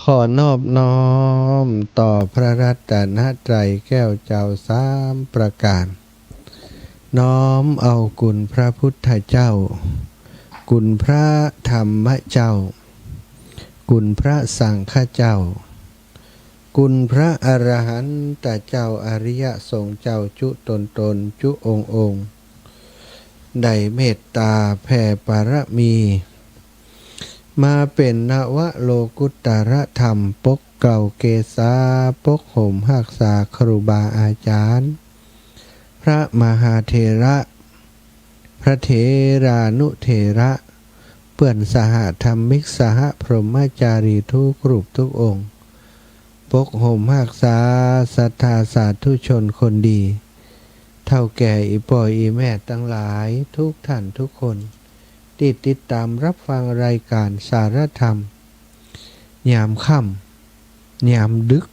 ขอนอบน้อมต่อพระรัตนตรัยแก้วเจ้าสามประการน้อมเอาคุณพระพุทธเจ้าคุณพระธรรมเจ้าคุณพระสังฆเจ้าคุณพระอรหันตเจ้าอริยสงฆ์เจ้าจุตนจุองค์ได้เมตตาแผ่ปรมีมาเป็นนวโลกุตตรธรรมปกเกล่าเกษาปกห่มหักษาครูบาอาจารย์พระมหาเถระพระเถรานุเถระเปื่อนสหธรรมิกสหพรหมจารีทุกรูปทุกองค์ปกห่มหักษาศรัทธาสาธุชนคนดีเท่าแก่อีป่ออีแม่ทั้งหลายทุกท่านทุกคนติดตามรับฟังรายการสารธรรมยามค่ำยามดึก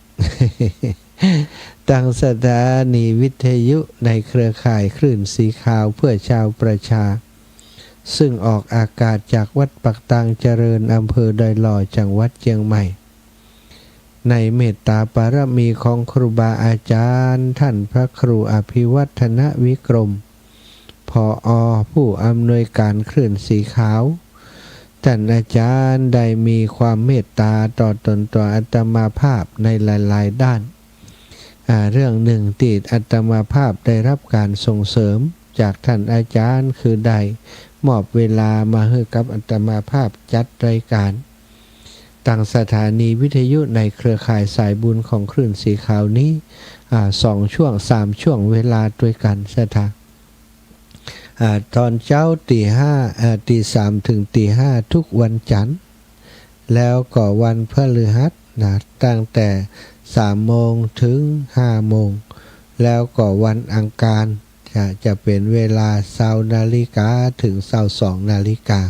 ตั้งสถานีวิทยุในเครือข่ายคลื่นสีขาวเพื่อชาวประชาซึ่งออกอากาศจากวัดปักตังเจริญอำเภอดอยหล่อจังหวัดเชียงใหม่ในเมตตาปารมีของครูบาอาจารย์ท่านพระครูอภิวัฒนวิกรมผอ.ผู้อำนวยการคลื่นสีขาวท่านอาจารย์ได้มีความเมตตาต่อตนต่ออาตมาภาพในหลายๆด้านเรื่องหนึ่งที่อาตมาภาพได้รับการส่งเสริมจากท่านอาจารย์คือได้มอบเวลามาให้กับอาตมาภาพจัดรายการตั้งสถานีวิทยุในเครือข่ายสายบุญของคลื่นสีขาวนี้2 ช่วง 3 ช่วงเวลาด้วยกันตอนเช้าตี3ถึงตี5ทุกวันจันทร์แล้วก็วันพฤหัสตั้งแต่3 โมงถึง5 โมงแล้วก็วันอังคารจะเป็นเวลา20 นาฬิกาถึง22 นาฬิกา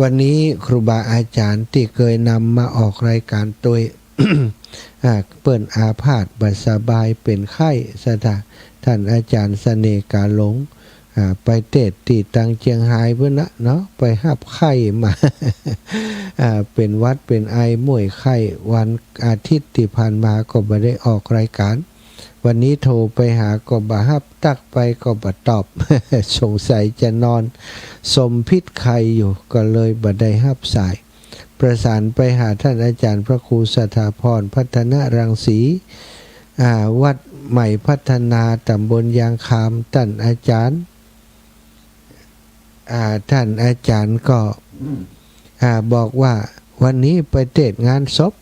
วันนี้ครูบาอาจารย์ที่เคยนำมาออกรายการตัว เปิ้นอาพาธบ่สบายเป็นไข้ท่านอาจารย์เสน่ห์กาหลงไปเทศที่ตังเชียงรายเพื่อนเนาะไปหับไข้มา เป็นวัดเป็นไอม่วยไข้วันอาทิตย์ที่ผ่านมาก็ไม่ได้ออกรายการวันนี้โทรไปหาก็บ่ฮับตักไปก็บ่ตอบ สงสัยจะนอนสมพิษไข้อยู่ก็เลยบ่ได้ฮับสายประสานไปหาท่านอาจารย์พระครูสถาพรพัฒนรังสีวัดใหม่พัฒนาตำบลยางคามท่านอาจารย์ก็บอกว่าวันนี้ไปเทศงานศพ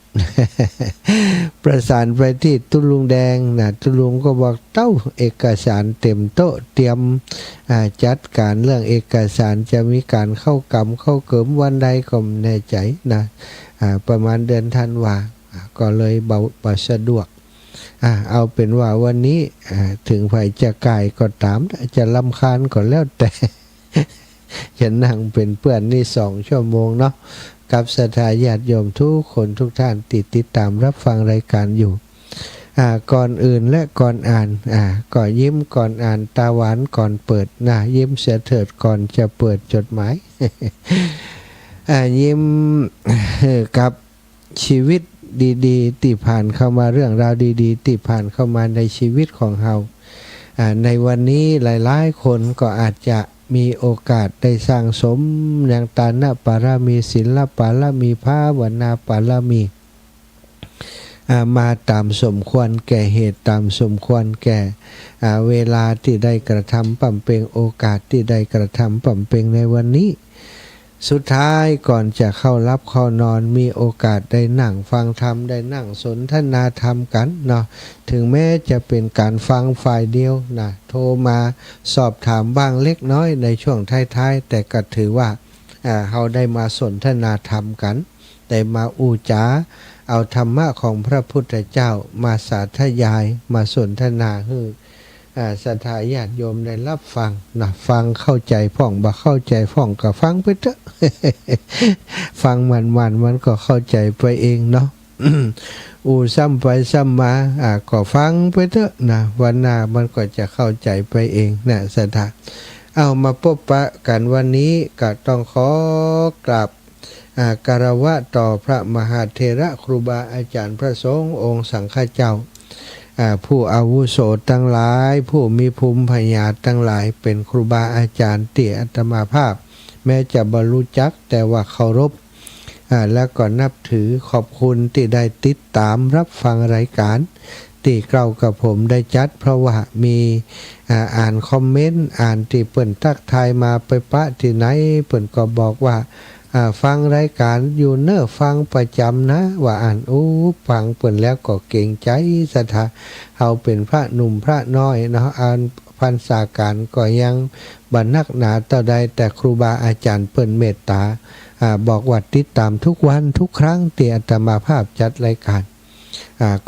ประสานไปที่ตุลุงแดงตุลุงก็บอกเต้าเอกสารเต็มโต๊ะเตรียมจัดการเรื่องเอกสารจะมีการเข้ากรรมเข้าเกิมวันใดก็ไม่แน่ใจประมาณเดือนธันวาก็เลยเบาสะดวกเอาเป็นว่าวันนี้ถึงไผจะกายก็ตามจะรำคาญก็แล้วแต่ จะนั่งเป็นเพื่อนนี่2 ชั่วโมงเนาะกับศรัทธาญาติโยมทุกคนทุกท่านติดตามรับฟังรายการอยู่ก่อนอื่นและก่อนอ่านก่อนยิ้มก่อนอ่านตาหวานก่อนเปิดยิ้มเสียเถิดก่อนจะเปิดจดหมาย ยิ้มกับชีวิตดีๆที่ผ่านเข้ามาเรื่องราวดีๆที่ผ่านเข้ามาในชีวิตของเราในวันนี้หลายๆคนก็อาจจะมีโอกาสได้สร้างสมอย่างตานะปารมีศีลปารมีภาวนาปารมีมาตามสมควรแก่เหตุตามสมควรแก่เวลาที่ได้กระทำปั่มเปงโอกาสที่ได้กระทำปั่มเปงในวันนี้สุดท้ายก่อนจะเข้ารับเข้านอนมีโอกาสได้นั่งฟังธรรมได้นั่งสนทนาธรรมกันเนาะถึงแม้จะเป็นการฟังฝ่ายเดียวโทรมาสอบถามบ้างเล็กน้อยในช่วงท้ายๆแต่ก็ถือว่าเราได้มาสนทนาธรรมกันได้มาอู้จาเอาธรรมะของพระพุทธเจ้ามาสาธยายมาสนทนาให้ศรัทธาญาติโยมได้รับฟังฟังเข้าใจพ่องบ่เข้าใจพ่องก็ฟังไปเถอะ ฟังมันก็เข้าใจไปเองเนาะ ซ้ำไปซ้ำมาก็ฟังไปเถอะวันหน้ามันก็จะเข้าใจไปเองศรัทธาเอามาพบปะกันวันนี้ก็ต้องขอกราบ คารวะต่อพระมหาเถระครูบาอาจารย์พระสงฆ์องค์สังฆเจ้าผู้อาวุโสทั้งหลายผู้มีภูมิปัญญาทั้งหลายเป็นครูบาอาจารย์ที่อาตมาภาพแม้จะบรรลุจักแต่ว่าเคารพแล้วก็นับถือขอบคุณที่ได้ติดตามรับฟังรายการที่เก่ากับผมได้จัดเพราะว่ามีอ่านคอมเมนต์อ่านที่เปิ่นทักทายมาไปปะที่ไหนเปิ่นก็บอกว่าฟังรายการอยู่เนอฟังประจำนะว่าอ่านฟังเปิ่นแล้วก็เก่งใจสถาเฮาเป็นพระหนุ่มพระน้อยเนาะอ่านพรรษาการก็ยังบันนักหนาต่อใดแต่ครูบาอาจารย์เปิ่นเมตตาบอกว่าติดตามทุกวันทุกครั้งที่อาตมาภาพจัดรายการ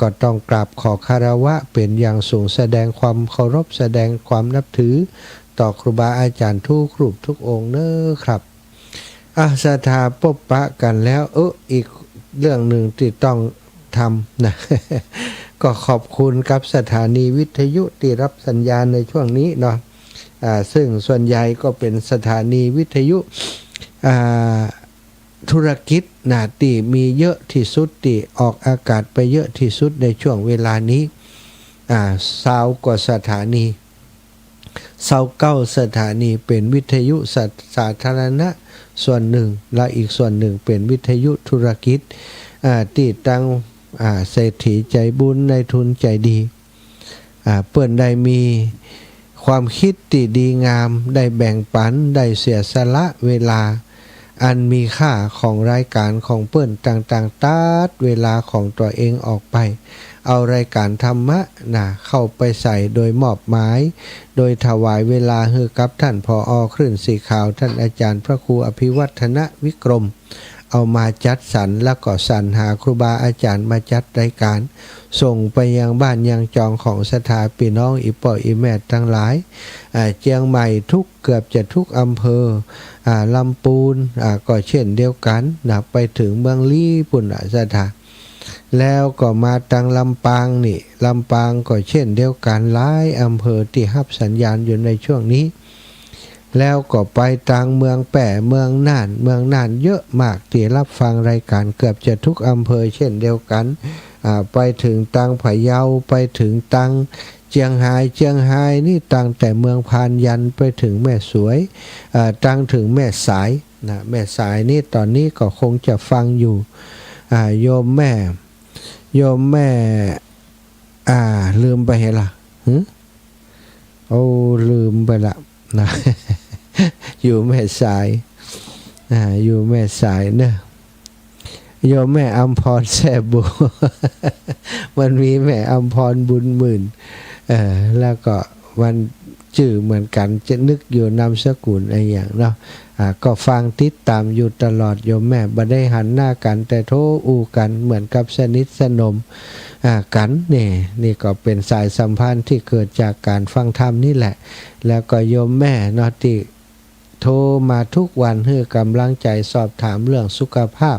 ก็ต้องกราบขอคารวะเป็นอย่างสูงแสดงความเคารพแสดงความนับถือต่อครูบาอาจารย์ทุกรูปทุกองค์เนอะครับศรัทธาพบปะกันแล้วอีกเรื่องหนึ่งที่ต้องทำนะ ก็ขอบคุณกับสถานีวิทยุที่รับสัญญาณในช่วงนี้เนาะซึ่งส่วนใหญ่ก็เป็นสถานีวิทยุธุรกิจที่มีเยอะที่สุดที่ออกอากาศไปเยอะที่สุดในช่วงเวลานี้20 กว่าสถานี29 สถานีเป็นวิทยุสาธารณะส่วนหนึ่งและอีกส่วนหนึ่งเป็นวิทยุธุรกิจที่ตั้งเศรษฐีใจบุญในทุนใจดีเปิ้นได้มีความคิดที่ดีงามได้แบ่งปันได้เสียสละเวลาอันมีค่าของรายการของเปิ้นต่างๆตัดเวลาของตัวเองออกไปเอารายการธรรมะเข้าไปใส่โดยมอบหมายโดยถวายเวลาให้กับท่านผอ.คลื่นสีขาวท่านอาจารย์พระครูอภิวัฒนวิกรมเอามาจัดสรรแล้วก็สรรหาครูบาอาจารย์มาจัดรายการส่งไปยังบ้านยังจองของสถาพี่น้องอีป่ออีแม่ทั้งหลายเชียงใหม่เกือบจะทุกอำเภอลำพูนก็เช่นเดียวกันไปถึงเมืองลี้ปุ่นสถาแล้วก็มาทางลำปางนี่ลำปางก็เช่นเดียวกันหลายอำเภอที่รับสัญญาณอยู่ในช่วงนี้แล้วก็ไปทางเมืองแป่เมืองน่านเยอะมากที่รับฟังรายการเกือบจะทุกอำเภอเช่นเดียวกันไปถึงตังพะเยาไปถึงตังเชียงรายนี่ตั้งแต่เมืองพานยันไปถึงแม่สวยตั้งถึงแม่สายแม่สายนี่ตอนนี้ก็คงจะฟังอยู่โยมแม่ลืมไปเหรอลืมไปละนะอยู่แม่สายอยู่แม่สายเนอะโยมแม่อำพรแซ่บ มันมีแม่อำพรบุญหมื่นแล้วก็วันชื่อเหมือนกันจะนึกอยู่นามสกุลอะไรอย่างเนาะก็ฟังติดตามอยู่ตลอดโยมแม่บ่ได้หันหน้ากันแต่โทรอูกันเหมือนกับสนิทสนมกันนี่ก็เป็นสายสัมพันธ์ที่เกิดจากการฟังธรรมนี่แหละแล้วก็โยมแม่เนาะที่โทรมาทุกวันให้กำลังใจสอบถามเรื่องสุขภาพ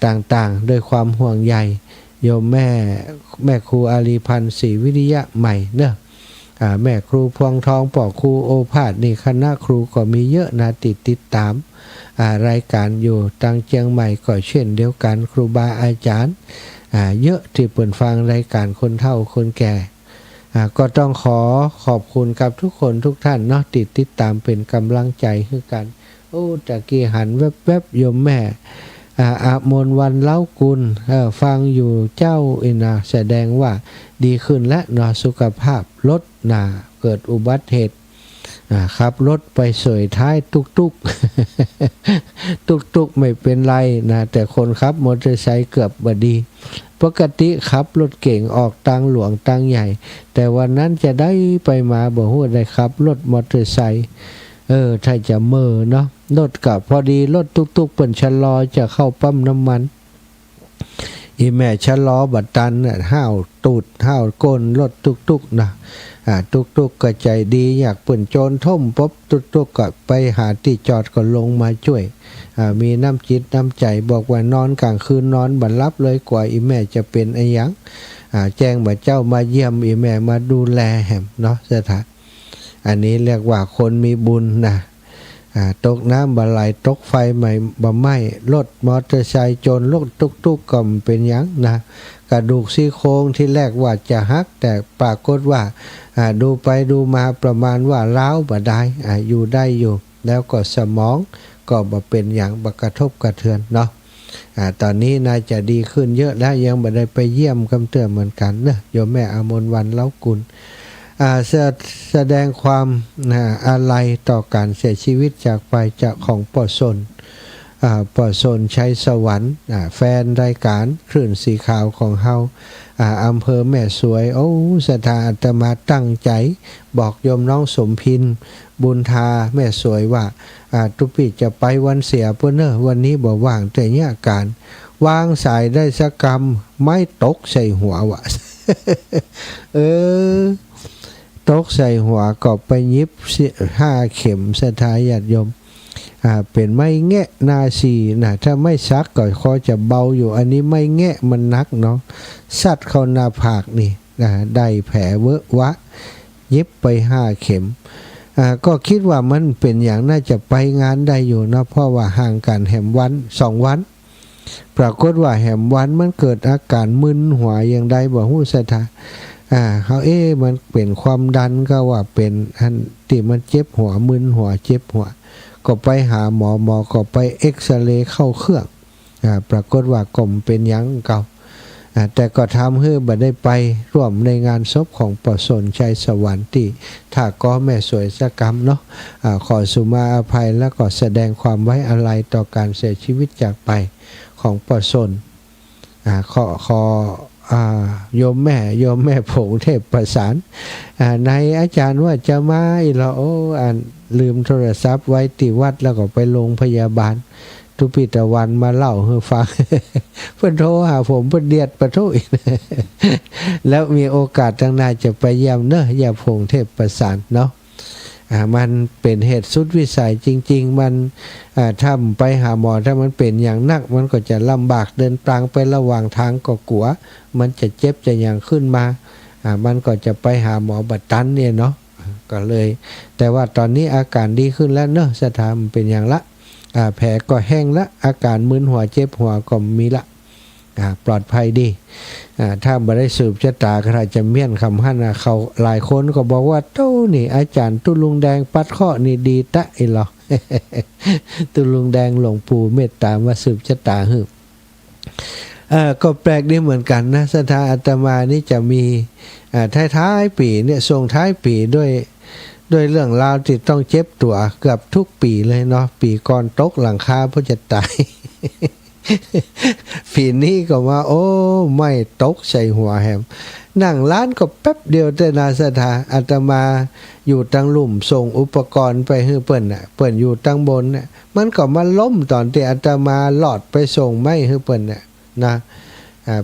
ต่างๆด้วยความห่วงใยโยมแม่ครูอาลีพันธ์ศรีวิริยะใหม่เนอะแม่ครูพวงทองปอครูโอภาสนี่คณะครูก็มีเยอะนะติดตามรายการอยู่ตังเชียงใหม่ก็เช่นเดียวกันครูบาอาจารย์เยอะที่เปิดฟังรายการคนเฒ่าคนแก่ก็ต้องขอบคุณกับทุกคนทุกท่านเนาะติดตามเป็นกำลังใจให้กันตะกี้หันแวบๆโยมแม่อาโมนวันเล้ากุลฟังอยู่เจ้าแสดงว่าดีขึ้นและเนาะสุขภาพลดเกิดอุบัติเหตุขับรถไปเสยท้ายตุกไม่เป็นไรนะแต่คนขับมอเตอร์ไซค์เกือบบดีปกติขับรถเก่งออกทางหลวงทางใหญ่แต่วันนั้นจะได้ไปมาบ่ฮู้ได้ขับรถมอเตอร์ไซค์ถ้าจะเมอเนาะรถกับพอดีรถตุกเปิ่นชะลอจะเข้าปั๊มน้ำมันอีแม่ชะลอบัดตันห้าวตูดห้าวก้นรถตุกนะตุกก็ใจดีอยากเปิ่นโจรท่มป๊บตุกก็ไปหาที่จอดก็ลงมาช่วยมีน้ำจิตน้ำใจบอกว่านอนกลางคืนนอนบันลับเลยกว่าอีแม่จะเป็นไอ้ยังแจ้งบ่าเจ้ามาเยี่ยมอีแม่มาดูแลแหมเนาะสถานอันนี้เรียกว่าคนมีบุญนะ ตกน้ำบ่ไหลตกไฟใหม่บ่ไหม้รถมอเตอร์ไซค์จนรถตุกๆก็เป็นหยังนะกระดูกซี่โครงที่แรกว่าจะหักแต่ปรากฏว่าดูไปดูมาประมาณว่าร้าวบ่ได้อยู่ได้อยู่แล้วก็สมองก็บ่เป็นอย่างบ่กระทบกระเทือนเนาะตอนนี้น่าจะดีขึ้นเยอะแล้วยังบ่ได้ไปเยี่ยมคำเตือนเหมือนกันเนอะโยมแม่อมนวันเล้ากุลแสดงความอาลัยต่อการเสียชีวิตจากไปจากของปอสนชัยสวรรค์แฟนรายการคลื่นสีขาวของเฮาอำเภอแม่สวยโอ้ศรัทธาอาตมาตั้งใจบอกโยมน้องสมพินบุญทาแม่สวยว่าตุปีจะไปวันเสียเพื่อนเนอะวันนี้บ่ว่างแต่เนี่ยการวางสายได้สักกรรมไม่ตกใส่หัววะ ตกใส่หัวก็ไปยิบ5 เข็มศรัทธาญาติโยมเป็นไม่แงะนาซีนะถ้าไม่ซักก็คอจะเบาอยู่อันนี้ไม่แงะมันนักเนาะสัตว์เข้าหน้าผากนี่ได้แผลเวอะวะเย็บไป5 เข็มก็คิดว่ามันเป็นอย่างน่าจะไปงานได้อยู่นะเพราะว่าห่างกันแหมวัน2 วันปรากฏว่าแหมวันมันเกิดอาการมึนหัวอย่างใดบ่ฮู้ศรัทธาเขามันเป็นความดันก็ว่าเป็นอันที่มันเจ็บหัวมึนหัวเจ็บหัวก็ไปหาหมอก็ไปเอ็กซเรย์เข้าเครื่องปรากฏว่าก็เป็นหยังเก่าแต่ก็ทำให้บ่ได้ไปร่วมในงานศพของปอสนชัยสวรรค์ที่ถ้าก็แม่สวยสักกรรมเนาะขอสุมาอภัยแล้วก็แสดงความไว้อาลัยต่อการเสียชีวิตจากไปของปอสนขอโยมแม่ผงเทพประสานในอาจารย์ว่าจะมาเราลืมโทรศัพท์ไว้ที่วัดแล้วก็ไปโรงพยาบาลทุปิตะวันมาเล่าให้ฟัง เพื่อนโทรหาผมเพื่อนเดียดประทุอีก แล้วมีโอกาสทางหน้าจะไปเยี่ยมเนอะอย่าผงเทพประสานเนาะมันเป็นเหตุสุดวิสัยจริงๆมันถ้าไปหาหมอถ้ามันเป็นอย่างนักมันก็จะลำบากเดินทางไประหว่างทางก็กลัวมันจะเจ็บจะอย่างขึ้นมามันก็จะไปหาหมอบัดตันเนี่ยเนาะก็เลยแต่ว่าตอนนี้อาการดีขึ้นแล้วเนอะสถานเป็นอย่างละแผลก็แห้งละอาการมึนหัวเจ็บหัวก็มีละปลอดภัยดีถ้าไม่ได้สืบชะตาก็อาจจะเมี่ยนคำหั่นเขาหลายคนก็บอกว่าเต้านี่อาจารย์ตุลุงแดงปัดข้อนี่ดีตะไอ้หรอ ตุลุงแดงหลวงปู่เมตตามาสืบชะตาฮึก็แปลกดีเหมือนกันนะศรัทธาอาตมานี่จะมีท้ายปีเนี่ยส่งท้ายปีด้วยเรื่องราวที่ต้องเจ็บตัวเกือบทุกปีเลยเนาะปีก่อนตกหลังคาเพราะจะตาย ปีนี้ก็ว่าโอ้ไม่ตกใส่หัวแฮมนั่งร้านก็แป๊บเดียวแต่นาศรัทธาอาตมาอยู่ตั้งหลุมส่งอุปกรณ์ไปให้เปิ้นเปิ้นอยู่ตั้งบนมันก็มาล้มตอนที่อาตมาหลอดไปส่งไม้ให้เปิ้นนะ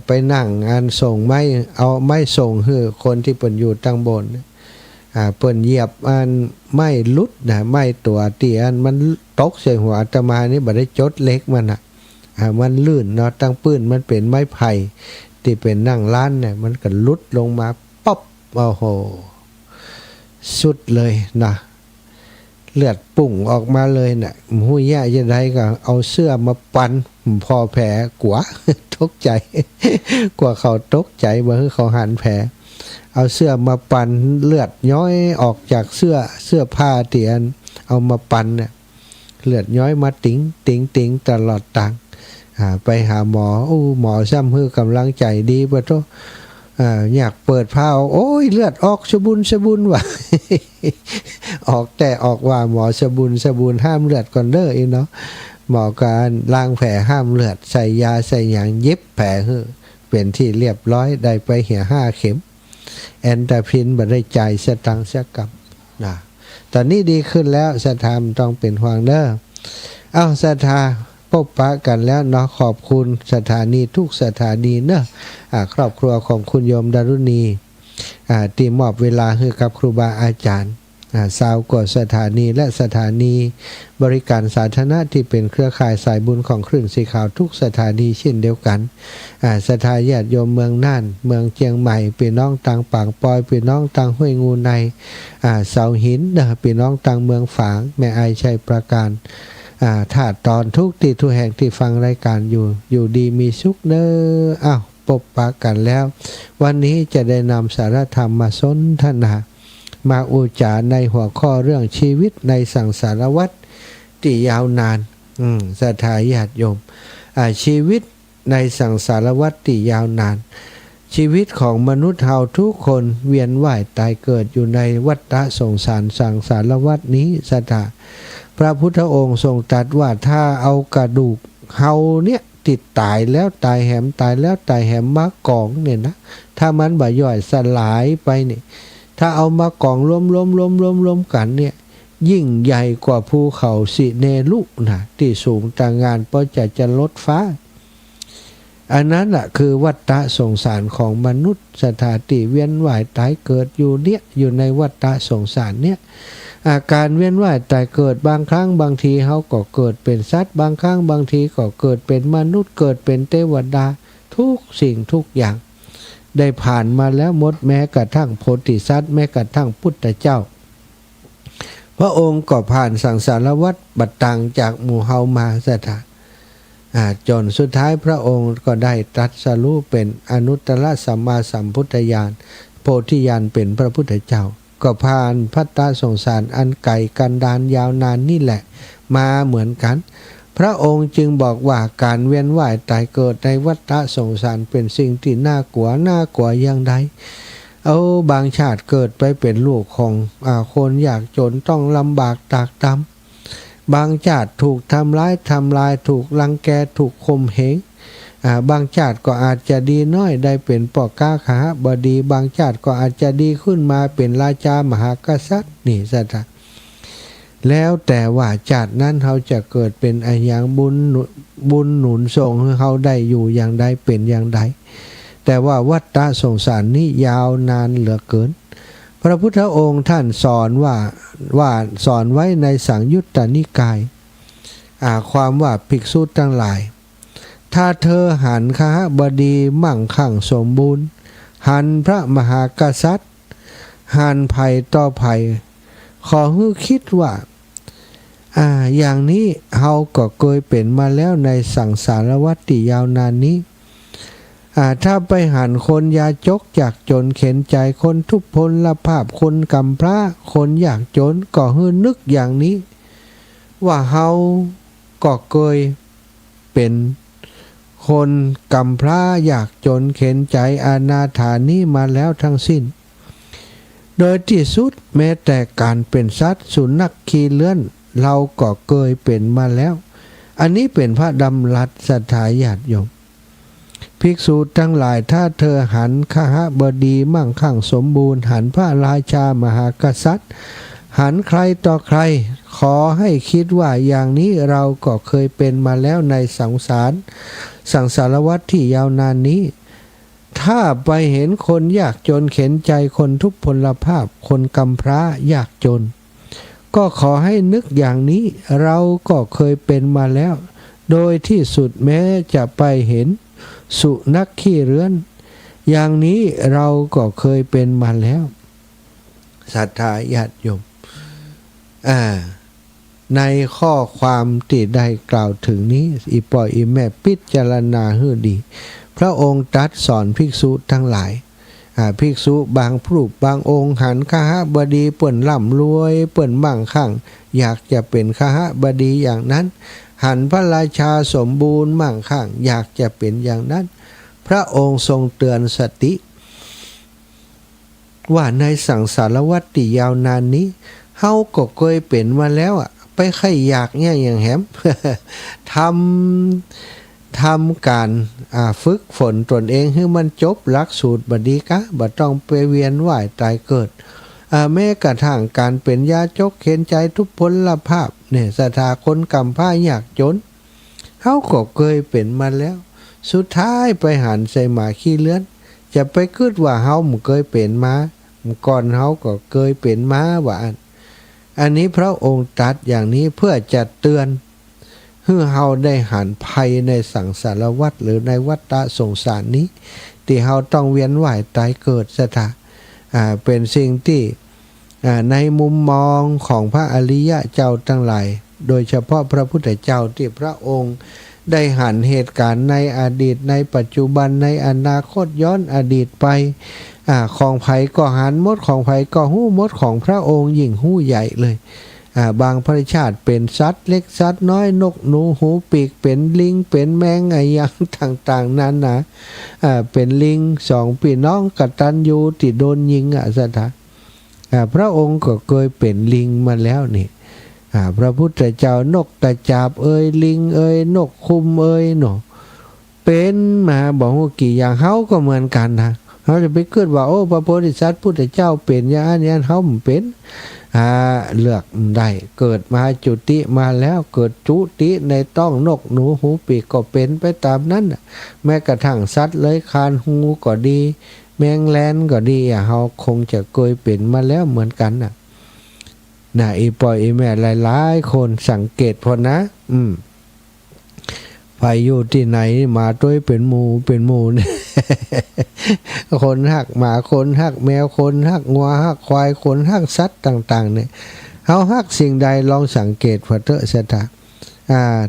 ไปนั่งงานส่งไม้เอาไม้ส่งให้คนที่เปิ้นอยู่ตั้งบนเปิ้นเหยียบไม้ลุดไม้ตัวเตียนมันตกใส่หัวอาตมานี่บ่ได้จดเล็กมันมันลื่นเนาะตั้งปื้นมันเป็นไม้ไผ่ที่เป็นนั่งร้านเนี่ยมันก็ลุดลงมาป๊อบโอ้โหสุดเลยนะเลือดปุ่งออกมาเลยน่ะหูยแย่จะได้ก็เอาเสื้อมาปันพอแผลกว่า ตกใจ กว่าเขาตกใจว่าเขาหันแผลเอาเสื้อมาปันเลือดย้อยออกจากเสื้อผ้าเตียนเอามาปันเนี่ยเลือดย้อยมาติ๋งตลอดตังไปหาหมอหมอซ้ำฮือกำลังใจดีปะโตอยากเปิดผ้าโอ้ยเลือดออกสะบุนว่ะ ออกแต่ออกว่าหมอสะบุนห้ามเลือดก่อนเด้อเนาะหมอการล้างแผลห้ามเลือดใส่ยาใส่หยังเย็บแผลฮือเป็นที่เรียบร้อยได้ไปเหี่ย5 เข็มแอนตาพินบ่ได้จ่ายสตังค์สักกับนะตอนนี้ดีขึ้นแล้วศรัทธาต้องเป็นห่วงเด้อศรัทธาพบปะกันแล้วเนาะขอบคุณสถานีทุกสถานีเนอะครอบครัวของคุณโยมดารุณีที่มอบเวลาให้กับครูบาอาจารย์ 20 กว่าสถานีและสถานีบริการสาธารณะที่เป็นเครือข่ายสายบุญของคลื่นสีขาวทุกสถานีเช่นเดียวกันสถาญาติโยมเมืองน่านเมืองเชียงใหม่พี่น้องต่างปางปอยพี่น้องต่างห้วยงูในเสาหินพี่น้องต่างเมืองฝางแม่ไอชัยประการถาดตอนทุกที่ทุกแห่งที่ฟังรายการอยู่ดีมีสุขเด้อพบปะกันแล้ววันนี้จะได้นำสารธรรมมาสนทนามาอุจาในหัวข้อเรื่องชีวิตในสังสารวัฏที่ยาวนานสถาญาติโยมชีวิตในสังสารวัฏที่ยาวนานชีวิตของมนุษย์เฮาทุกคนเวียนว่ายตายเกิดอยู่ในวัฏสงสารสังสารวัฏนี้สถาพระพุทธองค์ทรงตรัสว่าถ้าเอากระดูกเฮาเนี่ยติดตายแล้วตายแหมตายแล้วตายแหมมากองเนี่ยนะถ้ามันบ่ย่อยสลายไปเนี่ยถ้าเอามากองรวมกันเนี่ยยิ่งใหญ่กว่าภูเขาสิเนรุนะที่สูงต่างงานเพราะจะลดฟ้าอันนั้นแหละคือวัฏสงสารของมนุษย์สถาติเวียนว่ายตายเกิดอยู่เนี่ยอยู่ในวัฏสงสารเนี่ยอาการเวียนว่ายตายเกิดบางครั้งบางทีเขาก็เกิดเป็นสัตว์บางครั้งบางทีก็เกิดเป็นมนุษย์เกิดเป็นเทวดาทุกสิ่งทุกอย่างได้ผ่านมาแล้วหมดแม้กระทั่งโพธิสัตว์แม้กระทั่งพุทธเจ้าพระองค์ก็ผ่านสังสารวัฏบัดตังจากหมู่เฮามาสถานจนสุดท้ายพระองค์ก็ได้ตรัสรู้เป็นอนุตตรสัมมาสัมพุทธญาณโพธิญาณเป็นพระพุทธเจ้าก็ผ่านพัฏฏสงสารอันไกลกันดานยาวนานนี่แหละมาเหมือนกันพระองค์จึงบอกว่าการเวียนว่ายตายเกิดในวัฏสงสารเป็นสิ่งที่น่ากลัวอย่างใดบางชาติเกิดไปเป็นลูกของคนยากจนต้องลำบากตากตำบางชาติถูกทำร้ายถูกรังแกถูกข่มเหงบางชาติก็อาจจะดีน้อยได้เป็นพ่อค้าขาบดีบางชาติก็อาจจะดีขึ้นมาเป็นราชามหากษัตริย์นี่สัตว์แล้วแต่ว่าชาตินั้นเขาจะเกิดเป็นอย่างบุญหนุนส่งให้เขาได้อยู่อย่างใดเป็นอย่างใดแต่ว่าวัฏสงสารนี้ยาวนานเหลือเกินพระพุทธองค์ท่านสอนว่าสอนไว้ในสังยุตตนิกายความว่าภิกษุทั้งหลายถ้าเธอหันคหบดีมั่งคั่งสมบูรณ์หันพระมหากษัตริย์หันภัยต่อภัยขอให้คิดว่าอย่างนี้เฮาก็เคยเป็นมาแล้วในสังสารวัฏที่ยาวนานนี้ถ้าไปหันคนยาจกจากจนเข็นใจคนทุพพลภาพคนกำพร้าคนอยากจนก็ให้นึกอย่างนี้ว่าเฮาก็เคยเป็นคนกำพร้าอยากจนเข็นใจอนาถานี้มาแล้วทั้งสิ้นโดยที่สุดแม้แต่การเป็นสัตว์สุนัขขี่เลื่อนเราก็เคยเป็นมาแล้วอันนี้เป็นพระดำรัสสถาญาติโยมภิกษุทั้งหลายถ้าเธอหันคหบดีมั่งคั่งสมบูรณ์หันพระราชามหากษัตริย์หันใครต่อใครขอให้คิดว่าอย่างนี้เราก็เคยเป็นมาแล้วในสังสารวัฏที่ยาวนานนี้ถ้าไปเห็นคนยากจนเข็นใจคนทุพพลภาพคนกำพร้ายากจนก็ขอให้นึกอย่างนี้เราก็เคยเป็นมาแล้วโดยที่สุดแม้จะไปเห็นสุนัขขี้เรือนอย่างนี้เราก็เคยเป็นมาแล้วศรัทธาญาติโยมในข้อความที่ได้กล่าวถึงนี้อีปอยอีแม่พิจารณาให้ดีพระองค์ตรัสสอนภิกษุทั้งหลายภิกษุบางรูปบางองค์หันคหบดีเปิ่นร่ำรวยเปิ่นมั่งคั่งอยากจะเป็นคหบดีอย่างนั้นหันพระราชาสมบูรณ์มั่งคั่งอยากจะเป็นอย่างนั้นพระองค์ทรงเตือนสติว่าในสังสารวัฏที่ยาวนานนี้เฮาก็เคยเป็นมาแล้วไปใครอยากเนี่ยอย่างแหม ทำการฝึกฝนตนเองให้มันจบหลักสูตรบดีกะบ่ต้องไปเวียนว่ายตายเกิดแม้กระทั่งการเป็นยาจกเข็นใจทุพพลภาพเนี่ยสถาคนกำพร้ายากจนเขาก็เคยเป็นมาแล้วสุดท้ายไปหันใส่หมาขี้เลื้อนจะไปคิดว่าเฮาเคยเป็นมาก่อนเฮาก็เคยเป็นมาว่า อันนี้พระองค์ตรัสอย่างนี้เพื่อจะเตือนให้เฮาได้หันภัยในสังสารวัฏหรือในวัฏสงสารนี้ที่เฮาต้องเวียนว่ายตายเกิดซะทะเป็นสิ่งที่ในมุมมองของพระอริยะเจ้าทั้งหลายโดยเฉพาะพระพุทธเจ้าที่พระองค์ได้หันเหตุการณ์ในอดีตในปัจจุบันในอนาคตย้อนอดีตไปของไผก็หันหมดของไผก็หู้หมดของพระองค์ยิ่งหู้ใหญ่เลยบางพระชาติเป็นสัตว์เล็กสัตว์น้อยนกหนูหูปีกเป็นลิงเป็นแมงไงอย่างต่างๆนั้นนะเป็นลิงสองพี่น้องกตัญญูที่โดนยิงสัทธาพระองค์ก็เคยเป็นลิงมาแล้วนี่พระพุทธเจ้านกกระจาบลิงนกคุมเนาะเป็นมาบอกว่ากี่อย่างเฮาก็เหมือนกันนะเขาจะไปเกิดว่าโอ้พระโพธิสัตว์พุทธเจ้าเป็นอย่างนี้เฮาไม่เป็นเลือกได้เกิดมาจุติมาแล้วเกิดจุติในต้องนกหนูหูปีกก็เป็นไปตามนั้นแม้กระทั่งสัตว์เลยคานหูก็ดีแมงแลนก็ดีเฮาคงจะเคยเป็นมาแล้วเหมือนกันอีปอยอีแม่หลายๆคนสังเกตพอนะไปอยู่ที่ไหนมาด้วยเป็นหมูเนี่ยคนหักหมาคนหักแมวคนหักงัวหักควายคนหักสัตว์ต่างๆเนี่ยเขาหักสิ่งใดลองสังเกตพอเถอะสัตว์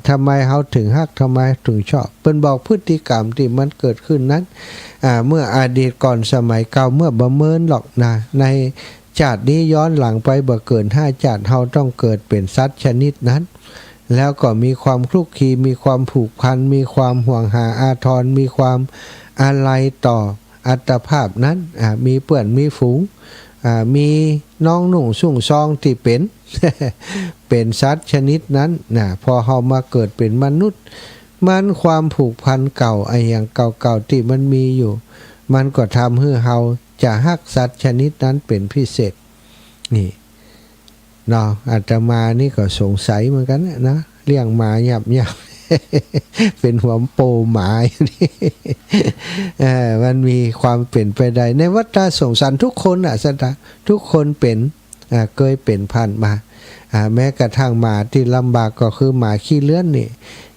ทำไมเขาถึงหักทำไมถึงชอบเป็นบอกพฤติกรรมที่มันเกิดขึ้นนั้นเมื่ออดีตก่อนสมัยเก่าเมื่อประเมินหรอกนะในชาตินี้ย้อนหลังไปบ่เกิน5 ชาติเฮาต้องเกิดเป็นสัตว์ชนิดนั้นแล้วก็มีความคลุกคลีมีความผูกพันมีความห่วงหาอาทรมีความอาลัยต่ออัตภาพนั้นมีเปื่อนมีฝูงมีน้องหนุ่งสุ่งซองที่เป็น เป็นสัตว์ชนิดนั้นพอเฮามาเกิดเป็นมนุษย์มันความผูกพันเก่าอย่างเก่าๆที่มันมีอยู่มันก็ทำให้เฮาจะฮักสัตว์ชนิดนั้นเป็นพิเศษนี่เนาะอาตมานี่ก็สงสัยเหมือนกันนะเลี้ยงหมาหยับเป็นหัวโปหมาอย่างนี้มันมีความเปลี่ยนไปได้ในวัฏสงสารทุกคนสัตว์ทุกคนเป็นเคยเป็นผ่านมาแม้กระทั่งหมาที่ลำบากก็คือหมาขี้เลื่อนนี่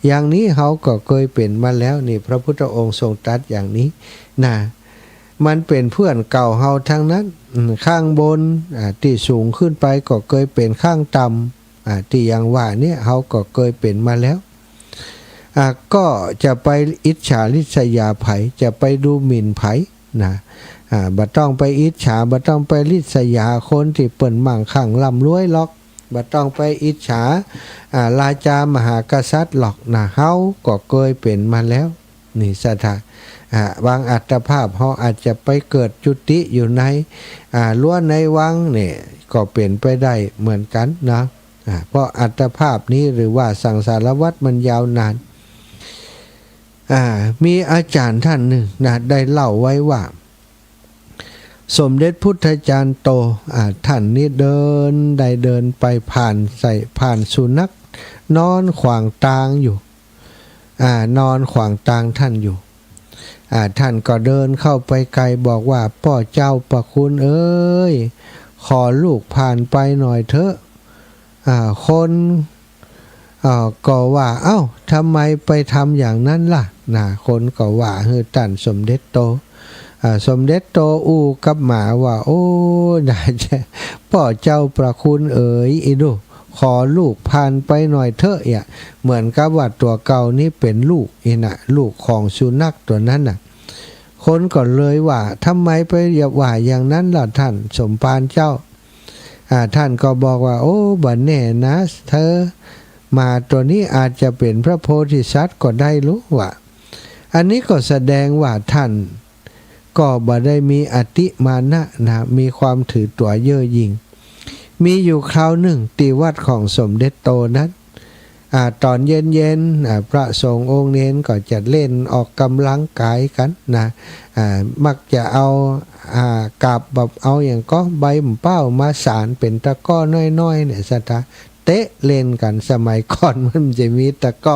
อย่างนี้เขาก็เคยเป็นมาแล้วนี่พระพุทธองค์ทรงตรัสอย่างนี้มันเป็นเพื่อนเก่าเฮาทั้งนั้นข้างบนที่สูงขึ้นไปก็เคยเป็นข้างต่ำที่อย่างว่าเนี่ยเฮาก็เคยเป็นมาแล้วก็จะไปอิจฉาริษยาไผจะไปดูหมิ่นไผบ่ต้องไปอิจฉาบ่ต้องไปริษยาคนที่เปิ่นมั่งคั่งร่ำรวยหรอกบ่ต้องไปอิจฉาราชามหากษัตริย์หรอกเฮาก็เคยเป็นมาแล้วนี่สัทธาบางอัตภาพเขาอาจจะไปเกิดจุติอยู่ในรั้วในวังเนี่ยก็เป็นไปได้เหมือนกันนะเพราะอัตภาพนี้หรือว่าสังสารวัฏมันยาวนานมีอาจารย์ท่านหนึ่งได้เล่าไว้ว่าสมเด็จพุทธจารย์โตท่านนี้เดินไปผ่านสุนัขนอนขวางตางอยู่นอนขวางตางท่านอยู่ท่านก็เดินเข้าไปไกลบอกว่าพ่อเจ้าประคุณเอ้ยขอลูกผ่านไปหน่อยเถอะคนก็ว่าเอ้าทำไมไปทำอย่างนั้นล่ะคนก็ว่าท่านสมเด็จโตสมเด็จโตอู้กับหมาว่าโอ้พ่อเจ้าประคุณเอ๋ยอีดูขอลูกผ่านไปหน่อยเถอะเหมือนกับว่าตัวเก่านี้เป็นลูกลูกของสุนัขตัวนั้นคนก็เลยว่าทำไมไปว่าอย่างนั้นล่ะท่านสมภารเจ้าท่านก็บอกว่าโอ้บัดแน่นะเธอมาตัวนี้อาจจะเป็นพระโพธิสัตว์ก็ได้รู้ว่าอันนี้ก็แสดงว่าท่านก็บ่ได้มีอติมานะมีความถือตัวเย่อหยิ่งมีอยู่คราวหนึ่งที่วัดของสมเด็จโตนั้นตอนเย็นๆพระสงฆ์องค์เน้นก็จะเล่นออกกำลังกายกันมักจะเอากับแบบเอาอย่างก็ใบมะเป้ามาสารเป็นตะก้อน้อยๆเนี่ยสัตว์เตะเล่นกันสมัยก่อนมันจะมีตะก้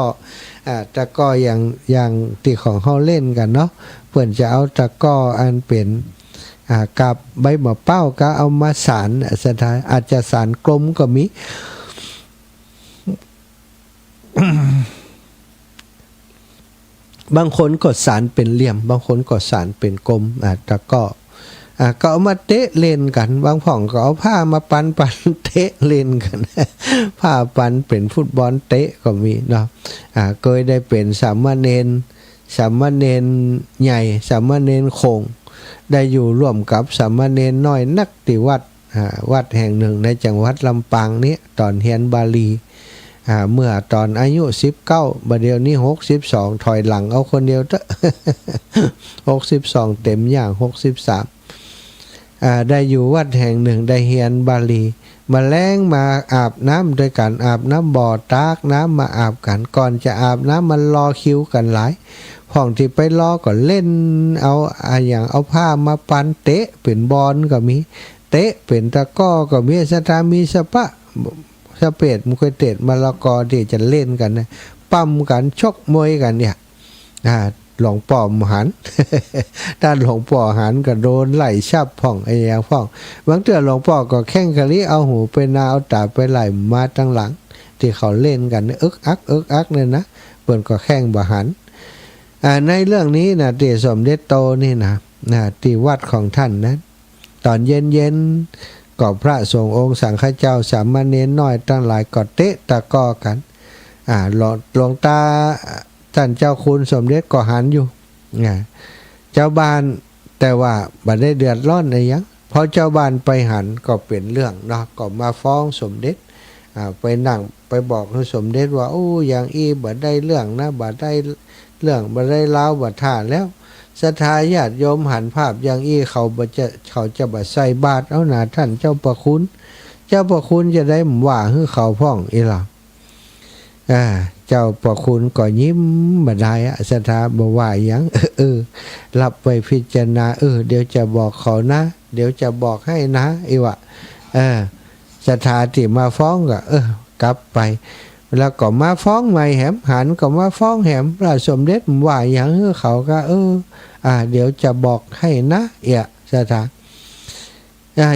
ออย่างที่ของเขาเล่นกันเนาะเพื่อนจะเอาตะก้ออันเป็น กับใบมะเป้าก็เอามาสารสถานอาจจะสารกลมก็มี บางคนก็สารเป็นเหลี่ยมบางคนก็สารเป็นกลมแต่ก็เอามาเตะเล่นกันบางผ่องก็เอาผ้ามาปันเตะเล่นกัน ผ้าปันเป็นฟุตบอลเตะก็มีเนาะเคยได้เป็นสามเณรใหญ่สามเณรคงได้อยู่ร่วมกับสามเณรน้อยนักติวัดแห่งหนึ่งในจังหวัดลำปางนี้ตอนเรียนบาลีเมื่อตอนอายุ19บัดเดี๋ยวนี้62ถอยหลังเอาคนเดียวเถอะ 62เต็มอย่าง63ได้อยู่วัดแห่งหนึ่งได้เรียนบาลีมาแล้งมาอาบน้ำด้วยกันอาบน้ำบ่อตากน้ำมาอาบกันก่อนจะอาบน้ำมันรอคิวกันหลายห้องที่ไปรอก็เล่นเอาอย่างเอาผ้ามาปันเตะเป็นบอลก็มีเตะเป็นตะก้อก็มีสตามีสปะสเปดมุกเตดมะละกอที่จะเล่นกันนะปั้มกันชกมวยกันเนี่ยหลวงป่อมหัน ด้านหลวงป่อหันก็โดนไล่ชับพ่องไอ้ยาพ่องบางเทื่อหลวงป่อก็แข้งกะลิเอาหูไปนาเอาตาไปไล่มาตั้งหลังที่เขาเล่นกันอึกอักเนี่ยนะเปิ้นก็แข้งบ่หันในเรื่องนี้นะที่สมเด็จโตนี่นะที่วัดของท่านนะตอนเย็นก็พระสงฆ์องค์สังฆเจ้าสามเณรน้อยตั้งหลายก็เตะตะก้อกันหลวงตาท่านเจ้าคุณสมเด็จก็หันอยู่เจ้าบ้านแต่ว่าบัดได้เดือดร้อนอะไรยังพอเจ้าบ้านไปหันก็เป็นเรื่องเนาะก็มาฟ้องสมเด็จไปนั่งไปบอกให้สมเด็จว่าโอ้อย่างบัดได้เรื่องนะบัดได้เรื่องบัดได้เล่าบัดท่าแล้วศรัทธาญาติโยมหันภาพอย่างเขาจะบัดใส่บาตรเอาหนาท่านเจ้าประคุณจะได้ว่าให้เขาพ่องล่ะเจ้าประคุณก็ยิ้มบ่ได้ศรัทธาบ่ว่าหยังรับไปพิจารณาเดี๋ยวจะบอกเขานะเดี๋ยวจะบอกให้นะวะศรัทธาที่มาฟ้องก็กลับไปแล้วก็มาฟ้องใหม่แหมหันก็มาฟ้องแหมพระสมเด็จว่าอย่างเขาก็เดี๋ยวจะบอกให้นะศรัทธา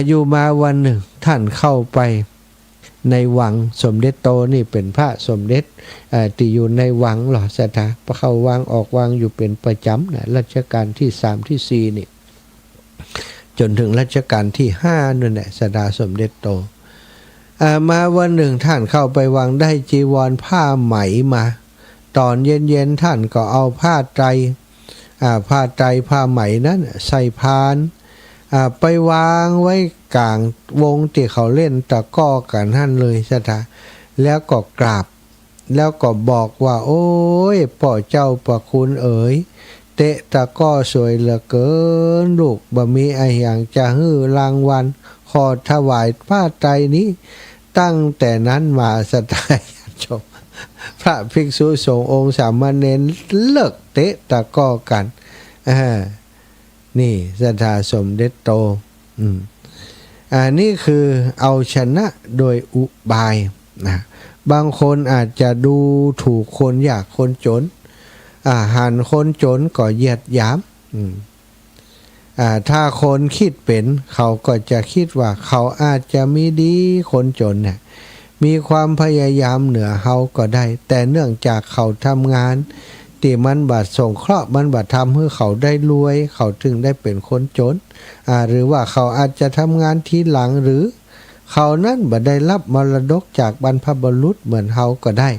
อยู่มาวันหนึ่งท่านเข้าไปในวังสมเด็จโตนี่เป็นพระสมเด็จที่อยู่ในวังหรอศรัทธาเข้าวังออกวังอยู่เป็นประจำนะรัชกาลที่3ที่4นี่จนถึงรัชกาลที่5นั่นแหละศรัทธาสมเด็จโตมาวันหนึ่งท่านเข้าไปวังได้จีวรผ้าไหมมาตอนเย็นท่านก็เอาผ้าไตรผ้าไหมนั้นใส่พานไปวางไว้กลางวงที่เขาเล่นตะก้อกันท่านเลยศรัทธาแล้วก็กราบแล้วก็บอกว่าโอ้ยพ่อเจ้าประคุณเอ๋ยเตะตะก้อสวยเหลือเกินลูกบ่มีไอ้อย่างจะฮื้อรางวัลขอถวายผ้าไตรนี้ตั้งแต่นั้นมาศรัทธาญาติโยมพระภิกษุสงฆ์องค์สามเณรเลิกเตะตะก้อกันนี่ศรัทธาสมเด็จโตนี่คือเอาชนะโดยอุบายนะบางคนอาจจะดูถูกคนยากคนจนหันคนจนก็เหยียดหยามถ้าคนคิดเป็นเขาก็จะคิดว่าเขาอาจจะมีดีคนจนเนี่ยมีความพยายามเหนือเขาก็ได้แต่เนื่องจากเขาทำงานที่มันบัดส่งเคราะห์มันบัดทำให้เขาได้รวยเขาถึงได้เป็นคนจนหรือว่าเขาอาจจะทำงานทีหลังหรือเขานั้นบัดได้รับมรดกจากบรรพบุรุษเหมือนเขาก็ได้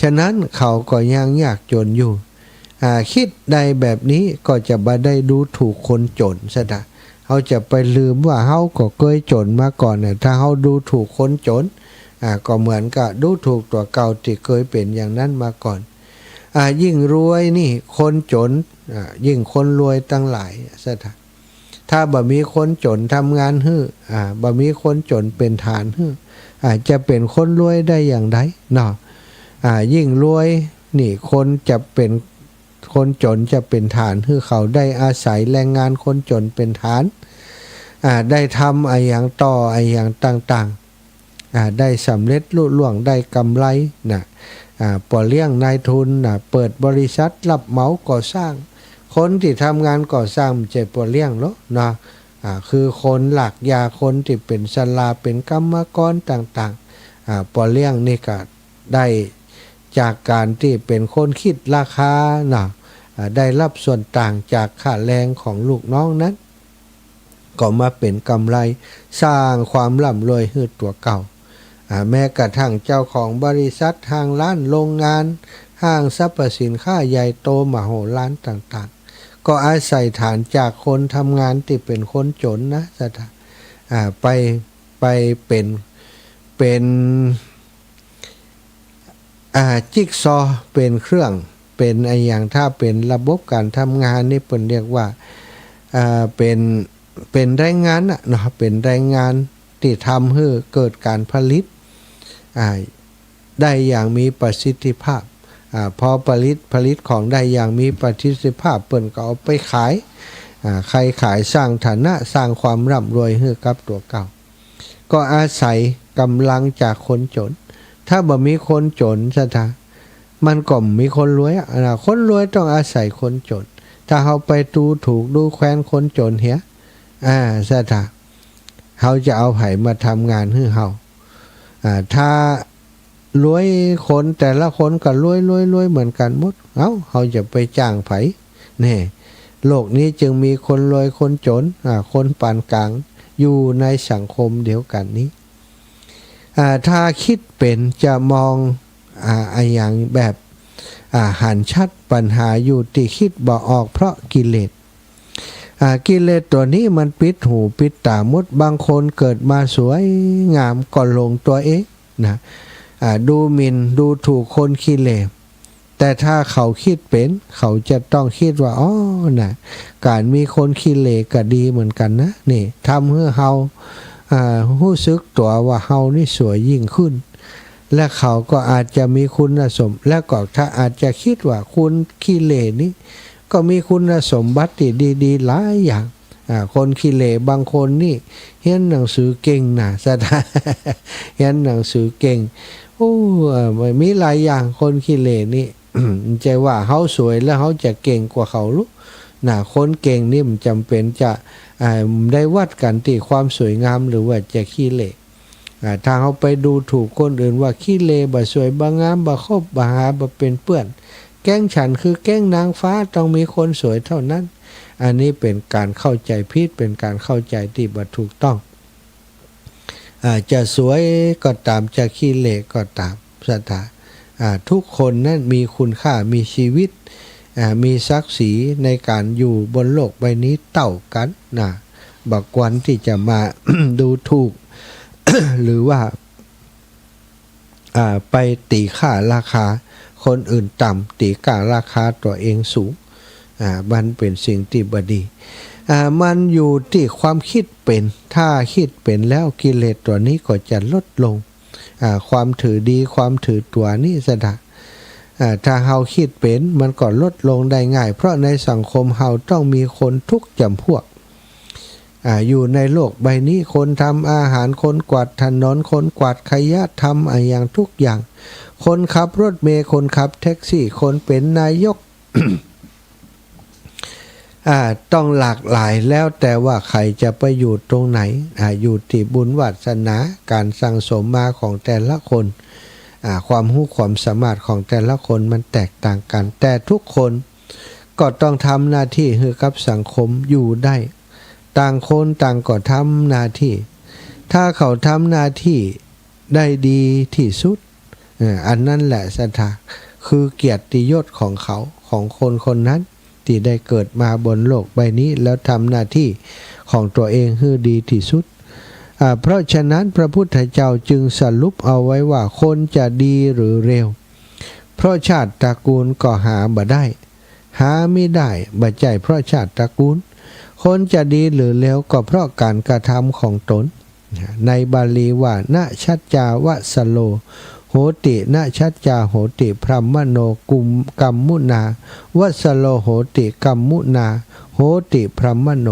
ฉะนั้นเขาก็ยังยากจนอยู่คิดใดแบบนี้ก็จะบ่ได้ดูถูกคนจนซะนะเขาจะไปลืมว่าเขาก็เคยจนมาก่อนเนี่ยถ้าเขาดูถูกคนจนก็เหมือนกับดูถูกตัวเก่าที่เคยเป็นอย่างนั้นมาก่อนยิ่งรวยนี่คนจนยิ่งคนรวยตั้งหลายซะนะถ้าบ่มีคนจนทำงานฮื้อบ่มีคนจนเป็นฐานฮื้อจะเป็นคนรวยได้อย่างไรเนาะยิ่งรวยนี่คนจะเป็นคนจนจะเป็นฐานคือเขาได้อาศัยแรงงานคนจนเป็นฐานได้ทำอะไรอย่างต่ออะไรอย่างต่างๆได้สำเร็จลุล่วงได้กำไรนะปล่อยเลี้ยงนายทุนเปิดบริษัทรับเหมาก่อสร้าง คนที่ทำงานก่อสร้างมันจะปวดเลี้ยงเนาะนะคือคนหลักยาคนที่เป็นศาลาเป็นกรรมกรต่างๆปวดเลี้ยงนี่ก็ได้จากการที่เป็นคนคิดราคานะได้รับส่วนต่างจากค่าแรงของลูกน้องนั้นก็มาเป็นกำไรสร้างความร่ำรวยให้ตัวเก่าแม้กระทั่งเจ้าของบริษัทห้างร้านโรงงานห้างสรรพสินค้าใหญ่โตมโหฬารต่างๆก็อาศัยฐานจากคนทำงานที่เป็นคนจนนะสถานไปเป็นจิ๊กซอเป็นเครื่องเป็นอย่างถ้าเป็นระบบการทำงานนี่เป็นเรียกว่าเป็นแรงงานนะเป็นแรงงานที่ทำให้เกิดการผลิตได้อย่างมีประสิทธิภาพพอผลิตของได้อย่างมีประสิทธิภาพเปิ่นก็เอาไปขายใครขายสร้างฐานะสร้างความร่ำรวยให้กับตัวเก่าก็อาศัยกำลังจากคนจนถ้าบ่มีคนจนซะท่ามันก็มีคนรวยคนรวยต้องอาศัยคนจนถ้าเขาไปดูถูกดูแคว้นคนจนเหี้ยซะท่าเขาจะเอาไผมาทำงานให้เขาถ้ารวยคนแต่ละคนก็รวยเหมือนกันหมดเขาจะไปจ้างไผนี่โลกนี้จึงมีคนรวยคนจนคนปานกลางอยู่ในสังคมเดียวกันนี้ถ้าคิดเป็นจะมองอย่างแบบหันชัดปัญหาอยู่ที่คิดบ่ออกเพราะกิเลสตัวนี้มันปิดหูปิดตามดบางคนเกิดมาสวยงามก็ลงตัวเองนะดูหมิ่นดูถูกคนกิเลสแต่ถ้าเขาคิดเป็นเขาจะต้องคิดว่านะการมีคนกิเลสก็ดีเหมือนกันนะนี่ทำให้เฮารู้สึกตัวว่าเฮานี่สวยยิ่งขึ้นและเขาก็อาจจะมีคุณสมและก็ถ้าอาจจะคิดว่าคุณกิเลสนี้ก็มีคุณสมบัติดีๆหลายอย่างคนกิเลสบางคนนี่เรียนหนังสือเก่งนะสถานเรียนหนังสือเก่งมีหลายอย่างคนกิเลสนี่ ใจว่าเขาสวยแล้วเขาจะเก่งกว่าเขาลูกคนเก่งนี่มันจำเป็นจะได้วัดกันที่ความสวยงามหรือว่าจะขี้เละถ้าเขาไปดูถูกคนอื่นว่าขี้เละบ่สวยบ่งามบ่คบบ่หาบ่เป็นเพื่อนแกล้งฉันคือแกล้งนางฟ้าต้องมีคนสวยเท่านั้นอันนี้เป็นการเข้าใจผิดเป็นการเข้าใจที่บ่ถูกต้องจะสวยก็ตามจะขี้เละก็ตามสถาทุกคนนั้นมีคุณค่ามีชีวิตมีศักดิ์ศรีในการอยู่บนโลกใบนี้เท่ากันนะบักวันที่จะมา ดูถูก หรือว่าไปตีค่าราคาคนอื่นต่ำตีค่าราคาตัวเองสูงมันเป็นสิ่งที่บดีมันอยู่ที่ความคิดเป็นถ้าคิดเป็นแล้วกิเลสตัวนี้ก็จะลดลงความถือดีความถือตัวนี่สะถ้าเฮาคิดเป็นมันก็ลดลงได้ง่ายเพราะในสังคมเฮาต้องมีคนทุกจำพวกอยู่ในโลกใบนี้คนทำอาหารคนกวาดถนนคนกวาดขยะทำอย่างทุกอย่างคนขับรถเมล์คนขับแท็กซี่คนเป็นนายก ต้องหลากหลายแล้วแต่ว่าใครจะไปอยู่ตรงไหนอยู่ที่บุญวาสนาการสั่งสมมาของแต่ละคนความรู้ความสามารถของแต่ละคนมันแตกต่างกันแต่ทุกคนก็ต้องทำหน้าที่ให้กับสังคมอยู่ได้ต่างคนต่างก็ทำหน้าที่ถ้าเขาทำหน้าที่ได้ดีที่สุดอันนั้นแหละสถาคือเกียรติยศของเขาของคนคนนั้นที่ได้เกิดมาบนโลกใบนี้แล้วทำหน้าที่ของตัวเองให้ดีที่สุดเพราะฉะนั้นพระพุทธเจ้าจึงสรุปเอาไว้ว่าคนจะดีหรือเร็วเพราะชาติตระกูลก็หาบ่ได้หาไม่ได้บ่ใจเพราะชาติตระกูลคนจะดีหรือเร็วก็เพราะการกระทำของตนในบาลีว่านะชัจจาวะสโลโหตินะชัจจาโหติพรหมโนกุมกัมมุนาวัสโลโหติกัมมุนาโหติพรหมโน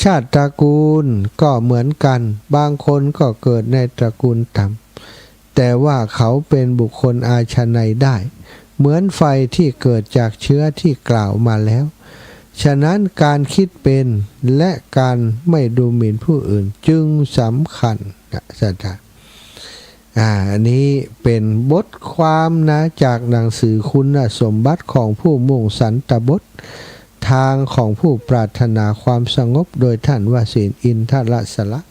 ชาติตระกูลก็เหมือนกันบางคนก็เกิดในตระกูลต่ำแต่ว่าเขาเป็นบุคคลอาชนัยได้เหมือนไฟที่เกิดจากเชื้อที่กล่าวมาแล้ว ฉะนั้นการคิดเป็นและการไม่ดูหมิ่นผู้อื่นจึงสำคัญนะศรัทธาอันนี้เป็นบทความนะจากหนังสือคุณสมบัติของผู้มุ่งสันตบททางของผู้ปรารถนาความสงบโดยท่านวสินทร์อินทรสละ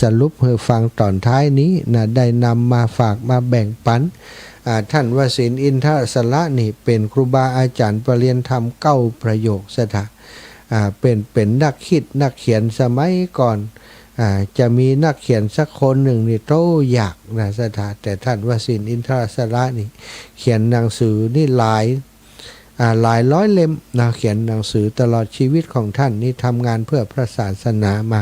สรุปให้ฟังตอนท้ายนี้นะได้นำมาฝากมาแบ่งปันท่านวสินทร์อินทรสละนี่เป็นครูบาอาจารย์ประเรียนธรรม9 ประโยคสถาเป็นนักคิดนักเขียนสมัยก่อนจะมีนักเขียนสักคนหนึ่งนี่โตอยากนะสถาแต่ท่านวสินทร์อินทรสละนี่เขียนหนังสือนี่หลายร้อยเล่มนะเขียนหนังสือตลอดชีวิตของท่านนี่ทำงานเพื่อพระศาสนามา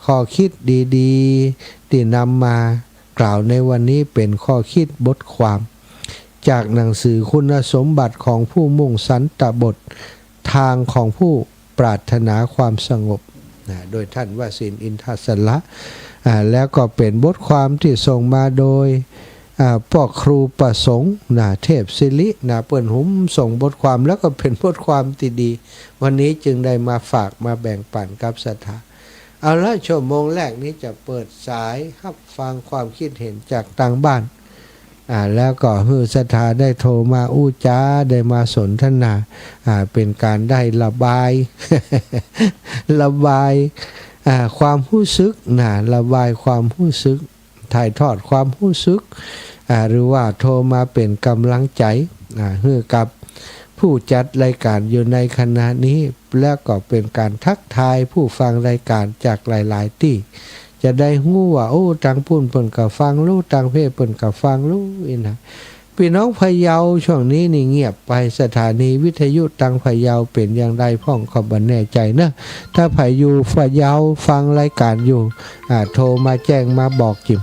ข้อคิดดีๆที่นำมากล่าวในวันนี้เป็นข้อคิดบทความจากหนังสือคุณสมบัติของผู้มุ่งสันตบททางของผู้ปรารถนาความสงบโดยท่านวสินทร์อินทรสละแล้วก็เป็นบทความที่ส่งมาโดยพ่อครูประสงค์เทพศิริเปิ้นหุ้มส่งบทความแล้วก็เป็นบทความที่ดีวันนี้จึงได้มาฝากมาแบ่งปันกับศรัทธาเอาละชั่วโมงแรกนี้จะเปิดสายรับฟังความคิดเห็นจากทางบ้านแล้วก็ฮือศรัทธาได้โทรมาอู้จ้าได้มาสนทนาเป็นการได้ระบาย ระบายความรู้สึกระบายความรู้สึกถ่ายทอดความรู้สึกหรือว่าโทรมาเป็นกำลังใจให้กับผู้จัดรายการอยู่ในขณะนี้แล้วก็เป็นการทักทายผู้ฟังรายการจากหลายๆที่จะได้รู้ว่าโอ้ตังปุ่นเปิ่นก็ฟังรู้ตังเพเปิ่นก็ฟังรู้นะพี่น้องพะเยาช่วงนี้นี่เงียบไปสถานีวิทยุตังพะเยาเป็นอย่างไรพ่องขอบ่แน่ใจนะถ้าพะอยู่พะเยาฟังรายการอยู่โทรมาแจ้งมาบอกจิม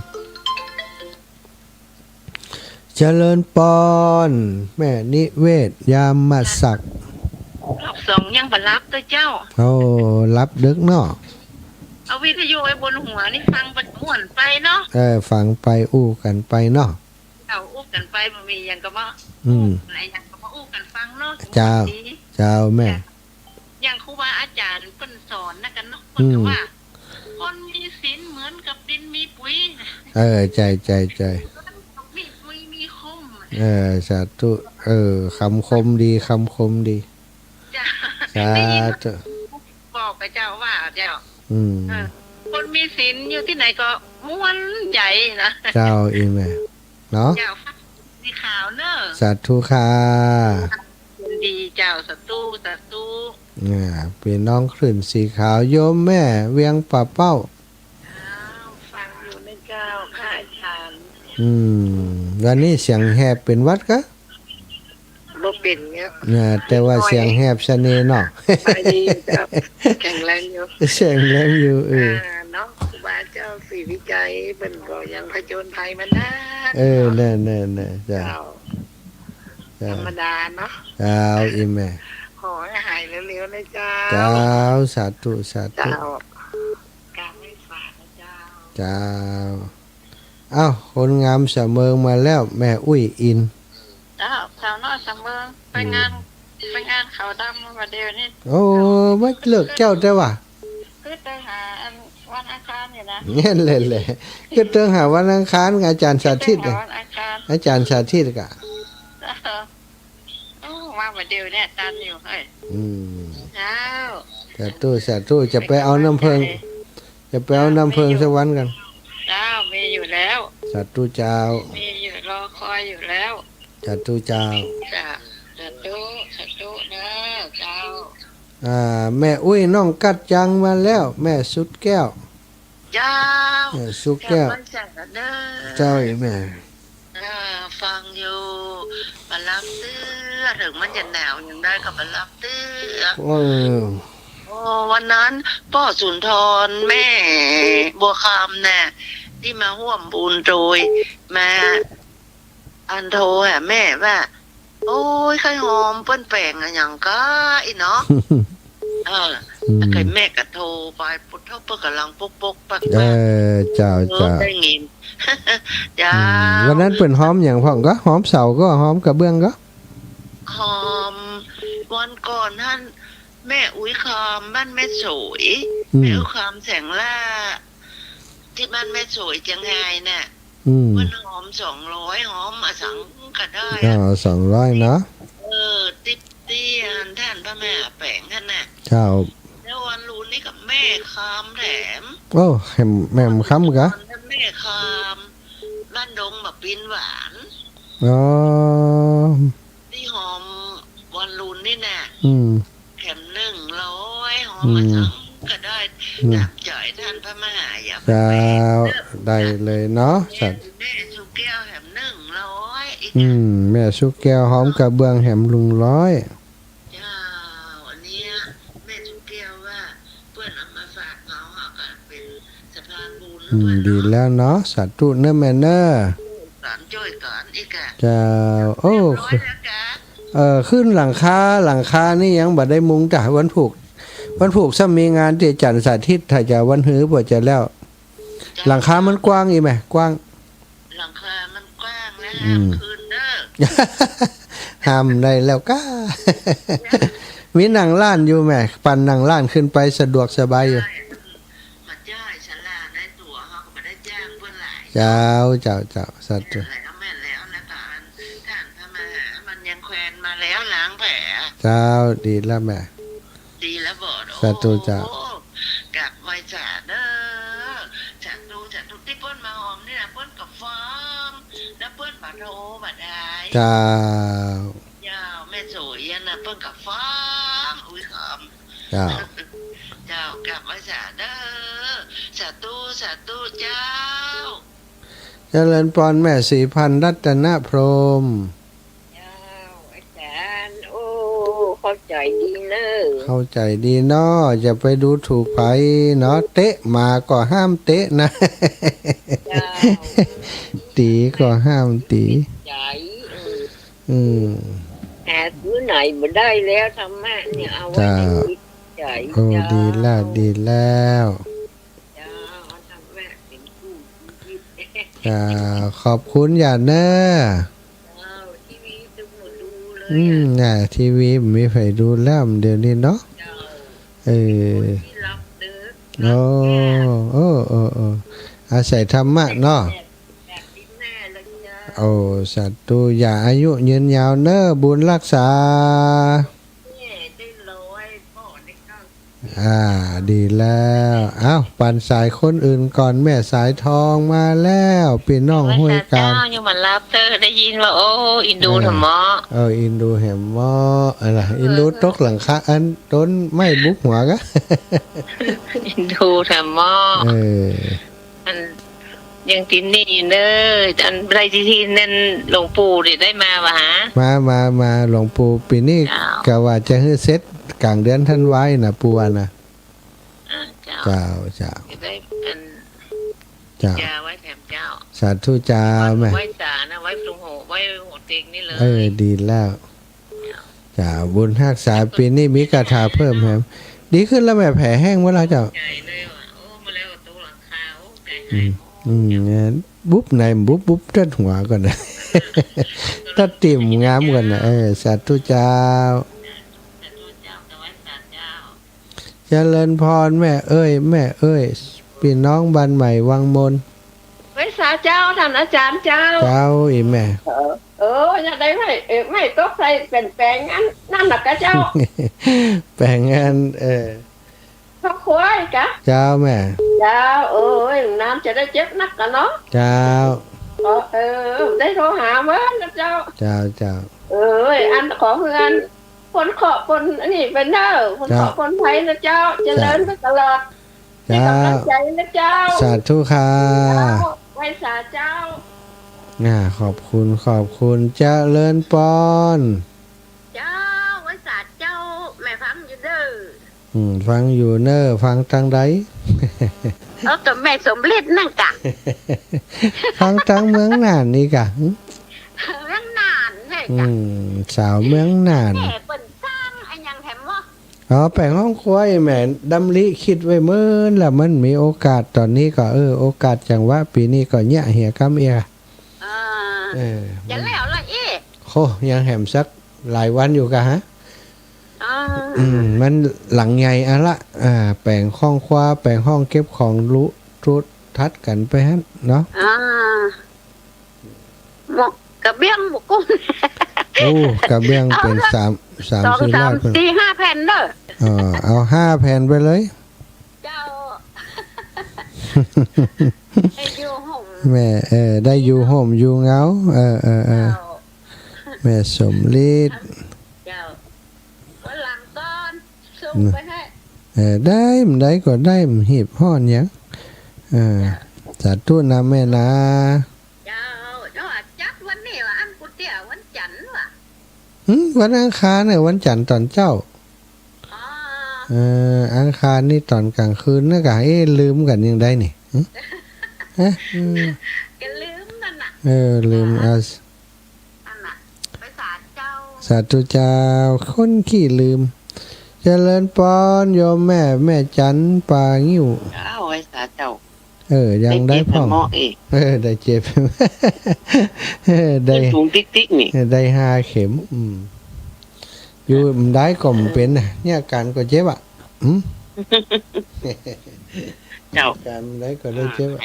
เจริญปอนแม่นิเวศยามมาศักดิ์รอบสองยังบ่รับตัวเจ้าโอ้รับดึกเนาะเอาวิทยุไว้บนหัวนี่ฟังบัดม่วนไปเนาะฟังไปอู้กันไปเนาะเอาอู้กันไปบ่มีหยังก็บ่อะไรหยังก็บ่อู้กันฟังเนาะเจ้าแม่อย่างครูบาอาจารย์เพิ่นสอนนะกันเนาะเพิ่นก็ว่าคนมีศีลเหมือนกับดินมีปุ๋ยใจมีปุ๋ยมีคมสาธุคำคมดีคำคมดีสาธุบอกกับเจ้าว่าเจ้าคนมีศีลอยู่ที่ไหนก็ม่วนใจนะเจ้าอีแม่เนาะเจ้าสีขาวเนอะสาธุค่ะดีเจ้าสาธุเป็นน้องคลื่นสีขาวโยมแม่เวียงป่าเป้าฟังอยู่ในเจ้าพระอาจารย์วันนี้เสียงแหบเป็นวัดกะบ่เป็นเงี้ยแต่ว่าเสียงแหบเสน่ห์เนาะไปดีเจ้าแข็งแรงอยู่เนาะครูบาเจ้าศรีวิจัยเพิ่นก็ยังผจญภัยมานานแน่ๆจ้าธรรมดาเนาะอีแม่ขอให้หายเร็วๆนะเจ้าสาธุเจ้ากราบให้ฝากนะเจ้าอ้าวคนงามเสมอมาแล้วแม่อุ้ยอินสาวน้อยเสมอไปงานเขาดำมาเดียวนี่โอ้ไม่เลิกเจ้าแต่ว่าคือไปหาวันอังคารนี่นะเนี่ยเลยคือเติงหาวันอังคารอาจารย์สาธิตอาจารย์สาธิตกะมาเดียวเนี่ยตันอยู่เฮ้ยสาธุจะไปเอาน้ำเพิงสวรรค์กันมีอยู่แล้วสาธุเจ้ามีอยู่รอคอยอยู่แล้วสาธุเจ้าสาธุนะเจ้าแม่อุ้ยน้องกัดจังมาแล้วแม่สุดแก้วเจ้าสุดแก้วเจ้าแม่ฟังอยู่บาลับเตื้อถึงมันจะหนาวยังได้กับบาลับเตื้อวันนั้นพ่อสุนทรแม่บัวคำเนี่ยที่มาห่วมบุญโดยมาอันโทแม่ว่าโอ้ยไข่หอมเปิ้นแปลงอะอย่างก็อีเนาะไข่แม่ก็โทรไปพุทธเปิ้นกำลังปกปักเจ้าได้ยินจ้าวันนั้นเปิ้นหอมอย่างพ่องก็หอมเสาก็หอมกระเบื้องก็หอม วันก่อนท่านแม่อุ้ยคามบ้านแม่สวย อื แม่ ม อุ้ยคามแสงล่าที่บ้านแม่สวยจังไงเนี่ย อืม เพิ่นหอม200หอมมาสังก็ได้ อ๋อ อะ 200เนาะ ติ๊บเตี้ยนท่านพระแม่แปลงท่านน่ะ เจ้า แล้ววันรุ่นนี่กับแม่คามแถม โอ้แม่มค้ำกะ ท่านแม่คามบ้านดงแบบปินหวาน อ๋อ ที่หอมวันรุ่นนี่น่ะ อืม แถม100หอมมาสังก็ได้ อืม จับจ่ายท่านพระมหาอย่าไป เจ้า แปลง ได้เลยเนาะสัตว์ แม่สุแก้วแถม100อีก อืม แม่ชุกแก้วหอมกระเบื้องแหมลุงร้อย เจ้าอันเนี้ยแม่สุแก้วว่าเพื่อนเอามาฝากเขาเขาก็เป็นสะพานบุญ อืม ดีแล้วเนาะสาธุเนอะแม่เนอะ การช่วยกันอีกอะ เจ้า โอ้ ร้อยแล้วกะ ขึ้นหลังคานี่ยังบ่ได้มุงจ้ะวันผูกซ้ำมีงานที่จันทร์สาธิตถ้าจะวันหือบ่จะแล้ว หลังคามันกว้างอีไหมกว้าง หลังคามันกว้างนะ อื ห้าม ม คืนเด้อ ห้ามได้แล้วก้า มีหนังล้านอยู่แหม่ปั่นหนังล้านขึ้นไปสะดวกสบายอยู่ มาจ้ายฉลาดในตัวเขาก็ไม่ได้จ้างเพื่อนหลาย เจ้าสาธุ แล้วแม่แล้วนะตอนท่านพระมหามันยังแควนมาแล้วล้างแผล เจ้าดีแล้วแม่ ดีแล้วบอก สาธุจ้ะ กลับไว้จ่าเด้อจ่าดูที่เปิ้นมาหอมนี่นะเปิ้นกับฟ้องแล้วเปิ้นบัดโทบัดได้ เจ้า ยาวแม่สวยอะนะเปิ้นกับฟ้อง อุ้ยค เจ้า ำเจ้ากลับไว้จ่าเด้อสาธุเจ้า เจริญพรแม่ศรีพันธ์รัตนพรหม เจ้าอาจารย์โอ้เข้าใจดีเนอะ เข้าใจดีเนาะอย่าไปดูถูกไปเนาะเตะมาก็ห้ามเตะนะ เจ้า ตีก็ห้ามตี ใจ อืม หาซื้อไหนมาได้แล้วธรรมะเนี่ยเอาไว้ในจิตใจ โอ้ดีแล้วดีแล้ว เจ้าเอาธรรมะเป็นคู่ชีวิต จ้าขอบคุณอย่าเนอะ เจ้าทีวีทุกหมดดูเลย อืม อะ น่ะทีวีมีไฟดูแล้วเดี๋ยวนี้เนาะ เจ้า เออ ที่รับเด้อ โอ้อาศัยธรรมะเนาะ แบบที่แม่เลยเจ้า โอ้สัตว์ตัวอย่าอายุยืนยาวเนอะบุญรักษา แม่ได้ร้อยพ่อได้เก้า ดีแล้วอ้าวปันสายคนอื่นก่อนแม่สายทองมาแล้วพี่น้องห้วยกา เจ้าร อยู่มันรับเตอร์ได้ยินว่าโอ้อินดูธรรมะ อินดูแหมมออะไรอินดูตกหลังคาอันต้นไม่บุกหัวกะ อินดูธรรมะ เออ อันยังตินนี่เนออันไรที่นั่นหลวงปู่ได้มาวะฮะ มาหลวงปู่ปีนี้ เจ้า กะว่าจะให้เสร็จกลางเดือนท่านไว้นะปู่ว่านะ เจ้า เจ้า จะได้อัน เจ้าย าไว้แถมเจ้า สาธุเจ้าแม่ ไว้สานะไว้ปรุงโหไว้หัวเต็งนี่เลย ดีแล้วเจ้าบุญรักษาปีนี้มีกระถาเพิ่มแฮมดีขึ้นแล้วแม่แผลแห้งเมื่อไรเจ้า ใจเลยว่ะโอ้มาแล้วตู้หลังคาโอ้ใจหา อื ย มงั้นบุ๊บในบุ๊บจัดหัวก่อนนะ ตัดติ่มงามก่อนนะสาธุเจ้า แต่ตัวเจ้าแต่ไว้สาเจ้า เจริญพรแม่เอ้ยพี่น้องบ้านใหม่วังมน ไว้สาเจ้าท่านอาจารย์เจ้า เจ้าอีแม่ จะได้ไม่ก็ใส่เป็นแปลงนั่นหนักกะเจ้า แปลงงานข้าวควายกะ เจ้าแม่ เจ้าน้ำจะได้เจ็บนักกันเนาะ เจ้า ได้โทรหาเมื่อนะเจ้า เจ้า อันขอเพื่อนคนขอคนนี่เป็นเด้อคนขอคนไทยนะเจ้าเจริญไปตลอดให้ เจ้าก ำลังใจนะเจ้า สาธุค่ะ ไว้สาเจ้า ขอบคุณเจริญปอน เจ้าไว้สาเจ้าแม่ฟังอยู่เด้อ ฟังอยู่เนอฟังทางใด แต่แม่สมเร็จนั่งกะ ฟังทางเมืองน่านนี่กะ เรื่องนานเลย อื กะ สาวเมืองน่าน แม่เปิ่นสร้างอันยังแถมว่า แปลงห้องครัวไอ้แม่ดำลิคิดไว้เมื่อแล้วมันมีโอกาสตอนนี้ก็โอกาสจังว่าปีนี้ก็เนี่ยเหียกำเอียอย่าแล้วละเอ๊ะ โคยังแหมสักหลายวันอยู่กะฮะ มันหลังใหญ่อะละแปลงห้องคว้าแปลงห้องเก็บของรู้ทุดทัดกันไปฮะเนาะหมกกระเบี้ยงหมกกุ้ง โอ้กระเบื้องเป็น3 สอง 4 สาม เพิ่น สี่ห้าแผ่นเด้อ เอา5 แผ่นไปเลย เจ้าไอ้อยู่ห่ม แม่ได้อยู่ห่มอยู่เหงาเจ้า แม่สมฤทธิ์ เจ้าวันหลังตอนส่งไปให้ ได้มันได้ก็ได้มันหีบฮ้อนหยังสาธุนะแม่นะ เจ้าเนาะจัดวันนี้ว่าอันกูเตี้ยวันจันทร์ว่ะ วันอังคารเนี่ยวันจันทร์ตอนเจ้า อังคารนี่ตอนกลางคืนนะกะลืมกันยังได้นี่ฮะแกลืมนั่นน่ะลืมนั่นน่ะไปศาลเจ้า สาธุเจ้าคนขี้ลืมเจริญปอนโยมแม่จันปางิ้ว เจ้าไว้สาเจ้ายังได้พ่อได้เจ็บได้ถุงติ๊กๆนี่ได้5 เข็มอยู่มันได้ก็มันเป็นเนี่ยการก็เจ็บอ่ะเจ้าการได้ก็ได้เจ็บอ่ะ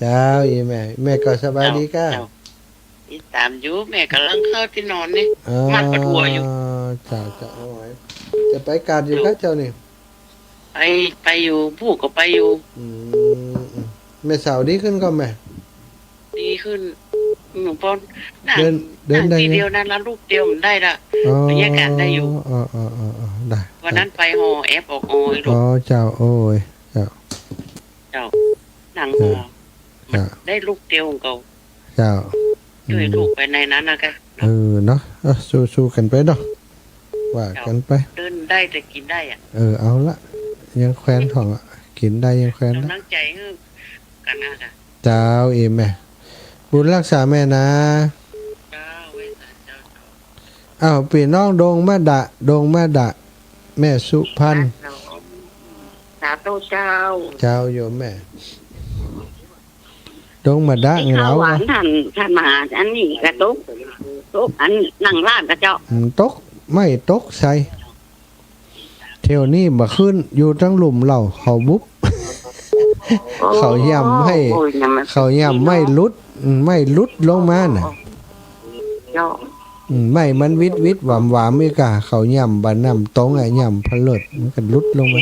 เจ้าอีแม่ก็สบายดีก้าติดตามอยู่แม่กำลังเข้าที่นอนนี่มัดปวดหัวอยู่เจ้าเอาไว้จะไปการอยู่ก็เจ้านี่ไปอยู่ผู้ก็ไปอยู่แม่สาวดีขึ้นก็แม่ดีขึ้นหนูปอนเดินได้ทีเดียวนั้นแล้วลูกเดียวมันได้ละบรรยากาศได้อยู่ได้วันนั้นไปหอแอปออกออยลูกเจ้าโอ้ยเจ้าหนังหอได้ลูกเดียวของเขาเจ้าช่วยลูกไปในนั้นนะแกเนาะสู้กันไปเนาะว่ากันไปเดินได้แต่กินได้อ่ะเอาละยังแคว้นทองกินได้ยังแคว้นตั้งใจกันนะค่ะเจ้าแม่บุญรักษาแม่นะเจ้าเวสเจ้าปีน้องดงมาดะแม่สุพันธ์สาธุเจ้าโยมแม่ดงมาดะเหงาหวานท่านมาอันนี้กระตุกอันนั่งร้านกระเจ้าตกไม่ตกใส่เที่ยวนี้มาขึ้นอยู่ทั้งหลุมเราเขาบุบเขาย่ำไม่ลุดลงมาน่ะไม่มันวิดหวามไม่กะเขาย่ำบานน้ำตรงย่ำพลดมันก็ลุดลงมา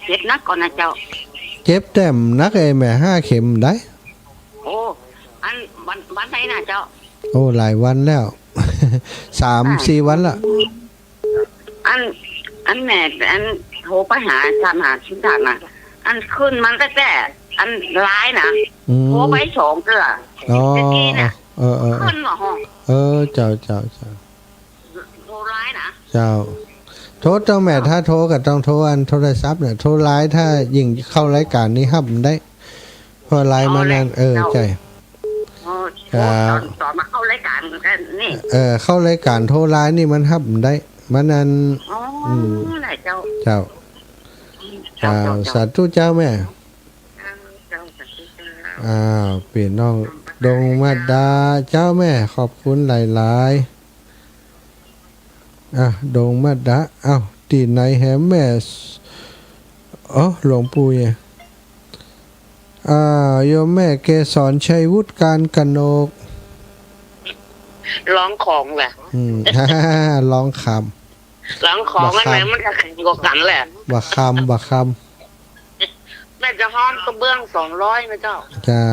เจ็บนักก่อนนะเจ้าเจ็บแต้มนักแม่5 เข็มได้อันวันไหนนะเจ้าหลายวันแล้ว 3-4 วันละอันแม่อันโทรไปหาชินทานนะอันขึ้นมันก็แต่อันร้ายนะโทรไป2 เทื่อเมื่อกี้น่ะขึ้นห้องเจ้าโทรร้ายนะเจ้าโทรเจ้าแม่ถ้าโทรก็ต้องโทรอันโทรศัพท์เนี่ยโทรร้ายถ้ายิ่งเข้ารายการนี้ฮับได้พอไลน์มานั่นใจตอนมาเข้ารายการกันนี่เข้ารายการโทรร้ายนี่มันฮับได้มันนั่นเจ้าสาธุเจ้าแม่เปลี่ยนน้องดงมาดาเจ้าแม่ขอบคุณหลายๆดงมาดาตีไหนแหมแม่หลวงปู่โยมแม่เกศรชัยวุฒิการกนกร้องของแหละร้องคำร้องของอะไรมันจะแข่งกันแหละบักคำแม่จะห้อมกระเบื้อง200นะเจ้า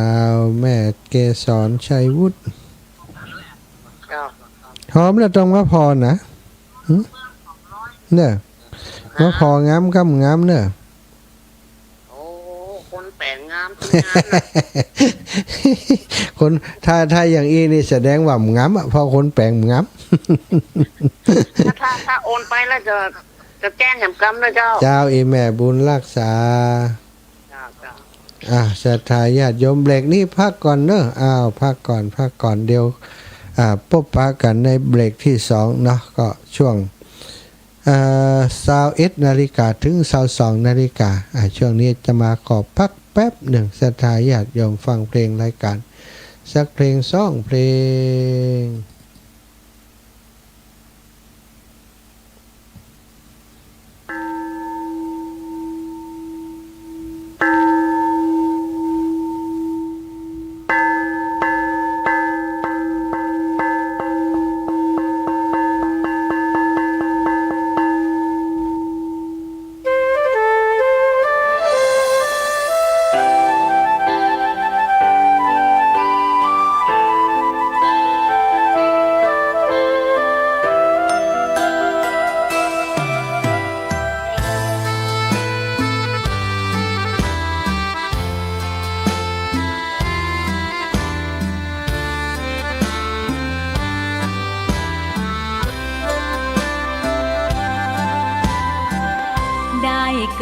แม่เกศรชัยวุฒิหอมแล้วต้องมาพอนะเนี่ยมาพองามกำงามเนี่ยคนแปลงงามคนถ้าอย่างนี่แสดงว่างามพอคนแปลงงามถ้าโอนไปแล้วจะแจ้งแห่งกรรมนะเจ้าแม่บุญรักษาศรัทธาญาติโยมเบรกนี่พักก่อนเนอะพักก่อนเดี๋ยวพบปะกันในเบรกที่2เนาะก็ช่วง21 นาฬิกาถึง22 นาฬิกาช่วงนี้จะมาขอพักแป๊บหนึ่งศรัทธาญาติโยมฟังเพลงรายการสักเพลง2 เพลง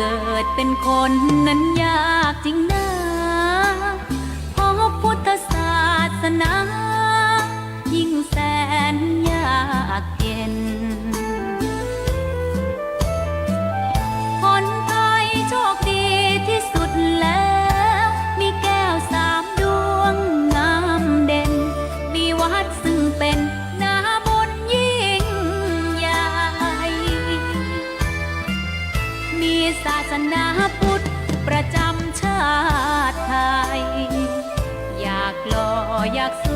เกิดเป็นคนนั้นยากจริงนะเพราะพุทธศาสนายิ่งแสนยากเย็นคนไทยโชคดีที่สุดแล้วมีแก้ว3 ดวงงามเด่นมีวัดซึ่งเป็นนาบุญยิ่งใหญ่มีศาสนาพุทธประจำชาติไทยอยากหล่ออยากส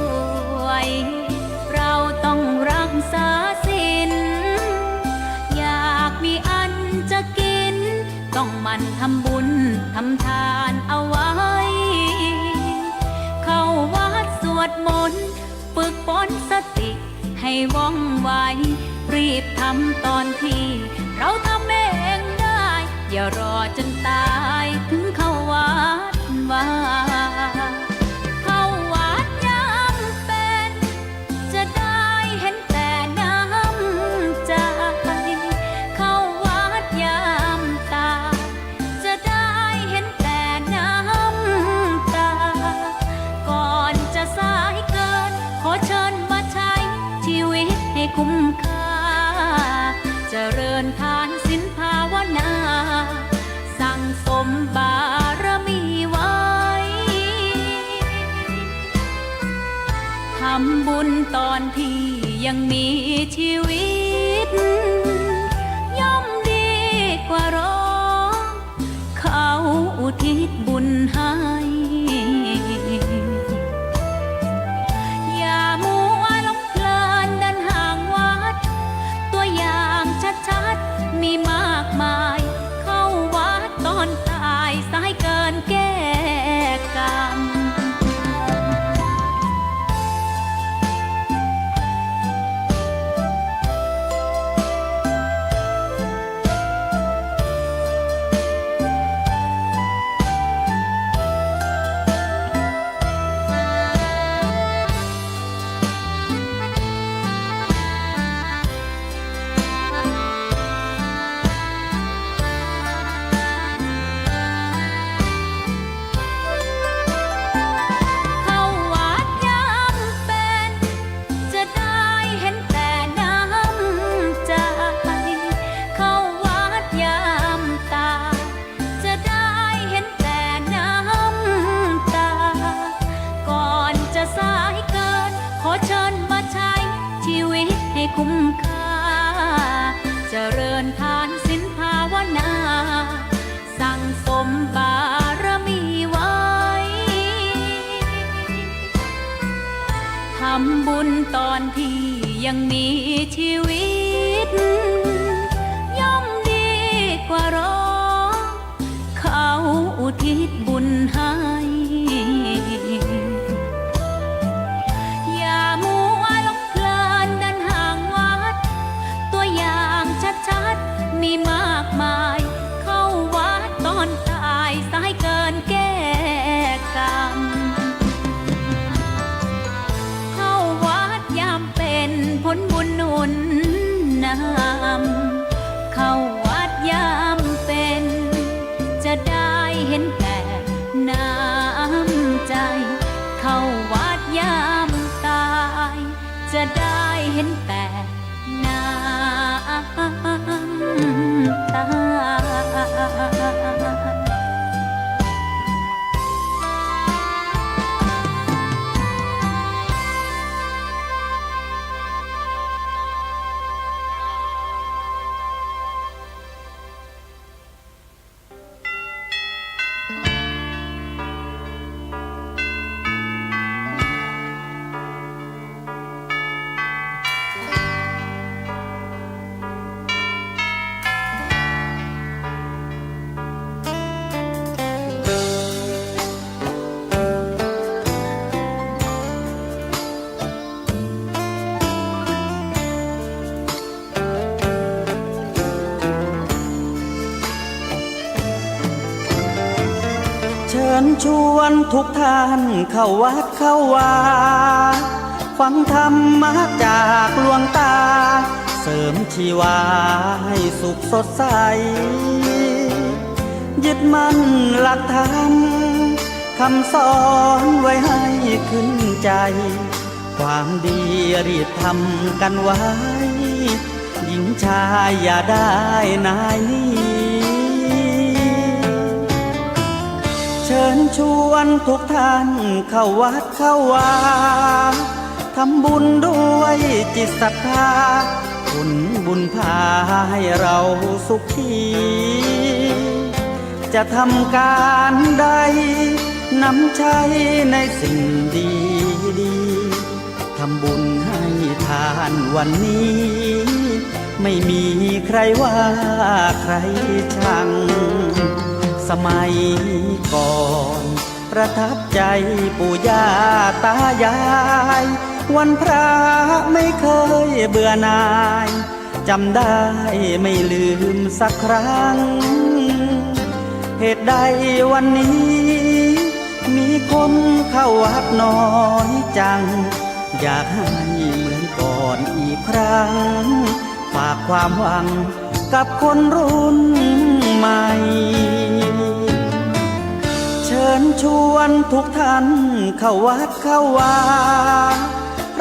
วยเราต้องรักษาศีลอยากมีอันจะกินต้องหมั่นทำบุญทำทานเอาไว้เข้าวัดสวดมนต์ฝึกฝนสติให้ว่องไวรีบทำตอนที่เราทำเองได้อย่ารอจนตายถึงเข้าวัดว่าเข้าวัดยามเป็นจะได้เห็นแต่น้ำใจเข้าวัดยามตายจะได้เห็นแต่น้ำตาก่อนจะสายเกินขอเชิญมาใช้ชีวิตให้คุ้มค่าเจริญทานศีลภาวนาสั่งสมบารมีไว้ทำบุญตอนที่ยังมีชีวิตย่อมดีกว่ารอเขาอุทิศบุญให้อย่ามัวหลงเพลินเดินห่างวัดตัวอย่างชัดๆมีมากมายเข้าวัดตอนตายสายเกินแก้กรรมคุ้มค่าเจริญทานศีลภาวนาสั่งสมบารมีไว้ทำบุญตอนที่ยังมีชีวิตย่อมดีกว่ารอเขาอุทิศบุญให้มีมากมายเข้าวัดตอนตายสายเกินแก้กรรมเข้าวัดยามเป็นผลบุญหนุนนำเข้าวัดยามเป็นจะได้เห็นแต่น้ำใจเข้าวัดยามตายจะได้เห็นแต่น้ำตา เชิญชวนทุกท่านเข้าวัดเข้าวาฟังธรรมะจากหลวงตาเสริมชีวาให้สุขสดใส ยึดมั่นหลักธรรมคำสอนไว้ให้ขึ้นใจความดีรีบทำกันไว้หญิงชายอย่าได้นายนี้เชิญชวนทุกท่านเข้าวัดเข้าวาทำบุญด้วยจิตศรัทธาผลบุญพาให้เราสุขีจะทำการใดนำใช้ในสิ่งดีดีทำบุญให้ทานวันนี้ไม่มีใครว่าใครชังสมัยก่อนประทับใจปู่ย่าตายายวันพระไม่เคยเบื่อหน่ายจำได้ไม่ลืมสักครั้งเหตุใดวันนี้มีคนเข้าวัดน้อยจังอยากให้เหมือนก่อนอีกครั้งฝากความหวังกับคนรุ่นใหม่เชิญชวนทุกท่านเข้าวัดเข้าวา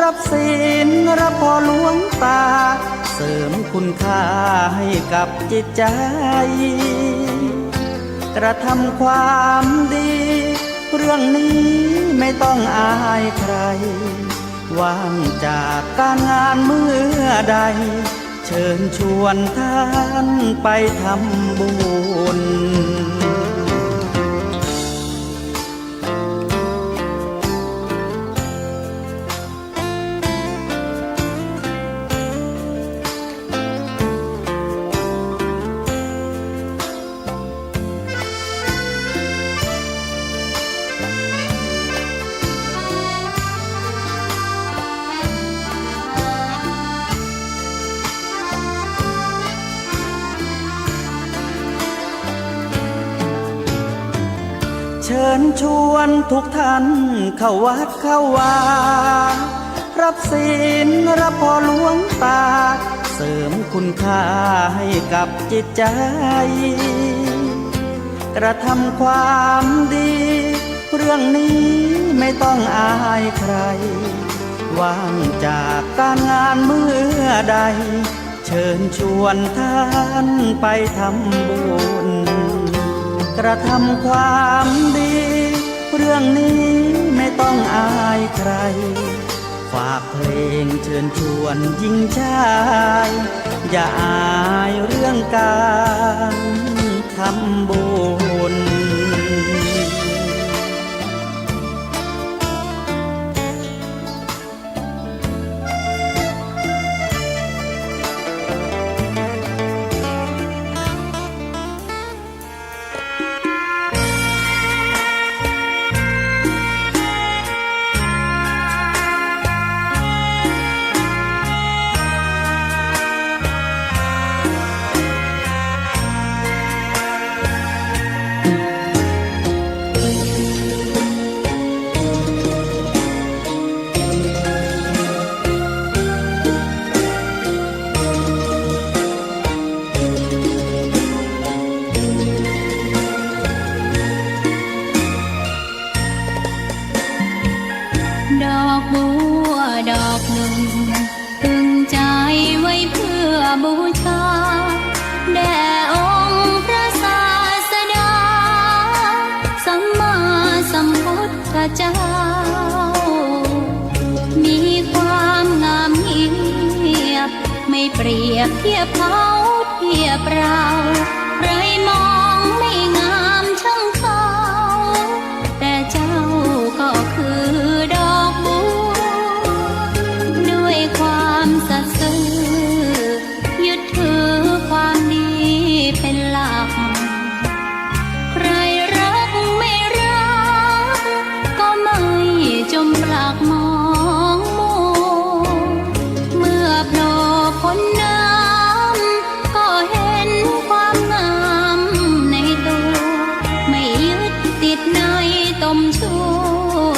รับศีลรับพรหลวงตาเสริมคุณค่าให้กับจิตใจกระทำความดีเรื่องนี้ไม่ต้องอายใครว่างจากการงานเมื่อใดเชิญชวนท่านไปทำบุญเชิญชวนทุกท่านเข้าวัดเข้าวารับศีลรับพรหลวงตาเสริมคุณค่าให้กับจิตใจกระทำความดีเรื่องนี้ไม่ต้องอายใครว่างจากการงานเมื่อใดเชิญชวนท่านไปทำบุญกระทำความดีเรื่องนี้ไม่ต้องอายใครฝากเพลงเชิญชวนหญิงชายอย่าอายเรื่องการทำบุญ บูชาแด่องค์พระศาสดาสัมมาสัมพุทธเจ้ามีความงามเงียบไม่เปรียบเทียบเขาเทียบเราใครมองไม่งามช่างเขาแต่เจ้าก็คือดอกบัวด้วยความสัตย์ซื่อยึดถือความดีเป็นหลักใครรักไม่รักก็ไม่จมปลักมองมัวเมื่อโผล่พ้นน้ำก็เห็นความงามในตัวไม่ยึดติดในตมชั่ว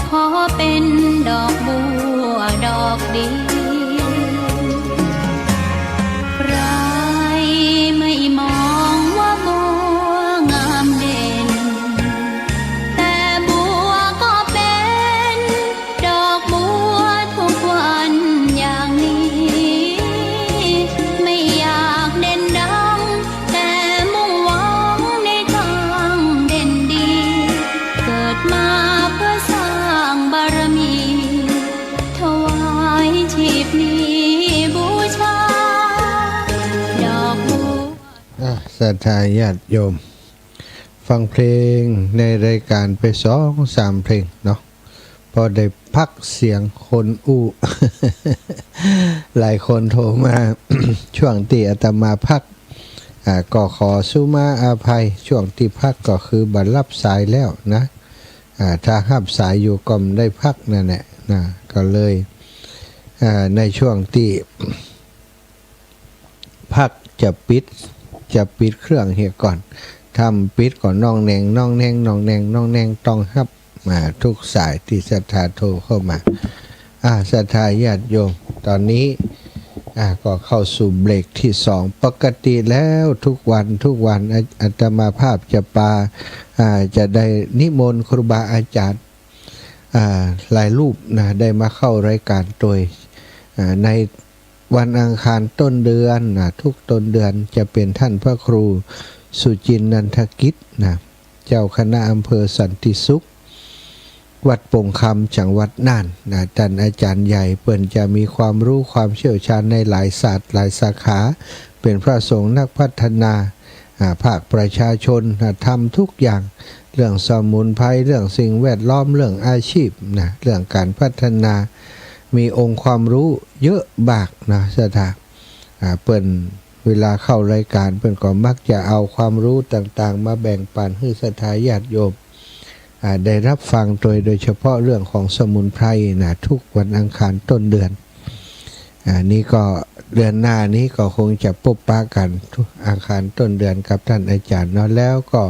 ขอเป็นดอกบัวดอกดีใครไม่มองว่าบัวงา ศรัทธาญาติโยมฟังเพลงในรายการไป2-3เพลงเนาะพอได้พักเสียงคนอู้ หลายคนโทรมา ช่วงที่อาตมาพักก็ขอสุมาอาภัยช่วงที่พักก็คือบัดรับสายแล้วนะถ้าหับสายอยู่ก็ไม่ได้พักนั่นแหละนะก็เลยในช่วงที่ พักจะปิดเครื่องเฮียก่อนทำปิดก่อนน้องแนงต้องฮับมาทุกสายที่ศรัทธาโทรเข้ามาศรัทธาญาติโยมตอนนี้ก็เข้าสู่เบรกที่2ปกติแล้วทุกวันอาตมาภาพจะได้นิมนต์ครูบาอาจารย์หลายรูปนะได้มาเข้ารายการโดยในวันอังคารต้นเดือนทุกต้นเดือนจะเป็นท่านพระครูสุจินนันทกิจนะเจ้าคณะอำเภอสันติสุขวัดปงคำจังหวัดน่านนะท่านอาจารย์ใหญ่เปิ่นจะมีความรู้ความเชี่ยวชาญในหลายศาสตร์หลายสาขาเป็นพระสงฆ์นักพัฒนาภาคประชาชนทำทุกอย่างเรื่องสมุนไพรเรื่องสิ่งแวดล้อมเรื่องอาชีพนะเรื่องการพัฒนามีองค์ความรู้เยอะบากนะสถาเปิ่นเวลาเข้ารายการเปิ่นก็มักจะเอาความรู้ต่างๆมาแบ่งปันให้ศรัทธาญาติโยมได้รับฟังโดยเฉพาะเรื่องของสมุนไพรนะทุกวันอังคารต้นเดือนนี่ก็เดือนหน้านี้ก็คงจะพบปะกันทุกอังคารต้นเดือนกับท่านอาจารย์เนาะแล้วก็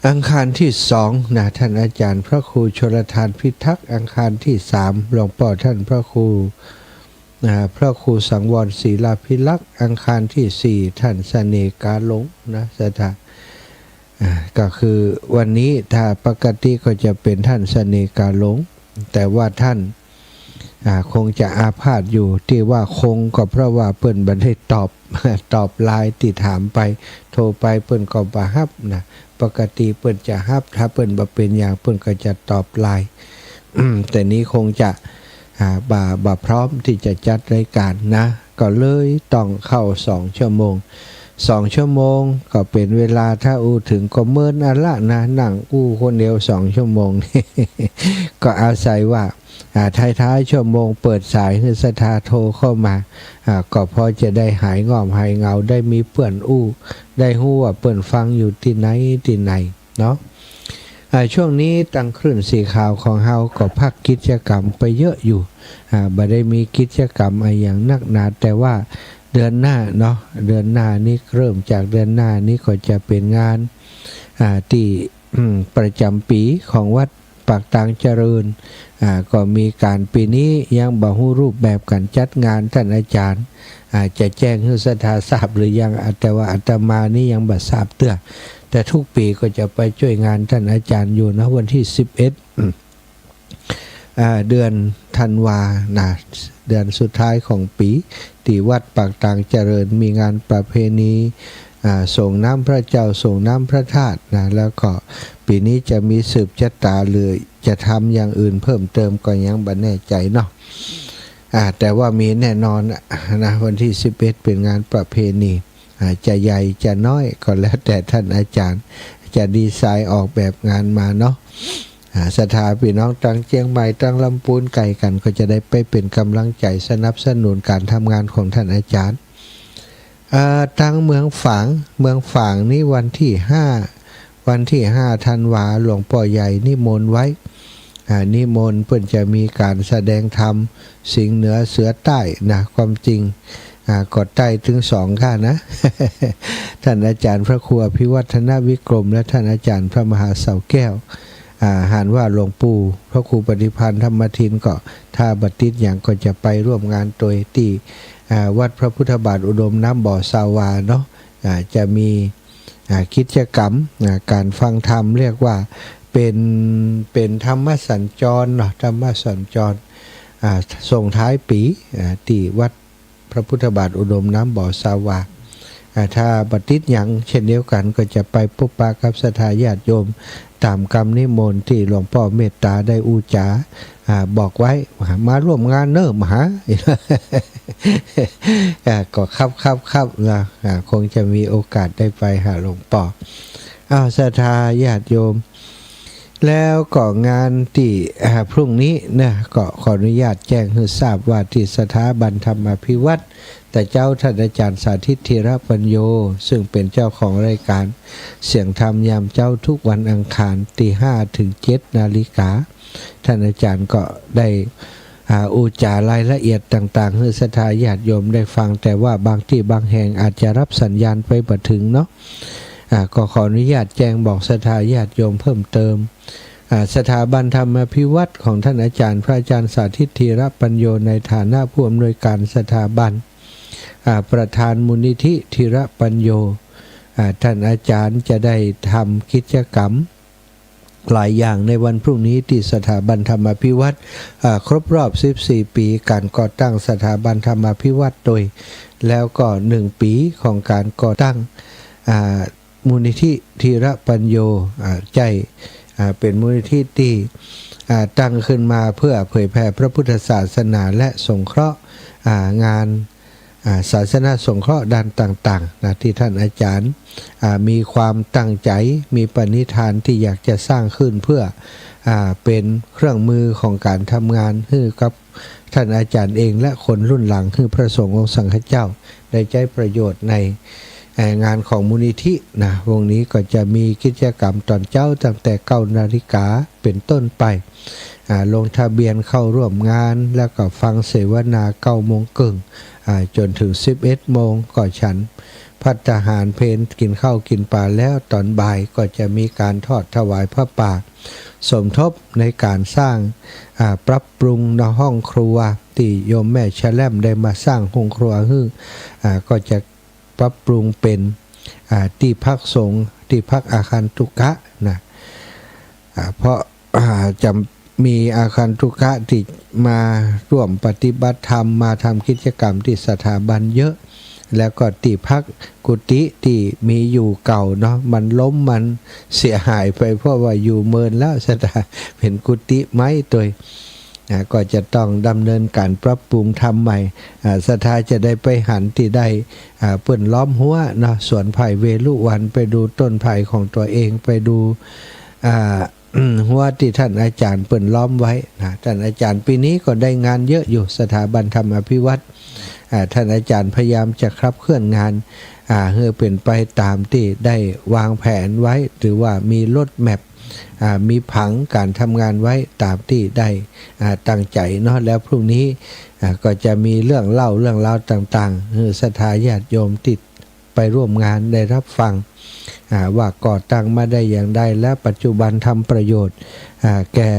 อังคารที่2นะท่านอาจารย์พระครูชลทานพิทักษ์อังคารที่3หลวงพ่อท่านพระครูสังวรศรีลาภิลักษ์อังคารที่4ท่านเสน่ห์กาหลงนะสถาก็คือวันนี้ถ้าปกติก็จะเป็นท่านเสน่ห์กาหลงแต่ว่าท่านคงจะอาพาธอยู่ที่ว่าคงก็เพราะว่าเปิ้นบันได้ตอบไลน์ที่ถามไปโทรไปเปิ้นก็บ่รับนะปกติเปิ้นจะรับถ้าเปิ้นบ่เป็นอย่างเปิ้นก็จะตอบไลน์ แต่นี้คงจะบ่พร้อมที่จะจัดรายการนะก็เลยต้องเข้า2 ชั่วโมง2 ชั่วโมงก็เป็นเวลาถ้าอู้ถึงก็เมินอันละนะนั่งอู้คนเดียว2 ชั่วโมง ก็อาศัยว่าท้ายชั่วโมงเปิดสายให้ศรัทธาโทรเข้ามาก็พอจะได้หายง่อมหายเหงาได้มีเพื่อนอู้ได้ฮู้ว่าเปิ้นฟังอยู่ที่ไหนเนาะช่วงนี้ตั้งคลื่นสีขาวของเฮาก็พักกิจกรรมไปเยอะอยู่บ่ได้มีกิจกรรมอะไรอย่างนักหนาแต่ว่าเดือนหน้าเนาะเดือนหน้านี้เริ่มจากเดือนหน้านี้ก็จะเป็นงานที่ประจำปีของวัดปากตางเจริญก็มีการปีนี้ยังบ่ฮู้รูปแบบการจัดงานท่านอาจารย์จะแจ้งให้ศรัทธาทราบหรือยังแต่ว่าอาตมานี่ยังบ่ทราบเตื้อแต่ทุกปีก็จะไปช่วยงานท่านอาจารย์อยู่นะวันที่11เดือนธันวานะเดือนสุดท้ายของปีที่วัดปากตางเจริญมีงานประเพณีส่งน้ำพระเจ้าส่งน้ำพระธาตุนะแล้วก็ปีนี้จะมีสืบชะตาหรือจะทำอย่างอื่นเพิ่มเติมก็ยังบ่แน่ใจเนาะแต่ว่ามีแน่นอนนะวันที่11เป็นงานประเพณีจะใหญ่จะน้อยก็แล้วแต่ท่านอาจารย์จะดีไซน์ออกแบบงานมาเนาะศรัทธาพี่น้องตั้งเชียงใหม่ตั้งลำพูนไกลกันก็จะได้ไปเป็นกำลังใจสนับสนุนการทำงานของท่านอาจารย์ตั้งเมืองฝางนี่วันที่5ธันวาหลวงพ่อใหญ่นิมนต์ไว้นิมนต์เพิ่นจะมีการแสดงธรรมสิงห์เหนือเสือใต้นะความจริงกดใต้ถึง2ค่ะนะ ท่านอาจารย์พระครูอภิวัฒนวิกรมและท่านอาจารย์พระมหาเสาแก้วหานว่าหลวงปู่พระครูปฏิพันธ์ธรรมทินก็ถ้าบัดติดอย่างก็จะไปร่วมงานโดยที่วัดพระพุทธบาทอุดมน้ำบ่อสาวาเนาะจะมีกิจกรรมการฟังธรรมเรียกว่าเป็นธรรมสัญจรเนาะธรรมสัญจรส่งท้ายปีที่วัดพระพุทธบาทอุดมน้ำบ่อสาวา ถ้าปฏิษยังเช่นเดียวกันก็จะไปพบปะกับศรัทธาญาติโยมตามคำนิมนต์ที่หลวงพ่อเมตตาได้อุจาบอกไว้มาร่วมงานเนอะมหา ก็ครับนะคงจะมีโอกาสได้ไปหาหลวงพ่อศรัทธาญาติโยมแล้วก็งานที่พรุ่งนี้นะก็ขออนุญาตแจ้งให้ทราบว่าที่สถาบันธรรมาภิวัตรแต่เจ้าท่านอาจารย์สาธิตธีรปัญโยซึ่งเป็นเจ้าของรายการเสียงธรรมยามเจ้าทุกวันอังคารตี 5 ถึง 7 นาฬิกาท่านอาจารย์ก็ได้อุจารรายละเอียดต่างๆให้ศรัทธาญาติโยมได้ฟังแต่ว่าบางที่บางแห่งอาจจะรับสัญญาณไปบ่ถึงเนาะก็ขออนุญาตแจ้งบอกศรัทธาญาติโยมเพิ่มเติมสถาบันธรรมาภิวัตรของท่านอาจารย์พระอาจารย์สาธิตธีรปัญโยในฐานะผู้อำนวยการสถาบันประธานมูลนิธิธีรปัญโยท่านอาจารย์จะได้ทำกิจกรรมหลายอย่างในวันพรุ่งนี้ที่สถาบันธรรมาภิวัตรครบรอบ14 ปีการก่อตั้งสถาบันธรรมาภิวัตรโดยแล้วก็1 ปีของการก่อตั้งมูลนิธิธีรปัญโยใจเป็นมูลนิธิที่ตั้งขึ้นมาเพื่อเผยแผ่พระพุทธศาสนาและสงเคราะห์งานศาสนาสงเคราะห์ด้านต่างๆนะที่ท่านอาจารย์มีความตั้งใจมีปณิธานที่อยากจะสร้างขึ้นเพื่อเป็นเครื่องมือของการทำงานให้กับท่านอาจารย์เองและคนรุ่นหลังคือพระสงฆ์องค์สังฆเจ้าได้ใช้ประโยชน์ในงานของมูลนิธินะวงนี้ก็จะมีกิจกรรมตอนเช้าตั้งแต่ 9 นาฬิกาเป็นต้นไปลงทะเบียนเข้าร่วมงานแล้วก็ฟังเสวนา 9 โมงครึ่งจนถึง 11 โมงก็ฉันภัตตาหารเพลกินข้าวกินปลาแล้วตอนบ่ายก็จะมีการทอดถวายพระป่าสมทบในการสร้างปรับปรุงในห้องครัวที่โยมแม่ชะแลมได้มาสร้างห้องครัวให้ก็จะปรับปรุงเป็นที่พักสงฆ์ที่พักอาคารทุกะนะเพราะจะมีอาคารทุกะที่มาร่วมปฏิบัติธรรมมาทำกิจกรรมที่สถาบันเยอะแล้วก็ที่พักกุฏิที่มีอยู่เก่าเนาะมันล้มมันเสียหายไปเพราะว่าอยู่เมินแล้วสถาเป็นกุฏิไม้ตัวก็จะต้องดำเนินการปรับปรุงทำใหม่ศรัทธาจะได้ไปหันที่ได้เปิ้นล้อมหัวเนาะสวนไผ่เวลุวันไปดูต้นไผ่ของตัวเองไปดูหัวที่ท่านอาจารย์เปิ้นล้อมไว้นะท่านอาจารย์ปีนี้ก็ได้งานเยอะอยู่สถาบันธรรมาภิวัตรท่านอาจารย์พยายามจะขับเคลื่อนงานเพื่อเป็นไปตามที่ได้วางแผนไว้หรือว่ามีรถแมพมีผังการทำงานไว้ตามที่ได้ตั้งใจเนาะแล้วพรุ่งนี้ก็จะมีเรื่องเล่าเรื่องราวต่างๆศรัทธาญาติโยมติดไปร่วมงานได้รับฟังว่าก่อตั้งมาได้อย่างใดและปัจจุบันทำประโยชน์แก่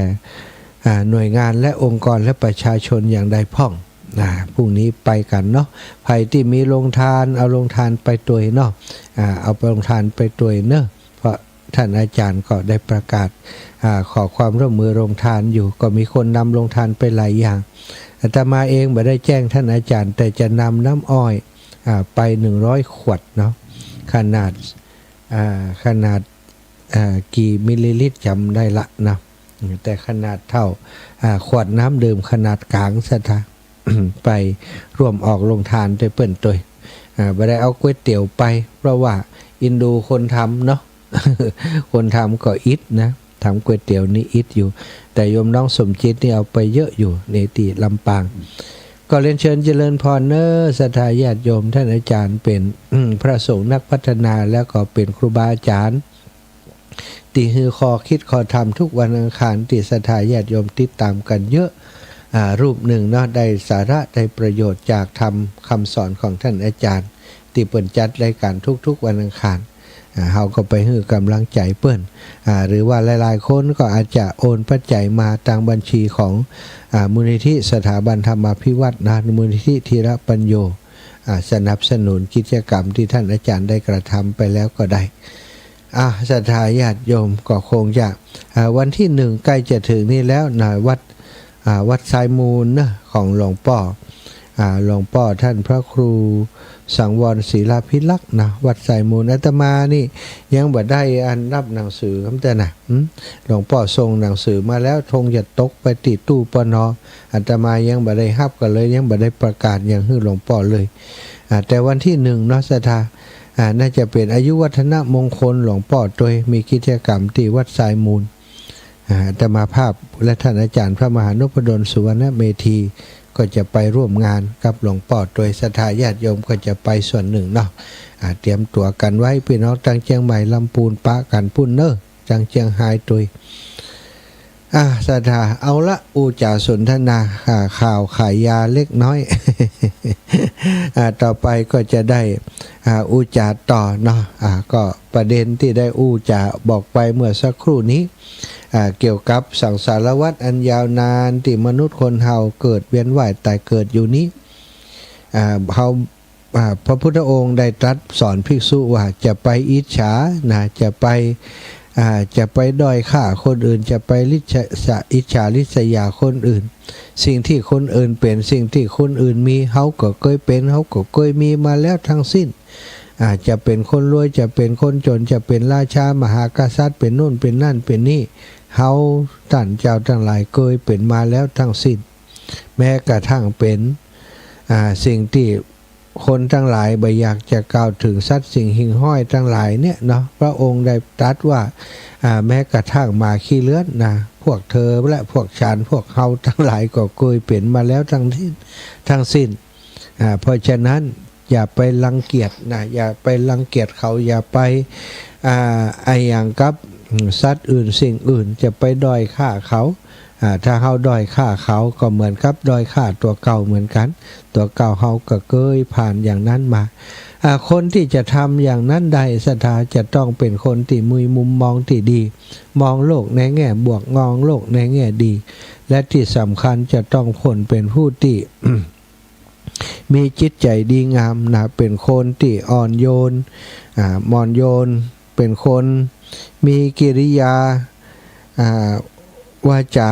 หน่วยงานและองค์กรและประชาชนอย่างใดพ่องพรุ่งนี้ไปกันเนาะใครที่มีโรงทานเอาโรงทานไปตัวเนาะเอาไปโรงทานไปตัวเนอะเพราะท่านอาจารย์ก็ได้ประกาศขอความร่วมมือโรงทานอยู่ก็มีคนนำโรงทานไปหลายอย่างอาตมาเองไม่ได้แจ้งท่านอาจารย์แต่จะนำน้ำอ้อยไป100 ขวดเนาะขนาดกี่มิลลิลิตรจำได้ละนะแต่ขนาดเท่าขวดน้ำดื่มขนาดกลางสถา ไปร่วมออกลงทานด้วยเปิ้นตัวไม่ได้เอาก๋วยเตี๋ยวไปเพราะว่าอินดูคนทำเนาะ คนทำก็อิดนะทำก๋วยเตี๋ยวนี่อิดอยู่แต่โยมน้องสมจิตนี่เอาไปเยอะอยู่ในที่ลำปางก็เรียนเชิญเจริญพรเนอศรัทธาญาติโยมท่านอาจารย์เป็น พระสงฆ์นักพัฒนาแล้วก็เป็นครูบาอาจารย์ตีฮือคอคิดคอทำทุกวันอังคารที่ศรัทธาญาติโยมติดตามกันเยอะรูปหนึ่งเนาะได้สาระได้ประโยชน์จากทำคำสอนของท่านอาจารย์ที่เปิ่นจัดรายการทุกๆวันอังคารเฮาก็ไปให้กำลังใจเปิ้นหรือว่าหลายๆคนก็อาจจะโอนปัจจัยมาทางบัญชีของมูลนิธิสถาบันธรรมาภิวัตรนะมูลนิธิธีรปัญโยสนับสนุนกิจกรรมที่ท่านอาจารย์ได้กระทำไปแล้วก็ได้ศรัทธาญาติโยมก็คงจะวันที่1ใกล้จะถึงนี่แล้วนะวัดทรายมูลนะของหลวงพ่อ หลวงพ่อท่านพระครูสังวรศิลาภิลักษ์นะวัดสายมูลอาตมานี่ยังบ่ได้อันรับหนังสือคำแต่นะหลวงพ่อส่งหนังสือมาแล้วคงจะตกไปติดตู้ปนอาตมายังบ่ได้รับกันเลยยังบ่ได้ประกาศอย่างให้หลวงพ่อเลยแต่วันที่1เนาะศรัทธาน่าจะเป็นอายุวัฒนมงคลหลวงพ่อโดยมีกิจกรรมที่วัดสายมูลอาตมาภาพและท่านอาจารย์พระมหานพดลสุวรรณเมธีก็จะไปร่วมงานกับหลวงพ่อโดยศรัทธาญาติโยมก็จะไปส่วนหนึ่งเนาะเตรียมตัวกันไว้พี่น้องจังเชียงใหม่ลำพูนปะกันพุ่นเนอจังเชียงไฮ้ตุยศรัทธาเอาละอูจ่าสนทนาข่าวขายยาเล็กน้อย ต่อไปก็จะได้อูจ่าต่อเนาะก็ประเด็นที่ได้อูจ่าบอกไปเมื่อสักครู่นี้เกี่ยวกับสังสารวัฏอันยาวนานที่มนุษย์คนเฮาเกิดเวียนว่ายตายเกิดอยู่นี้พระพุทธองค์ได้ตรัสสอนภิกษุว่าจะไปอิจฉานะจะไปด้อยค่าคนอื่นจะไปอิจฉาริษยาคนอื่นสิ่งที่คนอื่นเป็นสิ่งที่คนอื่นมีเฮาก็เคยเป็นเฮาก็เคยมีมาแล้วทั้งสิ้นจะเป็นคนรวยจะเป็นคนจนจะเป็นราชามหากษัตริย์เป็นนู่นเป็นนั่นเป็นนี่เฮาท่านเจ้าทั้งหลายเคยเป็นมาแล้วทั้งสิ้นแม้กระทั่งเป็นสิ่งที่คนทั้งหลายบ่อยากจะกล่าวถึงสัตว์สิ่งหิ่งห้อยทั้งหลายเนี่ยเนาะพระองค์ได้ตรัสว่าแม้กระทั่งหมาขี้เลื้อนนะพวกเธอและพวกฉันพวกเฮาทั้งหลายก็เคยเป็นมาแล้วทั้งสิ้นเพราะฉะนั้นอย่าไปรังเกียจนะอย่าไปรังเกียจเขาอย่าไปอย่างกับสัตว์อื่นสิ่งอื่นจะไปด้อยค่าเขาถ้าเฮาด้อยค่าเขาก็เหมือนกับด้อยค่าตัวเก่าเหมือนกันตัวเก่าเฮาก็เคยผ่านอย่างนั้นมาคนที่จะทำอย่างนั้นได้ศรัทธาจะต้องเป็นคนที่มีมุมมองที่ดีมองโลกในแง่บวกมองโลกในแง่ดีและที่สำคัญจะต้องคนเป็นผู้ที่ มีจิตใจดีงามนะเป็นคนที่อ่อนโยนเป็นคนมีกิริยาวาจา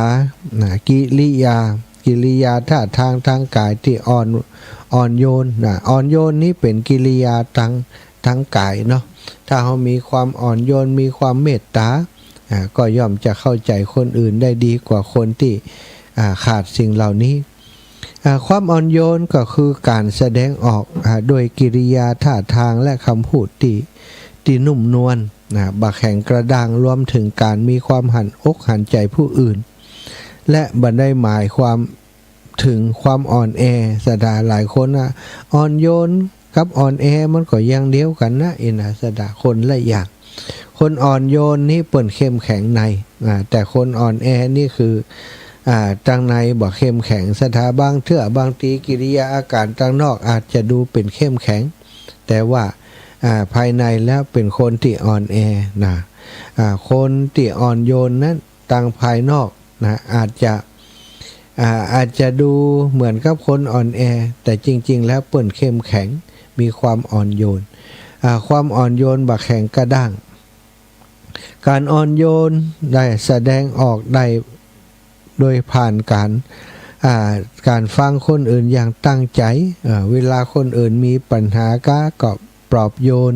กิริยาท่าทางกายที่อ่อนโยนอ่อนโยนนี้เป็นกิริยาทางกายเนาะถ้าเขามีความอ่อนโยนมีความเมตตาก็ย่อมจะเข้าใจคนอื่นได้ดีกว่าคนที่ขาดสิ่งเหล่านี้ความอ่อนโยนก็คือการแสดงออกโดยกิริยาท่าทางและคำพูดที่นุ่มนวลบักแข็งกระด้างรวมถึงการมีความหันอกหันใจผู้อื่นและบันได้หมายความถึงความอ่อนแอศรัทธาหลายคนอ่อนโยนกับอ่อนแอมันก็อย่างเดียวกันนะศรัทธาคนละอย่างคนอ่อนโยนนี่เปิ่นเข้มแข็งในแต่คนอ่อนแอนี่คือตั้งในบ่เข้มแข็งศรัทธาบางเทื่อบางทีกิริยาอาการตั้งนอกอาจจะดูเป็นเข้มแข็งแต่ว่าภายในแล้วเป็นคนที่อ่อนแอนะคนที่อ่อนโยนนั้นตั้งภายนอกนะอาจจะดูเหมือนกับคนอ่อนแอแต่จริงๆแล้วเปิ่นเข้มแข็งมีความอ่อนโยนความอ่อนโยนบักแข็งกระด้างการอ่อนโยนได้แสดงออกได้โดยผ่านการฟังคนอื่นอย่างตั้งใจเวลาคนอื่นมีปัญหาก็ปลอบโยน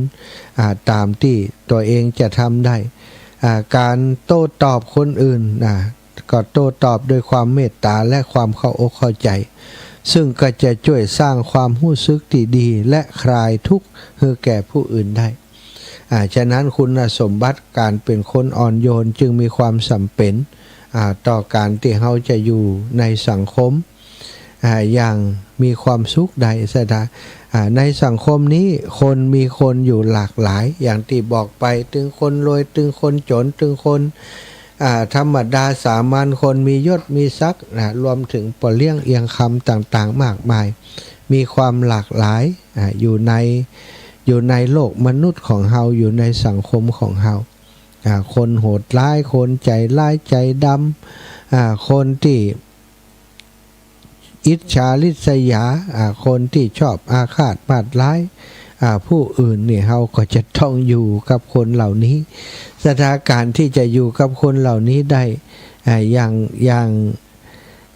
ตามที่ตัวเองจะทำได้การโต้ตอบคนอื่นก็โต้ตอบด้วยความเมตตาและความเข้าอกเข้าใจซึ่งก็จะช่วยสร้างความรู้สึกที่ดีและคลายทุกข์ให้แก่ผู้อื่นได้ฉะนั้นคุณสมบัติการเป็นคนอ่อนโยนจึงมีความจำเป็นต่อการที่เราจะอยู่ในสังคมอย่างมีความสุขใดศรัทธาในสังคมนี้มีคนอยู่หลากหลายอย่างที่บอกไปถึงคนรวยถึงคนจนถึงคนธรรมดาสามัญคนมียศมีศักดิ์รวมถึงปเลี้ยงเอียงคำต่างๆมากมายมีความหลากหลายอยู่ในโลกมนุษย์ของเฮาอยู่ในสังคมของเฮาคนโหดร้ายคนใจร้ายใจดำคนที่อิจฉาริษยาคนที่ชอบอาฆาตมาดร้ายผู้อื่นเนี่ยเฮาก็จะต้องอยู่กับคนเหล่านี้สถานการณ์ที่จะอยู่กับคนเหล่านี้ได้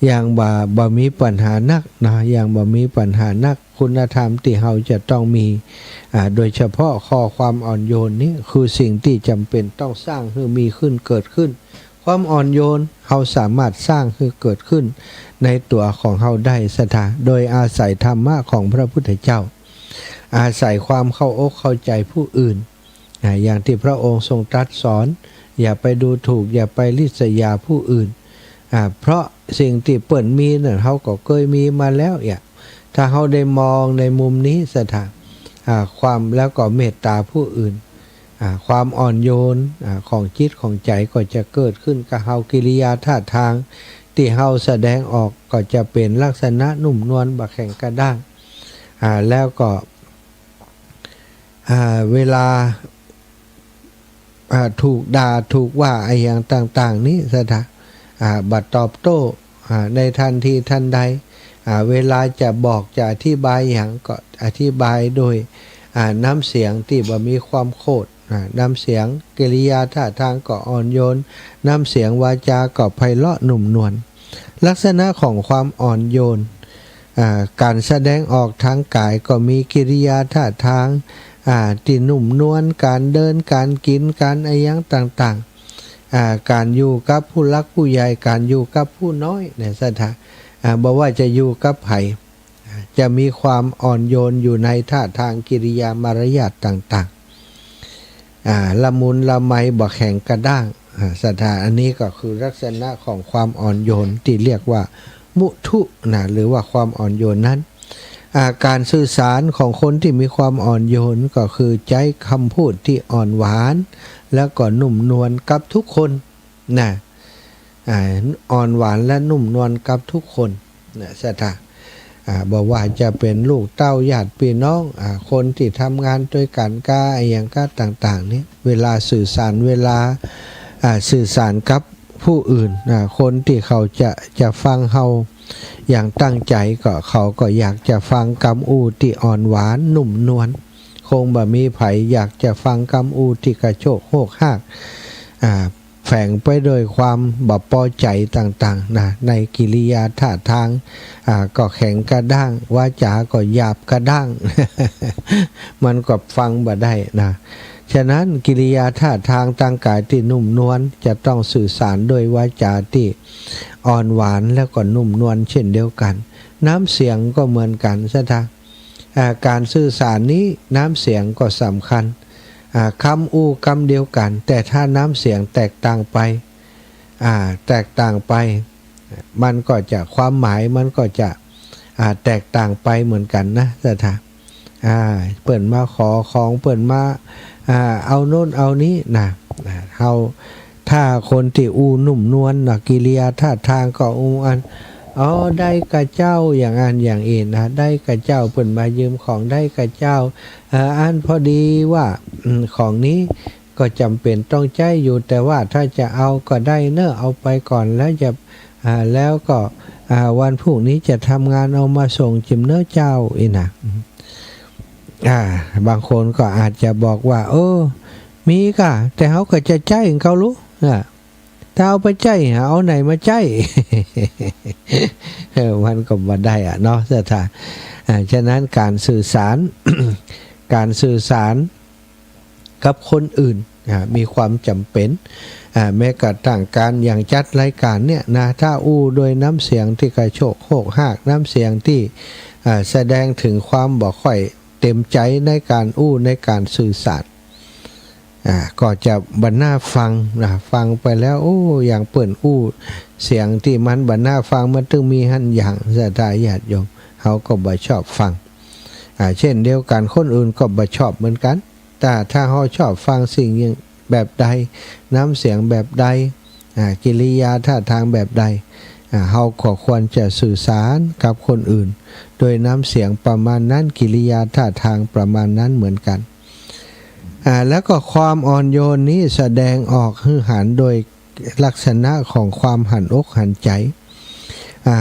อย่างบ่มีปัญหานักนะอย่างบ่มีปัญหานักคุณธรรมที่เราจะต้องมีโดยเฉพาะข้อความอ่อนโยนนี้คือสิ่งที่จำเป็นต้องสร้างให้มีขึ้นเกิดขึ้นความอ่อนโยนเราสามารถสร้างให้เกิดขึ้นในตัวของเราได้สถาโดยอาศัยธรรมะของพระพุทธเจ้าอาศัยความเข้าอกเข้าใจผู้อื่นอย่างที่พระองค์ทรงตรัสสอนอย่าไปดูถูกอย่าไปริษยาผู้อื่นเพราะสิ่งที่เปิ่นมีเนี่ยเขาก็เคยมีมาแล้วถ้าเขาได้มองในมุมนี้สถาความแล้วก็เมตตาผู้อื่นความอ่อนโยนของจิตของใจก็จะเกิดขึ้นกับเฮากิริยาท่าทางที่เฮาแสดงออกก็จะเป็นลักษณะนุ่มนวลบะแข็งกระด้างแล้วก็เวลาถูกด่าถูกว่าไอ้อย่างต่างๆนี้สถาบัดตอบโต้ในทันทีทันใดเวลาจะบอกจะอธิบายอย่างก็อธิบายโดยน้ำเสียงที่บ่มีความโคตรน้ำเสียงกิริยาท่าทางก็อ่อนโยนน้ำเสียงวาจาก็ไพเราะนุ่มนวลลักษณะของความอ่อนโยนการแสดงออกทางกายก็มีกิริยาท่าทางที่นุ่มนวลการเดินการกินการอะไรอย่างต่างๆการอยู่กับผู้รักผู้ใหญ่การอยู่กับผู้น้อยในสถานบอกว่าจะอยู่กับไผจะมีความอ่อนโยนอยู่ในท่าทางกิริยามารยาทต่างๆละมุนละไมบ่แข็งกระด้างสถานอันนี้ก็คือลักษณะของความอ่อนโยนที่เรียกว่ามุทุหรือว่าความอ่อนโยนนั้นการสื่อสารของคนที่มีความอ่อนโยนก็คือใช้คำพูดที่อ่อนหวานแล้วก็นุ่มนวลกับทุกคนอ่อนหวานและนุ่มนวลกับทุกคนสถาบอกว่าจะเป็นลูกเต้าญาติพี่น้องคนที่ทำงานด้วยกันก้าอย่างก้าต่างๆนี้เวลาสื่อสารเวลาสื่อสารกับผู้อื่นคนที่เขาจะฟังเขาอย่างตั้งใจก็เขาก็อยากจะฟังคำอูที่อ่อนหวานนุ่มนวลคงบ่มีไผอยากจะฟังคำอูที่กระโชกโหกหากแฝงไปโดยความบ่พอใจต่างๆในกิริยาท่าทางก็แข็งกระด้างวาจาก็หยาบกระด้าง มันก็ฟังบ่ได้ฉะนั้นกิริยาท่าทางทางกายที่นุ่มนวลจะต้องสื่อสารโดยวาจาที่อ่อนหวานแล้วก็นุ่มนวลเช่นเดียวกันน้ำเสียงก็เหมือนกันซะท่าการสื่อสารนี้น้ำเสียงก็สำคัญคำอู้คำเดียวกันแต่ถ้าน้ำเสียงแตกต่างไปมันก็จะความหมายมันก็จะแตกต่างไปเหมือนกันนะซะท่าเปิ่นมาขอของเปิ่นมาเอาโน่นเอานี้เอาถ้าคนที่อู้นุ่มนวลกิริยาท่าทางก็อู้อันได้กับเจ้าอย่างอันอย่างอื่นได้กับเจ้าเปิ่นมายืมของได้กับเจ้าอันพอดีว่าของนี้ก็จำเป็นต้องใช้อยู่แต่ว่าถ้าจะเอาก็ได้เนอะเอาไปก่อนแล้วจะแล้วก็วันพรุ่งนี้จะทำงานเอามาส่งจิมเนอะเจ้าบางคนก็อาจจะบอกว่ามีก็แต่เขาก็จะใจเขารู้ถ้าเอาไปใจเอาไหนมาใจ มันก็บ่ได้เนาะสถานฉะนั้นการสื่อสาร การสื่อสารกับคนอื่นมีความจำเป็นแม้กระทั่งการอย่างจัดรายการเนี่ยถ้าอู้โดยน้ำเสียงที่กระโชกโหกหากน้ำเสียงที่แสดงถึงความบ่ค่อยเต็มใจในการอู้ในการสื่อสารก็จะบันหน้าฟังฟังไปแล้วอย่างเปิ่นอู้เสียงที่มันบันหน้าฟังมันต้องมีหันอย่างศรัทธาญาติโยมเขาก็บ่ชอบฟังเช่นเดียวกันคนอื่นก็บ่ชอบเหมือนกันแต่ถ้าเขาชอบฟังสิ่งแบบใดน้ำเสียงแบบใดกิริยาท่าทางแบบใดเขาก็ควรจะสื่อสารกับคนอื่นโดยน้ำเสียงประมาณนั้นกิริยาท่าทางประมาณนั้นเหมือนกันแล้วก็ความอ่อนโยนนี้แสดงออกคือหันโดยลักษณะของความหันอกหันใจ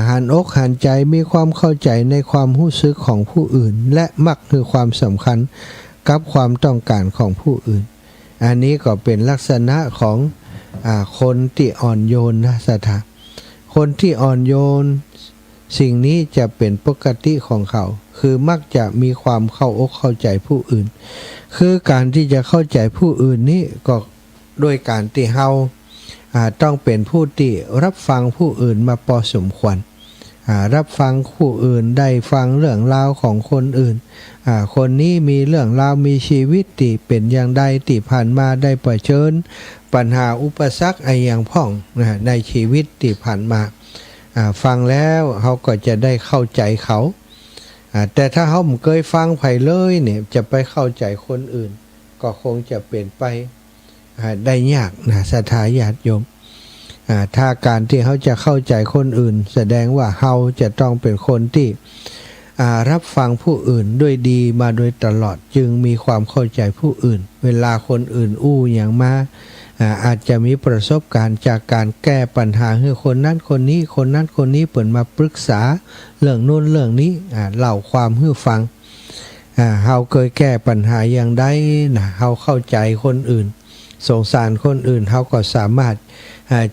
หันอกหันใจมีความเข้าใจในความรู้สึกของผู้อื่นและมักคือความสำคัญกับความต้องการของผู้อื่นอันนี้ก็เป็นลักษณะของคนที่อ่อนโยนนะสถาค คนที่อ่อนโยนสิ่งนี้จะเป็นปกติของเขาคือมักจะมีความเข้าอกเข้าใจผู้อื่นคือการที่จะเข้าใจผู้อื่นนี้ก็โดยการที่เฮาต้องเป็นผู้ที่รับฟังผู้อื่นมาพอสมควรรับฟังผู้อื่นได้ฟังเรื่องราวของคนอื่นคนนี้มีเรื่องราวมีชีวิตที่เป็นอย่างใดที่ผ่านมาได้เผชิญปัญหาอุปสรรคอย่างพ่องในชีวิตที่ผ่านมาฟังแล้วเขาก็จะได้เข้าใจเขาแต่ถ้าเขาไม่เคยฟังไผเลยเนี่ยจะไปเข้าใจคนอื่นก็คงจะเปลี่ยนไปได้ยากนะศรัทธาญาติโยมถ้าการที่เขาจะเข้าใจคนอื่นแสดงว่าเขาจะต้องเป็นคนที่รับฟังผู้อื่นด้วยดีมาโดยตลอดจึงมีความเข้าใจผู้อื่นเวลาคนอื่นอู้อย่างมาอาจจะมีประสบการณ์จากการแก้ปัญหาให้คนนั้นคนนี้คนนั้นคนนี้เปิดมาปรึกษาเรื่องโน้นเรื่องนี้เล่าความให้ฟังเฮาเคยแก้ปัญหาอย่างใดนะเฮาเข้าใจคนอื่นสงสารคนอื่นเฮาก็สามารถ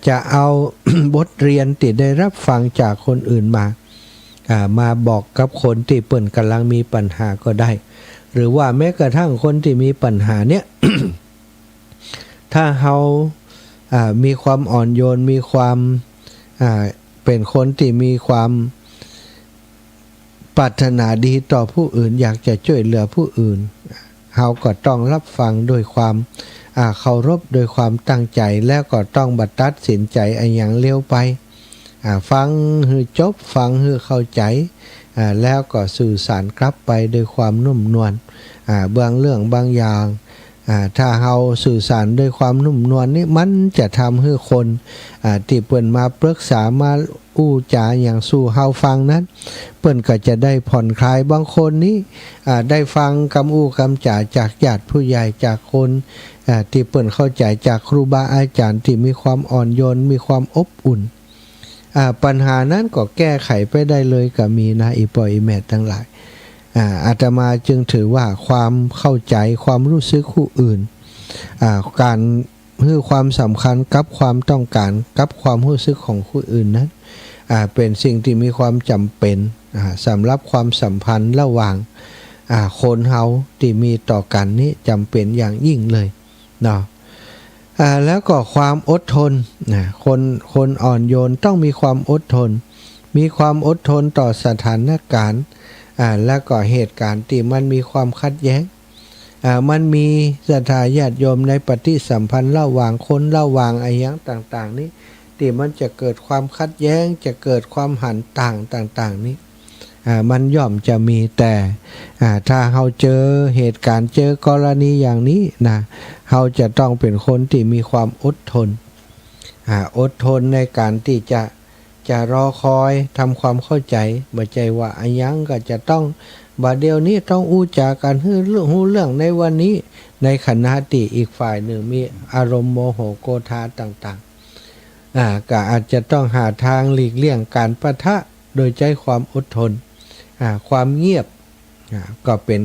จะเอา บทเรียนที่ได้รับฟังจากคนอื่นมาบอกกับคนที่เปิ่นกำลังมีปัญหาก็ได้หรือว่าแม้กระทั่งคนที่มีปัญหาเนี้ย ถ้าเรามีความอ่อนโยนมีความเป็นคนที่มีความปรารถนาดีต่อผู้อื่นอยากจะช่วยเหลือผู้อื่นเราก็ต้องรับฟังด้วยความเคารพโดยความตั้งใจแล้วก็ต้องบัดตัดสินใจอย่างเร็วไปฟังให้จบฟังให้เข้าใจแล้วก็สื่อสารกลับไปโดยความนุ่มนวลบางเรื่องบางอย่างถ้าเราสื่อสารด้วยความนุ่มนวลนี่มันจะทำให้คนที่เปิ่นมาปรึกษามาอู้จาอย่างสู่เฮาฟังนั้นเปิ่นก็จะได้ผ่อนคลายบางคนนี้ได้ฟังคำอู้คำจ่าจากญาติผู้ใหญ่จากคนที่เปิ่นเข้าใจจากครูบาอาจารย์ที่มีความอ่อนโยนมีความอบอุ่นปัญหานั้นก็แก้ไขไปได้เลยก็มีนะอีปออีแม่ทั้งหลายอาตมาจึงถือว่าความเข้าใจความรู้สึกผู้อื่นการให้ความสำคัญกับความต้องการกับความรู้สึกของผู้อื่นนั้นเป็นสิ่งที่มีความจำเป็นสำหรับความสัมพันธ์ระหว่างคนเฮาที่มีต่อกันนี้จำเป็นอย่างยิ่งเลยเนาะแล้วก็ความอดทนคนอ่อนโยนต้องมีความอดทนมีความอดทนต่อสถานการณ์แล้วก็เหตุการณ์ที่มันมีความขัดแย้งมันมีศรัทธาญาติโยมในปฏิสัมพันธ์ระหว่างคนระหว่างอย่างต่างๆนี้ที่มันจะเกิดความขัดแย้งจะเกิดความหันต่างๆนี้มันย่อมจะมีแต่ถ้าเราเจอเหตุการณ์เจอกรณีอย่างนี้นะเราจะต้องเป็นคนที่มีความอดทนอดทนในการที่จะรอคอยทำความเข้าใจบ่ใจว่าอันยังก็จะต้องบัดเดี๋ยวนี้ต้องอู้จากันให้รู้เรื่องในวันนี้ในขณะที่อีกฝ่ายหนึ่งมีอารมณ์โมโหโกธาต่างๆก็อาจจะต้องหาทางหลีกเลี่ยงการปะทะโดยใช้ความอดทนความเงียบก็เป็น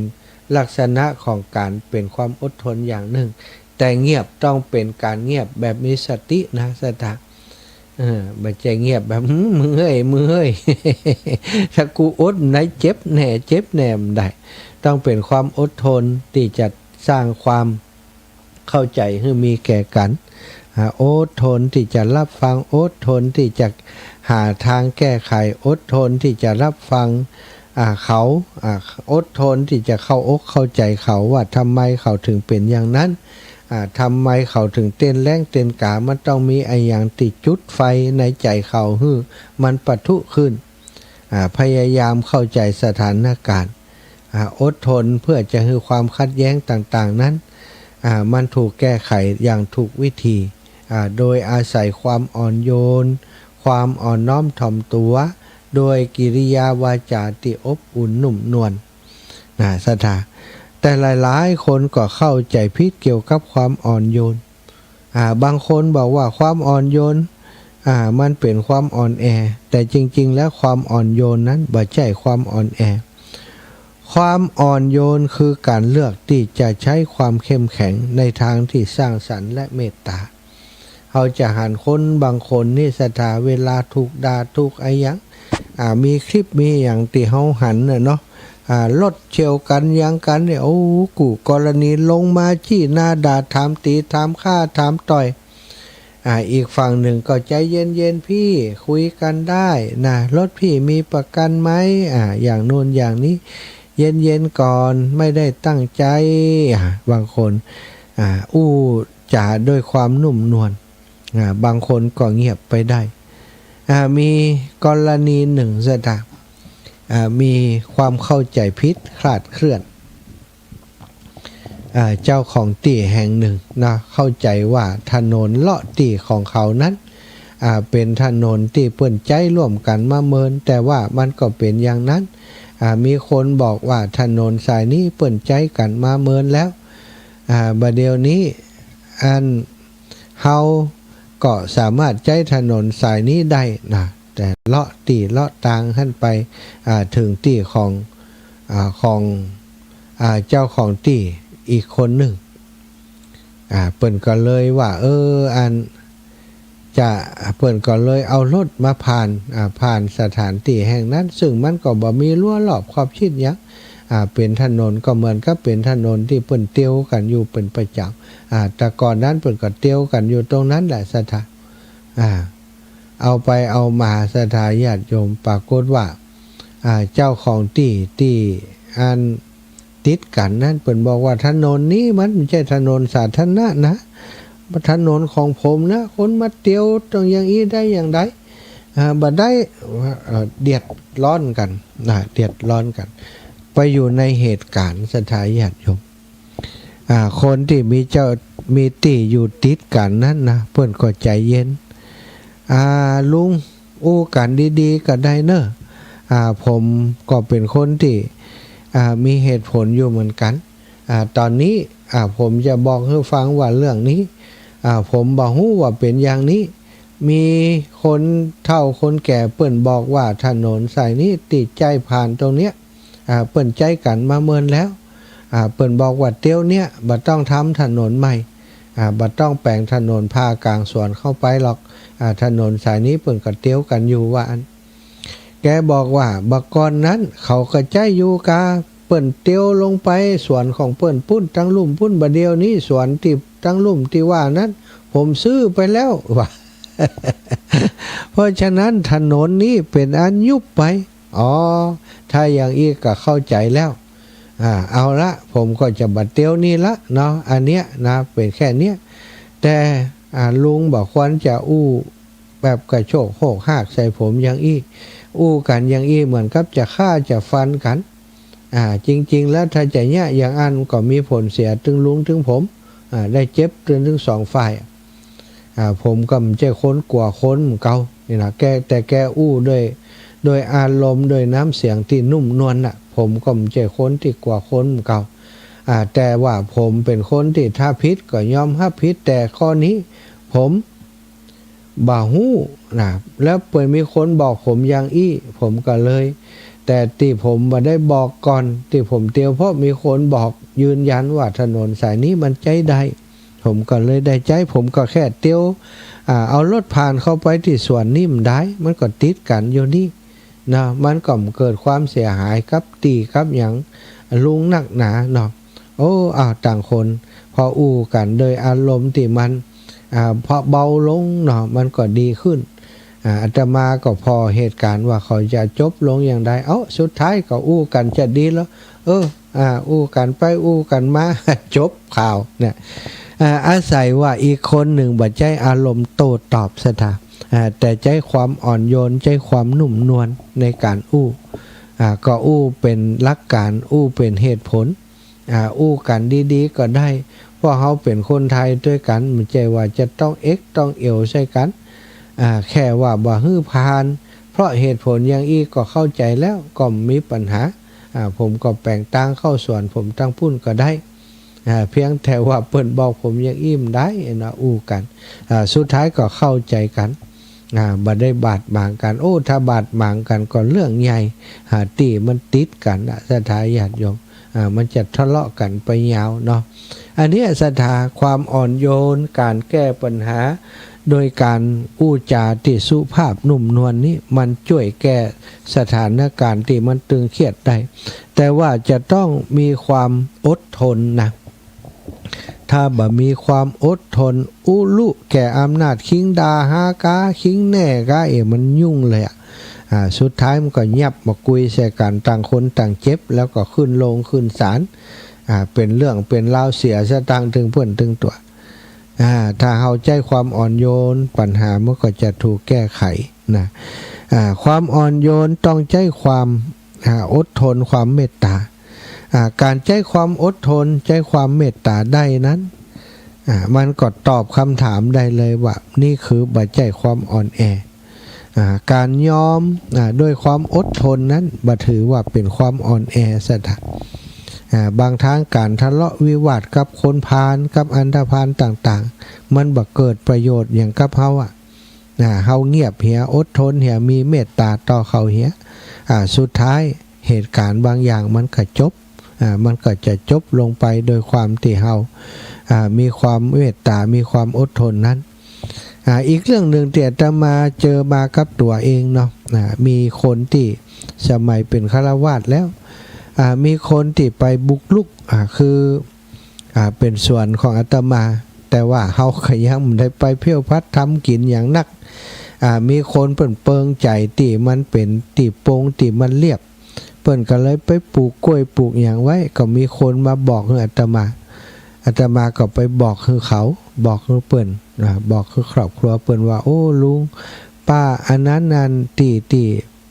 ลักษณะของการเป็นความอดทนอย่างหนึ่งแต่เงียบต้องเป็นการเงียบแบบมีสตินะสตาไม่ใช่เงียบแบบมือเฮ้ย ถ้ากูอดไหนเจ็บแน่ไม่ได้ต้องเป็นความอดทนที่จะสร้างความเข้าใจให้มีแก่กันอดทนที่จะรับฟังอดทนที่จะหาทางแก้ไขอดทนที่จะรับฟังเขาอดทนที่จะเข้าอกเข้าใจเขาว่าทำไมเขาถึงเป็นอย่างนั้นทำไมเขาถึงเต้นแรงเต้นกามันต้องมีไอ้อย่างติดจุดไฟในใจเขามันปะทุขึ้นพยายามเข้าใจสถานการณ์อดทนเพื่อจะให้ความขัดแย้งต่างๆนั้นมันถูกแก้ไขอย่างถูกวิธีโดยอาศัยความอ่อนโยนความอ่อนน้อมถ่อมตัวโดยกิริยาวาจาที่อบอุ่นนุ่มนวลสถาแต่หลายๆคนก็เข้าใจผิดเกี่ยวกับความอ่อนโยนบางคนบอกว่าความอ่อนโยนมันเป็นความอ่อนแอแต่จริงๆแล้วความอ่อนโยนนั้นบ่ใช่ความอ่อนแอความอ่อนโยนคือการเลือกที่จะใช้ความเข้มแข็งในทางที่สร้างสรรค์และเมตตา เขาจะหันคนบางคนนี่ศรัทธาเวลาถูกด่าถูกไอ้ยังมีคลิปมีอย่างที่เขาหันเนาะรถเฉียวกันยังกันเนี่ยโอ้กูกรณีลงมาชี้หน้าด่าถามตีถามฆ่าถามต่อยอีกฝั่งหนึ่งก็ใจเย็นๆพี่คุยกันได้นะรถพี่มีประกันไหมอย่างโน้นอย่างนี้เย็นๆก่อนไม่ได้ตั้งใจบางคนจ่าด้วยความนุ่มนวลบางคนก็เงียบไปได้มีกรณีหนึ่งซะนะมีความเข้าใจผิดคลาดเคลื่อนเจ้าของตี่แห่งหนึ่งนะเข้าใจว่าถนนเลาะตี่ของเขานั้นเป็นถนนที่เปิ่นใจร่วมกันมาเมินแต่ว่ามันก็เป็นอย่างนั้นมีคนบอกว่าถนนสายนี้เปิ่นใจกันมาเมินแล้วบัดเดี๋ยวนี้เฮาก็สามารถใจถนนสายนี้ได้นะแต่เลาะตี่เลาะตางขึ้นไปถึงตี่ของเจ้าของตี่อีกคนหนึ่งเปิ่นก็เลยว่าจะเปิ่นก็เลยเอารถมาผ่านสถานที่แห่งนั้นซึ่งมันก็บ่มีรั้วรอบขอบชิดหยังเป็นถนนก็เหมือนกับเป็นถนนที่เปิ่นเตียวกันอยู่เป็นประจำแต่ก่อนนั้นเปิ่นก็เตียวกันอยู่ตรงนั้นแหละสถานเอาไปเอามาสถานญาติโยมปรากฏว่าเจ้าของที่ติดกันนั่นเปิ่นบอกว่าถนนนี้มันไม่ใช่ถนนสาธารณะนะถนนของผมนะคนมาเตียวตรงอย่างนี้ได้อย่างไรบ่ได้เดือดร้อนกันเดือดร้อนกันไปอยู่ในเหตุการณ์สถานญาติโยมคนที่มีตี่อยู่ติดกันนั่นนะเพิ่นก็ใจเย็นลุงอู้กันดีๆก็ได้เนอะผมก็เป็นคนที่มีเหตุผลอยู่เหมือนกันตอนนี้ผมจะบอกให้ฟังว่าเรื่องนี้ผมบอกฮู้ว่าเป็นอย่างนี้มีคนเฒ่าคนแก่เปิ้นบอกว่าถนนสายนี้ติดใจผ่านตรงเนี้ยเปิ้นใจกันมาเมินแล้วเปิ้นบอกว่าเตี้ยวเนี้ยบ่ต้องทำถนนใหม่บ่ต้องแปลงถนนพากลางสวนเข้าไปหรอกถนนสายนี้เปิ้นก็เตี้ยวกันอยู่ว่าแกบอกว่าบักก่อนนั้นเขาก็ใจอยู่กาเปิ้นเตี้ยวลงไปสวนของเปิ้นปุ้นทั้งลุ่มปุ้นบัดเดียวนี้สวนที่ทั้งลุ่มที่ว่านั้นผมซื้อไปแล้วว่า เพราะฉะนั้นถนนนี้เป็นอันยุบไปถ้าอย่างอีกก็เข้าใจแล้วเอาละผมก็จะบัดเตี้ยวนี่ละเนาะอันเนี้ยนะเป็นแค่เนี้ยแต่ลุงบอกควรจะแบบกระโชกโหกหากใส่ผมอย่างอีกันอย่างอีเหมือนกับจะฆ่าจะฟันกันจริงๆแล้วถ้าจะเนี่ยอย่างอันก็มีผลเสียถึงลุงถึงผมได้เจ็บถึงสองฝ่ายผมก็ไม่ใช่คนกลัวคนเก่านี่นะแต่แกโดยอารมณ์โดยน้ำเสียงที่นุ่มนวลผมก็ไม่ใช่คนที่กลัวคนเก่าแต่ว่าผมเป็นคนที่ถ้าผิดก็ยอมรับผิดแต่ข้อนี้ผมบ่ฮู้นะแล้วเปิดมีคนบอกผมอย่างผมก็เลยแต่ที่ผมมาได้บอกก่อนที่ผมเตียวเพราะมีคนบอกยืนยันว่าถนนสายนี้มันใจได้ผมก็เลยได้ใจผมก็แค่เตียวเอารถผ่านเข้าไปที่สวนนี่มันได้มันก็ติดกันอยู่นี่นะมันก็เกิดความเสียหายกับตีกับอย่างลุงนักหนาเนาะต่างคนพอกันโดยอารมณ์ที่มันพอเบาลงเนาะมันก็ดีขึ้นอาตมาก็พอเหตุการณ์ว่าเขาจะจบลงอย่างใดสุดท้ายก็กันจะดีแล้วกันไปกันมา จบข่าวเนี่ยอาศัยว่าอีกคนหนึ่งบัดใจอารมณ์โต้ตอบสถาแต่ใจความอ่อนโยนใจความนุ่มนวลในการก็เป็นหลักการเป็นเหตุผลกันดีๆก็ได้เพราะเขาเป็นคนไทยด้วยกันไม่ใช่ว่าจะต้องต้องใช่กันแค่ว่าบ่ฮื้อพานเพราะเหตุผลอย่างอีกก็เข้าใจแล้วก็มีปัญหาผมก็แปลงตั้งเข้าส่วนผมตั้งพุ่นก็ได้เพียงแต่ว่าเปิ้นบอกผมอย่างอิ่มได้นะกันสุดท้ายก็เข้าใจกันบ่ได้บาดหมางกันถ้าบาดหมางกันก็เรื่องใหญ่ตีมันติดกันสถาญาติโยมมันจะทะเลาะกันไปยาวเนาะอันนี้สถาความอ่อนโยนการแก้ปัญหา โดยการอู้จาที่สุภาพนุ่มนวลนี้มันช่วยแก้สถานการณ์ที่มันตึงเครียดได้แต่ว่าจะต้องมีความอดทนนะถ้าบ่มีความอดทนอุลุแก่อำนาจคิงดาฮากาคิงแน่กามันยุ่งเลยสุดท้ายมันก็เงียบมาคุยใส่กันต่างคนต่างเจ็บแล้วก็ขึ้นลงขึ้นศาลเป็นเรื่องเป็นราวเสียสตางค์ถึงเพื่อนถึงตัวถ้าเอาใจความอ่อนโยนปัญหามันก็จะถูกแก้ไขนะความอ่อนโยนต้องใจความอดทนความเมตตาการใจความอดทนใจความเมตตาได้นั้นมันก็ตอบคำถามได้เลยว่านี่คือบัจจัยความอ่อนแอการยอมด้วยความอดทนนั้นบ่ถือว่าเป็นความอ่อนแอซะบางทางการทะเลาะวิวาทกับคนพาลกับอันธพาลต่างๆมันบ่เกิดประโยชน์อย่างกับเฮาเฮาเงียบเหียอดทนเหียมีเมตตาต่อเขาเหียสุดท้ายเหตุการณ์บางอย่างมันก็จบมันก็จะจบลงไปโดยความที่เฮามีความเมตตามีความอดทนนั้นอีกเรื่องหนึ่งที่อาตมาเจอมากับตัวเองเนาะมีคนที่สมัยเป็นฆราวาสแล้วมีคนที่ไปบุกลุกคือเป็นส่วนของอาตมาแต่ว่าเฮาก็ยังไม่ได้ไปเพี้ยวพัดทำกินอย่างนักมีคนเปิ่นเปิงใจที่มันเป็นตีโปงที่มันเรียบเปิ่นก็เลยไปปลูกกล้วยปลูกอย่างไว้ก็มีคนมาบอกให้อาตมาก็ไปบอกคือเขาบอกคือเปิ่นบอกคือครอบครัวเปิ่นว่าโอ้ลุงป้าอันนั้นนั่นตี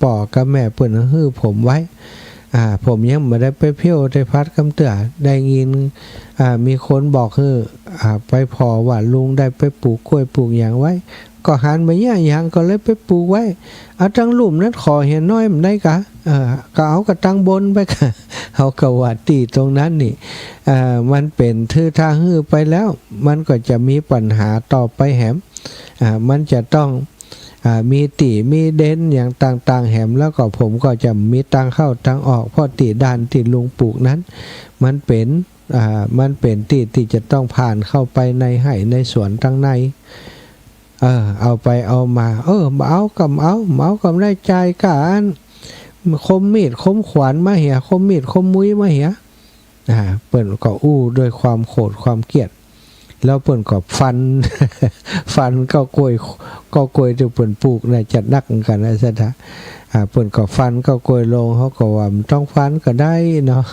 ป่อกับแม่เปิ่นฮื้อผมไว้ผมยังไม่ได้ไปเพี้ยวได้พัดคำเตือได้ยินมีคนบอกคือไปพอว่าลุงได้ไปปลูกกล้วยปลูกอย่างไว้ก็หันมาแย่อย่างก็เลยไปปลูกไว้เอาตั้งหลุมนั้นขอเห็นน้อยมันได้กะก็เอากระตั้งบนไปกะเอากระวัดตีตรงนั้นนี่มันเป็นทื่อทางฮื้อไปแล้วมันก็จะมีปัญหาต่อไปแหมมันจะต้องมีตีมีเด่นอย่างต่างๆแหมแล้วก็ผมก็จะมีทางเข้าทางออกเพราะตีด้านที่ลุงปลูกนั้นมันเป็นที่จะต้องผ่านเข้าไปในไห่ในสวนทั้งในเอาไปเอามาเอากับได้ใจกันคมมีดคมขวานมาเหียคมมีดคมมุ้ยมาเหียเปิ่นก็อู้ด้วยความโกรธความเกลียดแล้วเปิ่นก็ฟันก็กล้วยที่เปิ่นปลูกน่ะจัดนักกันนะซะท่าเปิ่นก็ฟันก็กล้วยลงเขาก็ว่ามันต้องฟันก็ได้เนาะ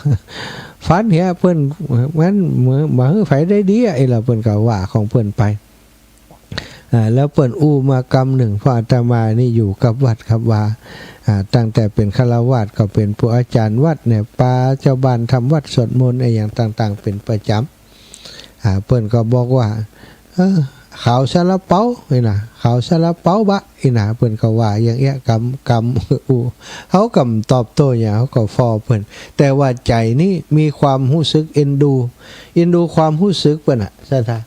ฟันเหียเปิ่นงั้นมาฮื้อไผได้ดีไอ้ล่ะเปิ่นก็ว่าของเปิ่นไปแล้วเปิ่นอู้มากำหนึ่งเพราะอาตมานี่อยู่กับวัดครับว่าตั้งแต่เป็นฆราวาสก็เป็นผู้อาจารย์วัดเนี่ยปาเจ้าบ้านทำวัดสวดมนต์อะไรอย่างต่างๆเป็นประจำเปิ่นก็บอกว่าขาวซาลาเปาไอ้น่ะขาวซาลาเปาบะไอ้น่ะเปิ่นก็ว่าอย่างเงี้ยกำอู้เขากำตอบโต้อย่างเขาก็ฟอเปิ่นแต่ว่าใจนี่มีความรู้สึกเอ็นดูความรู้สึกเปิ่นซะท่า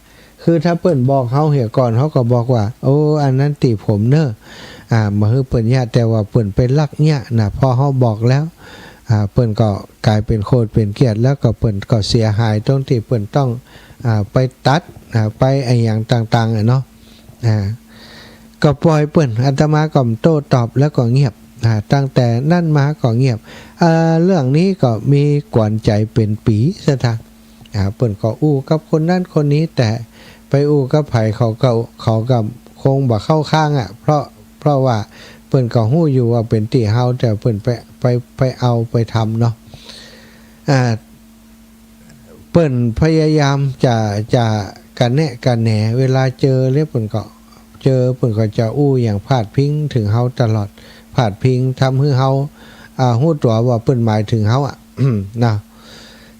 คือถ้าเปิ่นบอกเขาเหี่ยก่อนเขาก็บอกว่าโอ้อันนั้นติผมเนอะมาฮื้อเปิ่นญาติแต่ว่าเปิ่นไปลักเนี่ยนะพอเขาบอกแล้วเปิ่นก็กลายเป็นโคตรเป็นเกียรติแล้วก็เปิ่นก็เสียหายตรงที่เปิ่นต้องไปตัดไปไอ้อย่างต่างๆเนาะก็ปล่อยเปิ่นอาตมาก็โต้ตอบแล้วก็เงียบตั้งแต่นั่นมาก็เงียบเรื่องนี้ก็มีกวนใจเป็นปีซะท่าเปิ่นก็อู้กับคนนั้นคนนี้แต่ไปอู้กับไผเขาก็คงบ่เข้าข้างเพราะว่าเปิ่นก็ฮู้อยู่ว่าเป็นติเฮาแต่เปิ่นไปเอาไปทำเนาะเปิ่นพยายามจะกันแนะกันแหนเวลาเจอแล้วเปิ่นก็จะอู้อย่างพาดพิงถึงเฮาตลอดพาดพิงทำให้เฮาฮู้ตัวว่าเปิ่นหมายถึงเฮานะ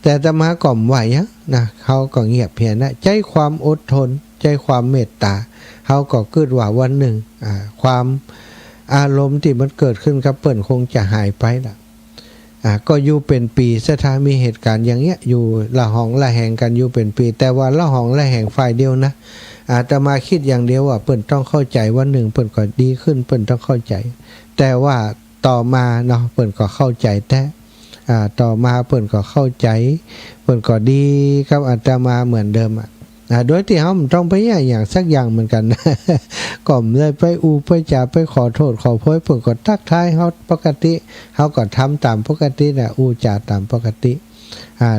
แต่อาตมาก็ไหวนะเขาก็เงียบเพียงนะใจความอดทนใจความเมตตาเขาก็คิดว่าวันหนึ่งความอารมณ์ที่มันเกิดขึ้นกับเปิ่นคงจะหายไปละก็อยู่เป็นปีสถามีเหตุการณ์อย่างเงี้ยอยู่ละหองละแหงกันอยู่เป็นปีแต่ว่าละหองละแหงฝ่ายเดียวนะอาตมาคิดอย่างเดียวว่าเปิ่นต้องเข้าใจวันหนึ่งเปิ่นก็ดีขึ้นเปิ่นต้องเข้าใจแต่ว่าต่อมาเนาะเปิ่นก็เข้าใจแต่ต่อมาเปิ่นก็เข้าใจเปิ่นก็ดีครับอาตมาเหมือนเดิม โดยที่เขาไม่ต้องไปอย่างสักอย่างเหมือนกัน ก็ไม่ได้ไปไปจ่าไปขอโทษขอโพยเพิ่นก็ทักทายเขาปกติเขาก็ทำตามปกติแหละจ่าตามปกติ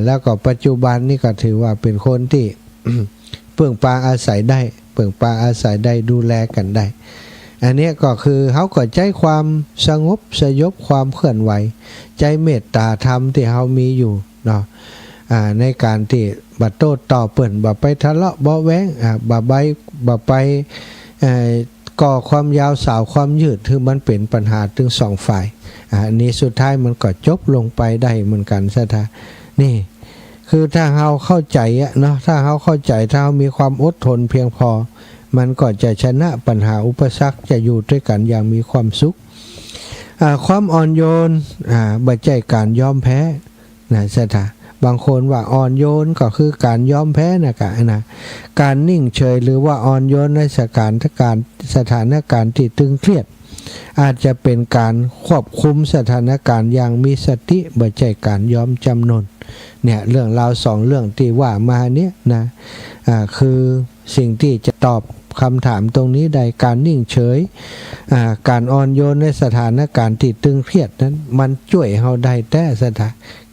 แล้วก็ปัจจุบันนี่ก็ถือว่าเป็นคนที่ เพิ่งปางอาศัยได้เพิ่งปางอาศัยได้ดูแลกันได้อันนี้ก็คือเขาก็ใจความสงบสยบความเคลื่อนไหวใจเมตตาธรรมที่เขามีอยู่เนาะในการที่บัดโต้ต่อเปิ่นบ่ไปทะเลาะเบาะแว้งบ่ไปก่อความยาวสาวความยืดคือมันเป็นปัญหาถึงสองฝ่ายอันนี้สุดท้ายมันก็จบลงไปได้เหมือนกันซะท่านี่คือถ้าเราเข้าใจเนาะถ้าเราเข้าใจถ้าเรามีความอดทนเพียงพอมันก็จะชนะปัญหาอุปสรรคจะอยู่ด้วยกันอย่างมีความสุขความอ่อนโยนบ่ใจการยอมแพ้นะซะท่าบางคนว่าอ่อนโยนก็คือการยอมแพ้นะการนิ่งเฉยหรือว่าอ่อนโยนในสถานการณ์ที่ตึงเครียดอาจจะเป็นการควบคุมสถานการณ์อย่างมีสติบ่ใช่การยอมจำนนเนี่ยเรื่องราว2เรื่องที่ว่ามาเนี่ยนะคือสิ่งที่จะตอบคำถามตรงนี้ได้การนิ่งเฉยการอ่อนโยนในสถานการณ์ที่ตึงเครียดนั้นมันช่วยเฮาได้แต่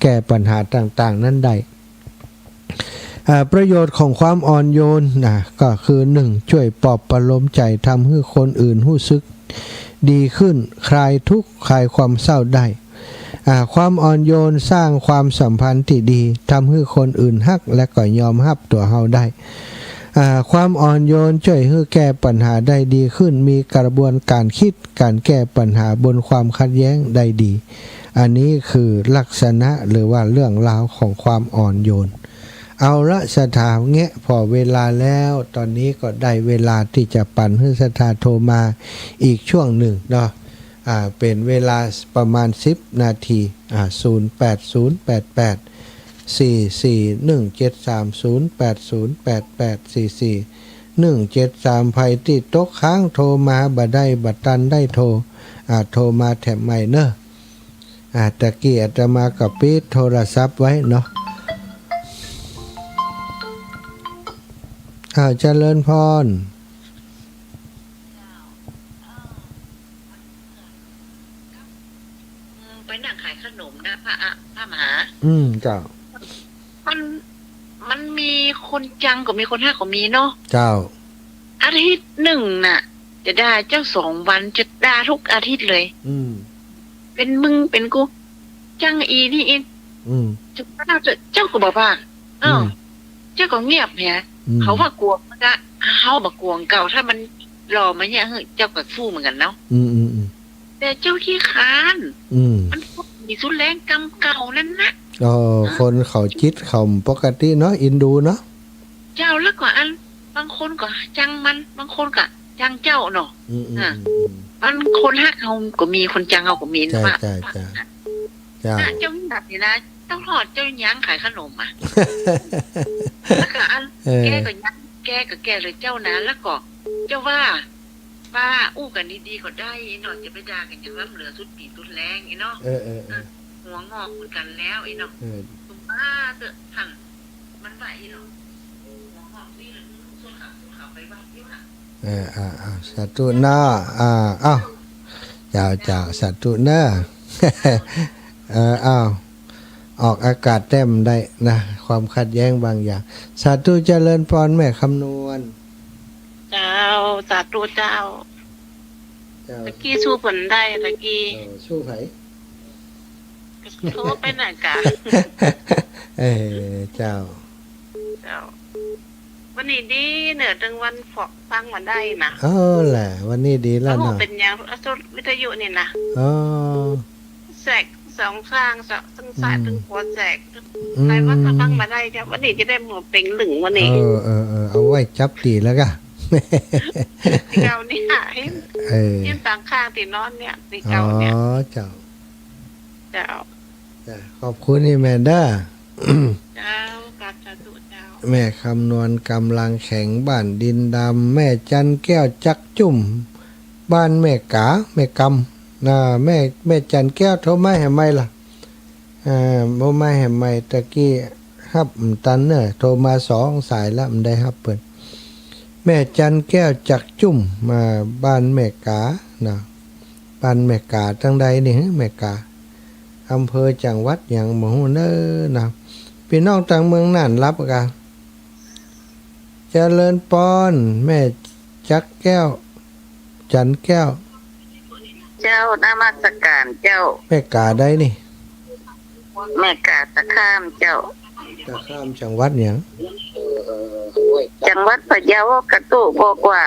แก้ปัญหาต่างๆนั้นได้ประโยชน์ของความอ่อนโยนก็คือ1ช่วยปลอบประโลมใจทำให้คนอื่นรู้สึกดีขึ้นคลายทุกข์คลายความเศร้าได้ความอ่อนโยนสร้างความสัมพันธ์ที่ดีทำให้คนอื่นฮักและก็ยอมรับตัวเฮาได้ความอ่อนโยนช่วยให้แก้ปัญหาได้ดีขึ้นมีกระบวนการคิดการแก้ปัญหาบนความขัดแย้งได้ดีอันนี้คือลักษณะหรือว่าเรื่องราวของความอ่อนโยนเอาละสถาเงี้ยพอเวลาแล้วตอนนี้ก็ได้เวลาที่จะปั่นให้สถาโทรมาอีกช่วงหนึ่งเนาะเป็นเวลาประมาณ10นาที08088 44173080844 173ภัยที่ตกค้างโทรมาบ่ได้บัดตันได้โทรโทรมาแถมใหม่เนอะตะกี้อาตมากับปิดโทรศัพท์ไว้เนาะเจริญพรไปนั่งขายขนมนะพระมหาเจ้ามันมีคนจังกับมีคนฮักก็มีเนาะเจ้าอาทิตย์หนึ่งน่ะจะได้เจ้า2 วันจะด่าทุกอาทิตย์เลยเป็นมึงเป็นกูจังอีนี่อินเจ้าก็บอกว่าเจ้าก็เงียบเนี่ยเขาว่ากลัวมันก็เฮาบ่กลัวเก่าถ้ามันรอมาเนี่ยเจ้าก็สู้เหมือนกันเนาะแต่เจ้าขี้ค้านมันมีสุดแรงกรรมเก่านั่นนะคนเขาจิตเขาปกติเนาะอินดูเนาะเจ้าแล้วก็บางคนก็จังมันบางคนก็จังเจ้าเนาะบางคนฮักเขาก็มีคนจังเขาก็มีว่าเจ้าแบบนี้นะต้องทอดเจ้ายั้งขายขนมแล้วก็แกก็ยั้งแกก็แกเลยเจ้านะแล้วก็เจ้าว่าป้าอู้กันดีๆก็ได้เนาะจะไปด่ากันอย่างว่าเหลือสุดปีสุดแรงเนาะหัวงอกเหมือนกันแล้วเนาะตุ้มป้าเถอะหันมันไหวเนาะหัวงอกนี่ส่วนขาไปบ้างที่ว่าสาธุนะเจ้าสาธุนะออกอากาศแต้มได้นะความขัดแย้งบางอย่างสาธุเจริญพรแม่คำนวณเจ้าสาธุเจ้าตะกี้สู้ผลได้ตะกี้สู้ไผโทรไปไหนกะเจ้าวันนี้ดีเหนือถึงวันฟังมาได้นะแหละวันนี้ดีแล้วเนาะเป็นอย่างวิทยุนี่นะแสก2ข้างทั้งซ้ายทั้งขวาแสกใครว่าฟังมาได้ครับวันนี้จะได้หมดเป็นหลึงวันนี้เอาไว้จับตีแล้วก็เก่านี่เห็นต่างข้างตีนอนเนี่ยตีเก่าเนี่ยเจ้าขอบคุณนี่แม่เด้อเจ้ากราบสาธุเจ้าแม่คำนวณกำลังแข็งบ้านดินดำแม่จันแก้วจักจุ่มบ้านแม่กาแม่กำแม่จันแก้วโทรมาให้ไหมล่ะโทรมาให้ไหมตะกี้ ฮับตันเนอโทรมา2 สายแล้วมันได้ฮับเปิดแม่จันแก้วจากจุ่มมาบ้านแม่กานะบ้านแม่กาจังใดนี่แม่กาอำเภอจังหวัดอย่างหมู่เนอนะพี่น้องต่างเมืองน่านรับกะเจริญปอนแม่จักแก้วจันแก้ว เจ้านมัสการเจ้า แม่กาได้นี่ แม่กาตะข้ามเจ้า จะข้ามจังหวัดอย่าง จังหวัดพะเยากระตู้บอกว่า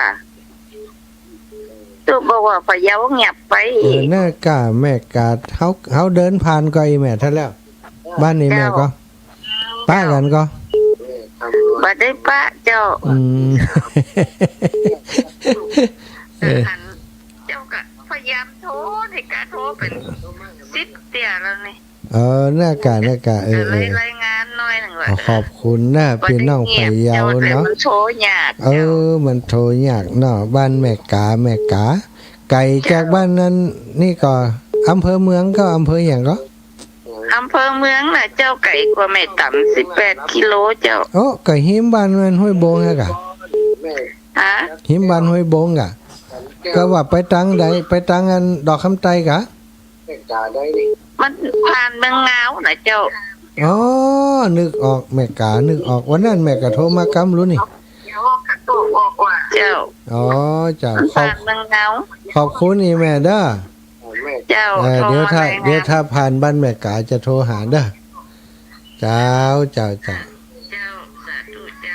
ตู้บอกว่าพะเยาเงียบไป หน้ากาแม่กาเขาเดินผ่านก็อีแม่ท่านแล้ว บ้านนี้แม่ก็ป้ากันก็ บ่ได้ปะเจ้า อืม อันเจ้าก็พยายามโทรในการโทรเป็น10 เที่ยแล้วนี่ หน้ากาเลยรายงานหน่อยหนึงว่า ขอบคุณนะพี่น้องพะเยาเนาะ มันโทรยาก มันโทรยากเนาะบ้านแม่กาไกลจากบ้านนั้นนี่ก็อำเภอเมืองก็อำเภออย่างก็ อำเภอเมืองน่ะเจ้าไก่กว่าแม่ต่ำ18 กิโลเจ้า โอ้ก็หิมบ้านมันห้วยโบงฮะกะ ฮะ หิมบ้านห้วยโบงกะก็ว่าไปตังใดไปตังอันดอกคำไตกะ มันผ่านเมืองงาวน่ะเจ้า อ๋อนึกออกแม่กานึกออกวันนั้นแม่ก็โทรมากำรู้นี่ เจ้า อ๋อเจ้า มันผ่านเมืองงาว ขอบคุณอีแม่เด้อ เจ้า เดี๋ยวถ้า โทรมรยงน เดี๋ยวถ้าผ่านบ้านแม่กาจะโทรหาเด้อเจ้า เจ้าสาธุเจ้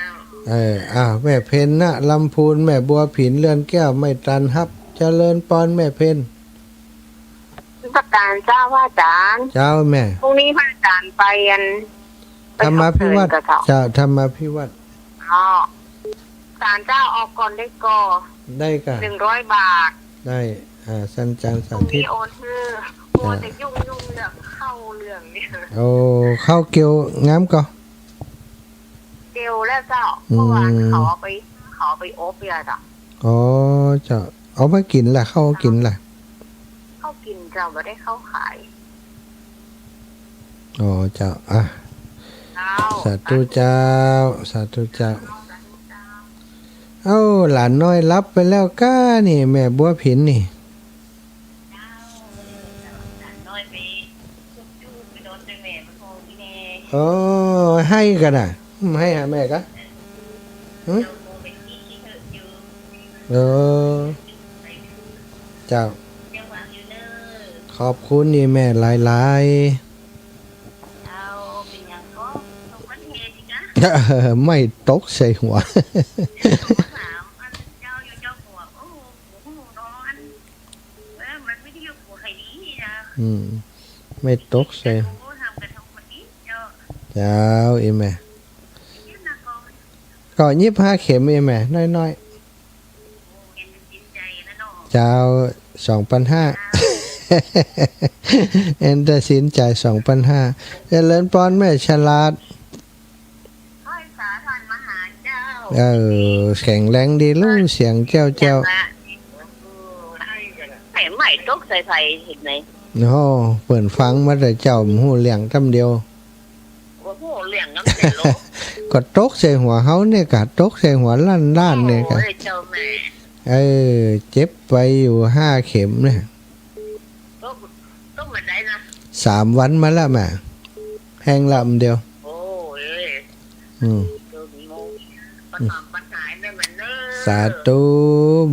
า แม่เพนนะลำพูนแม่บัวผินเรือนแก้วไม่ตันฮับเจริญปอนแม่เพน ประการเจ้าว่าอาจารย์ เจ้าแม่ พรุ่งนี้พระอาจารย์ไปอัน ธรรมาพิวัตร ไปเขา เจ้าธรรมาพิวัตร อ๋อศาลเจ้าออกก่อนได้ก่อ ได้กะ 100 บาท ได้สันจันทร์ พ สา รุ่ง ธิ นี้ ต โอนคือมัวแต่ยุ่งเรื่องเข้าเรื่องเนี่ย โอ้เข้าเกี่ยวงามก็ เดียวแล้วเจ้าเมื่อวานเขาเอาไปโอบเลยจ้ะ อ๋อเจ้าเอามากินล่ะเข้ากินล่ะ เข้ากินเจ้าไม่ได้เข้าขาย อ๋อเจ้าเจ้า สาธุเจ้าสาธุเจ้าเอ้าหลานน้อยรับไปแล้วก้านี่แม่บัวผินนี่ น้อยไปจุ๊บไปโดนใจแม่มันโทรนี่แน่ อ๋อให้กันน่ะให้หาแม่กะหึ โทรไปที่เธออยู่ เจ้า ยังวางอยู่เด้อ ขอบคุณนี่แม่หลาย เอาเป็นหยังก็ต้องมันเฮ็ดอีกนะ ๆ ไม่ตกใส่หัว ถามอันเจ้าอยู่เจ้าหัวโอ้โหน้องอันมันไม่ได้อยู่หัวใครดีนะ ไม่ตกใส่ โอ้ทำกันทั้งวันนี้เจ้า เจ้าอีแม่ เนี่ยนะก็ ก็25 เข็มอีแม่น้อย เห็นจิตใจนะเนาะ ๆเจ้า 2,500 เอ็นเตอร์สินจ่าย 2,500เจริญปอนแม่ฉลาด ค่อยสาธรมาหาเจ้า แข็งแรงดีลุงเสียงเจ้า ไผ่ใหม่ตกใส่ไผ่เห็นไหม โอ้เปิ่นฟังมาแต่เจ้าหูเลี้ยงคำเดียว โอ้โหเหลี่ยงน้ำเสียโล ก็ตกใส่หัวเฮาเนี่ยกะตกใส่หัวล้านๆเนี่ยกะ โอ้ยเจ้าแม่ เจ็บไปอยู่5 เข็มเนี่ย ต้องเหมือนได้นะ 3 วันมาแล้วแม่แห้งลำเดียว โอ้ย อืม เจ้ามีโมปัญหาปัญหาได้เหมือนเดิม สาธุ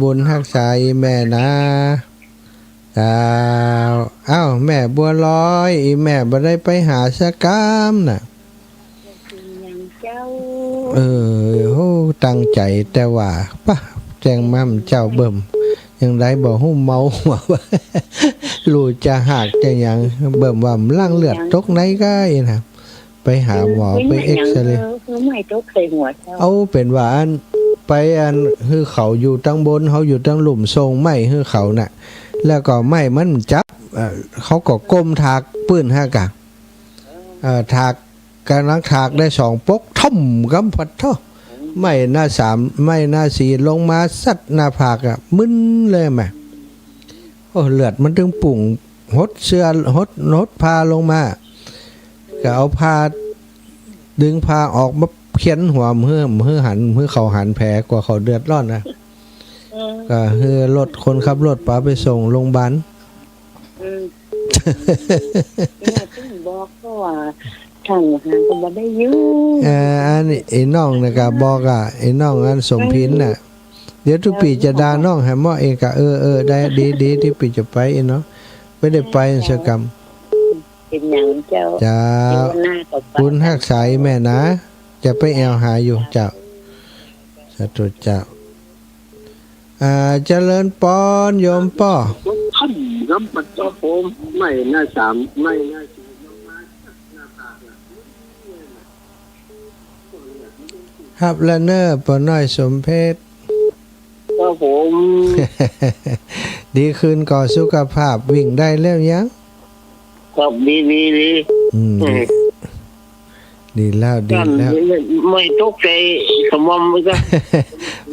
บุญรักษาอีแม่นะเจ้าอ้าวแม่บัวลอยอีแม่บ่ได้ไปหาสกามน่ะ เจ้า โหตั้งใจแต่ว่าป่ะแจ้งมั่มเจ้าเบิ่มยังได้บ่ฮู้เมาหัวว่า รู้จะหักจะหยังเบิ่มว่าล่างเลือดตกไหนก็อีน่ะไปหาหมอไปเอ็กซเรย์ คือไม่ตกใส่หัวเจ้า เอาเป็นว่าอันไปอันคือเขาอยู่ตั้งบนเขาอยู่ตั้งหลุมทรงไม้คือเขาน่ะแล้วก็ไม้มันจับเขาก็ก้มถากปืนห้ากะถากกำลังถากได้2 ปกท่อมกำพัดเท่าไม่หน้า3ไม่หน้า4ลงมาสัดหน้าผากอ่ะมึนเลยแม่โอ้เลือดมันถึงปุ่งหดเสื้อหดพาลงมาก็เอาพา ดึงพาออกมาเขียนหัวมือหันมือเขาหันแผลกว่าเขาเดือดร้อนนะก็คือรถคนขับรถป้าไปส่งโรงพยาบาล แม่ต้องบอกก็ว่าทางหาก็บ่ได้อยู่ อันนี้ไอ้น้องนะก็บอกอ่ะไอ้น้องอันสมพินน่ะเดี๋ยวทุกปีจะด่าน้องให้หมอเองก็ได้ดีที่ปีจะไปเนาะไม่ได้ไปกิจกรรม เป็นหยังเจ้า เจ้า หน้าก็ไป คุณฮักษาแม่นะจะไปแอวหาอยู่เจ้าสาธุเจ้าเจริญปอนโยมป้อ ท่านน้ำปัจจุบันไม่น่าสามไม่น่าสี่มาหน้าผากฮับละเนอปอน้อยสมเพช ก็ผม ดีขึ้นก่อสุขภาพวิ่งได้แล้วยัง ครับดี ดีแล้วดี ท่าน แล้ว ไม่ตกใจสมอง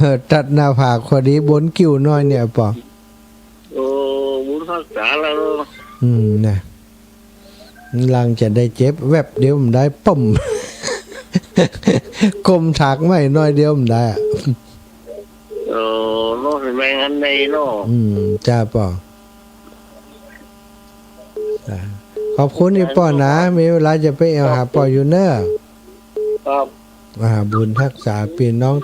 ก็ ตัดหน้าผากพอดีบนกิ้วน้อยเนี่ยป่อ โอ้บุญรักษาแล้ว นะลังจะได้เจ็บแวบเดียวมันได้ปุ่ม กลมถากไม่น้อยเดียวมันได้อะ โอ้โน่นแมงอันใดโน่ จ้าป่อขอบคุณที่ป่อนะมีเวลาจะไปเอาหาป่ออยู่เนอะ ครับ บุญทักษาปีน้อง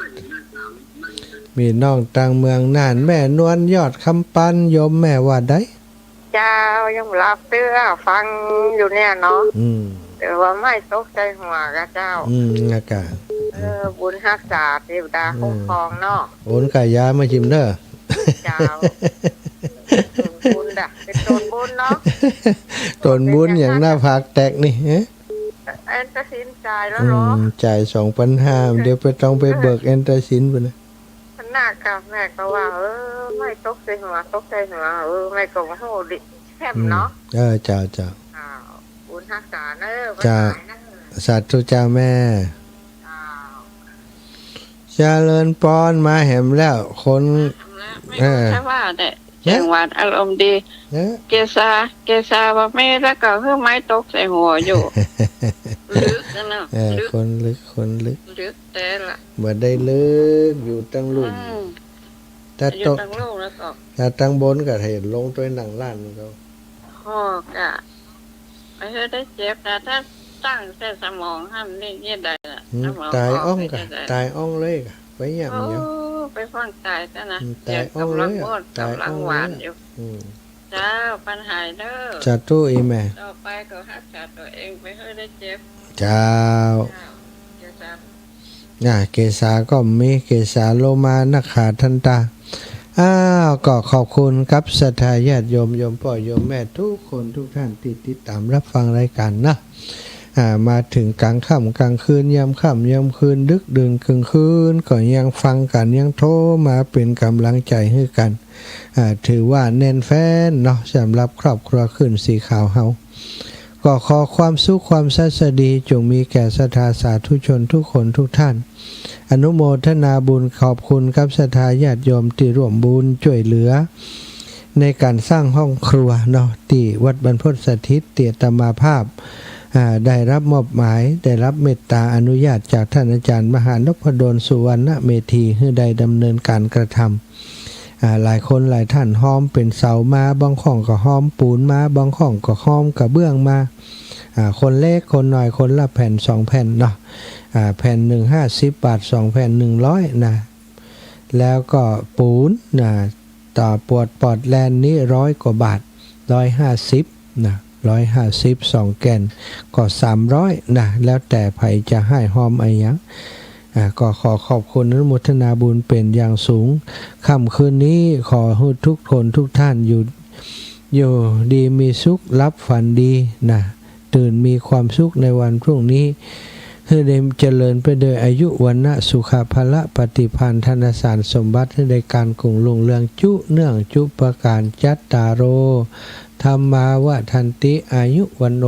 มีน้องต่างเมืองน่านแม่นวลยอดคำปันโยมแม่ว่าได้ เจ้ายังรับเตื้อฟังอยู่เนี่ยเนาะ แต่ว่าไม่ตกใจหัวกับเจ้า อากาศ บุญรักษาเทวดาคุ้มครองเนาะ โอนกายามาชิมเด้อ เจ้าบุญด่ะเป็นโดนบุญเนาะ ตนบุญอย่างหน้าผากแตกนี่ฮะ แอนตาซินจ่ายแล้วเนาะ จ่าย2,500เดี๋ยวไปต้องไปเบิกแอนตาซินไปนะ มันหนักกับแม่ก็ว่าไม่ตกใจหัวแม่ก็ว่าโหดิแคมเนาะ เจ้า บุญรักษาเนอะ จ้าสาธุเจ้าแม่เจริญปอนมาแหมแล้วคนไม่รู้ใช่ว่าแต่จังหวัดอารมณ์ดีเกษาว่าไม่แล้วก็คือไม้ตกใส่หัวอยู่ลึกนะเนาะ คนลึก ลึกแต่ละ เมื่อได้ลึกอยู่ตั้งลุ่มถ้า อยู่ ตก ตั้งลูกแล้วก็ ถ้าตั้งบนก็เห็นลงตัวหนังล้านเขา ข้อกะไม่เคยได้เจ็บนะถ้าตั้งเส้นสมองห้ามนี่ยี่ใดล่ะสม ตายอ่อง ไม่ กะ ได้ ตายอ่องเลยกะไปอย่างเดียว ไปฟังตายซะนะ ตายอ่อง กำ เล ลัง ย โคตร ตาย กำลั อ่อง ง ห เล วาน ย อยู่ อืม เจ้าปัญหาเด้อ จะตู้อีแม่ ต่อไปก็รักษาตัวเองไปให้ได้เจ็บ เจ้า เจ้าจ้า เกษาก็มีเกษาโลมานักขาทันตาก็ขอบคุณครับศรัทธาญาติโยมพ่อโยมแม่ทุกคนทุกท่านที่ติดตามรับฟังรายการนะมาถึงกลางค่ำกลางคืนยามค่ำยามคืนดึกดื่นกลางคืนก็ยังฟังกันยังโทรมาเป็นกำลังใจให้กันถือว่าแน่นแฟ้นเนาะสำหรับครอบครัวขึ้นสีขาวเฮาก็ขอความสุขความสัสดีจงมีแก่ศรัทธาสาธุชนทุกคนทุกท่านอนุโมทนาบุญขอบคุณครับศรัทธาญาติโยมที่ร่วมบุญช่วยเหลือในการสร้างห้องครัวเนาะที่วัดบรรพตสถิตเตียตมาภาพได้รับมอบหมายได้รับเมตตาอนุญาตจากท่านอาจารย์มหานพดลสุวรรณเมธีให้ได้ดำเนินการกระทำหลายคนหลายท่านห้อมเป็นเสามาบางข้องก็ห้อมปูนมาบางข้องก็ห้อมกระเบื้องมาคนเล็กคนน้อยคนละแผ่น2แผ่นเนาะแผ่นหนึ่ง50 บาท2แผ่น100นะแล้วก็ปูนนะต่อปอดแลนนี้100 กว่าบาท150นะ150 2แก่นก็300นะแล้วแต่ไผจะให้หอมอะไรอย่างก็ขอขอบคุณอนุโมทนาบุญเป็นอย่างสูงค่ำคืนนี้ขอให้ทุกคนทุกท่านอยู่ดีมีสุขรับฝันดีนะตื่นมีความสุขในวันพรุ่งนี้ให้ได้เจริญไปโดยอายุวันนะสุขภละปฏิภาณธนสารสมบัติให้ได้การกุ่งลุงเรืองจุเนื่องจุประการจัตตารโอธรรมาวทันติอายุวันโน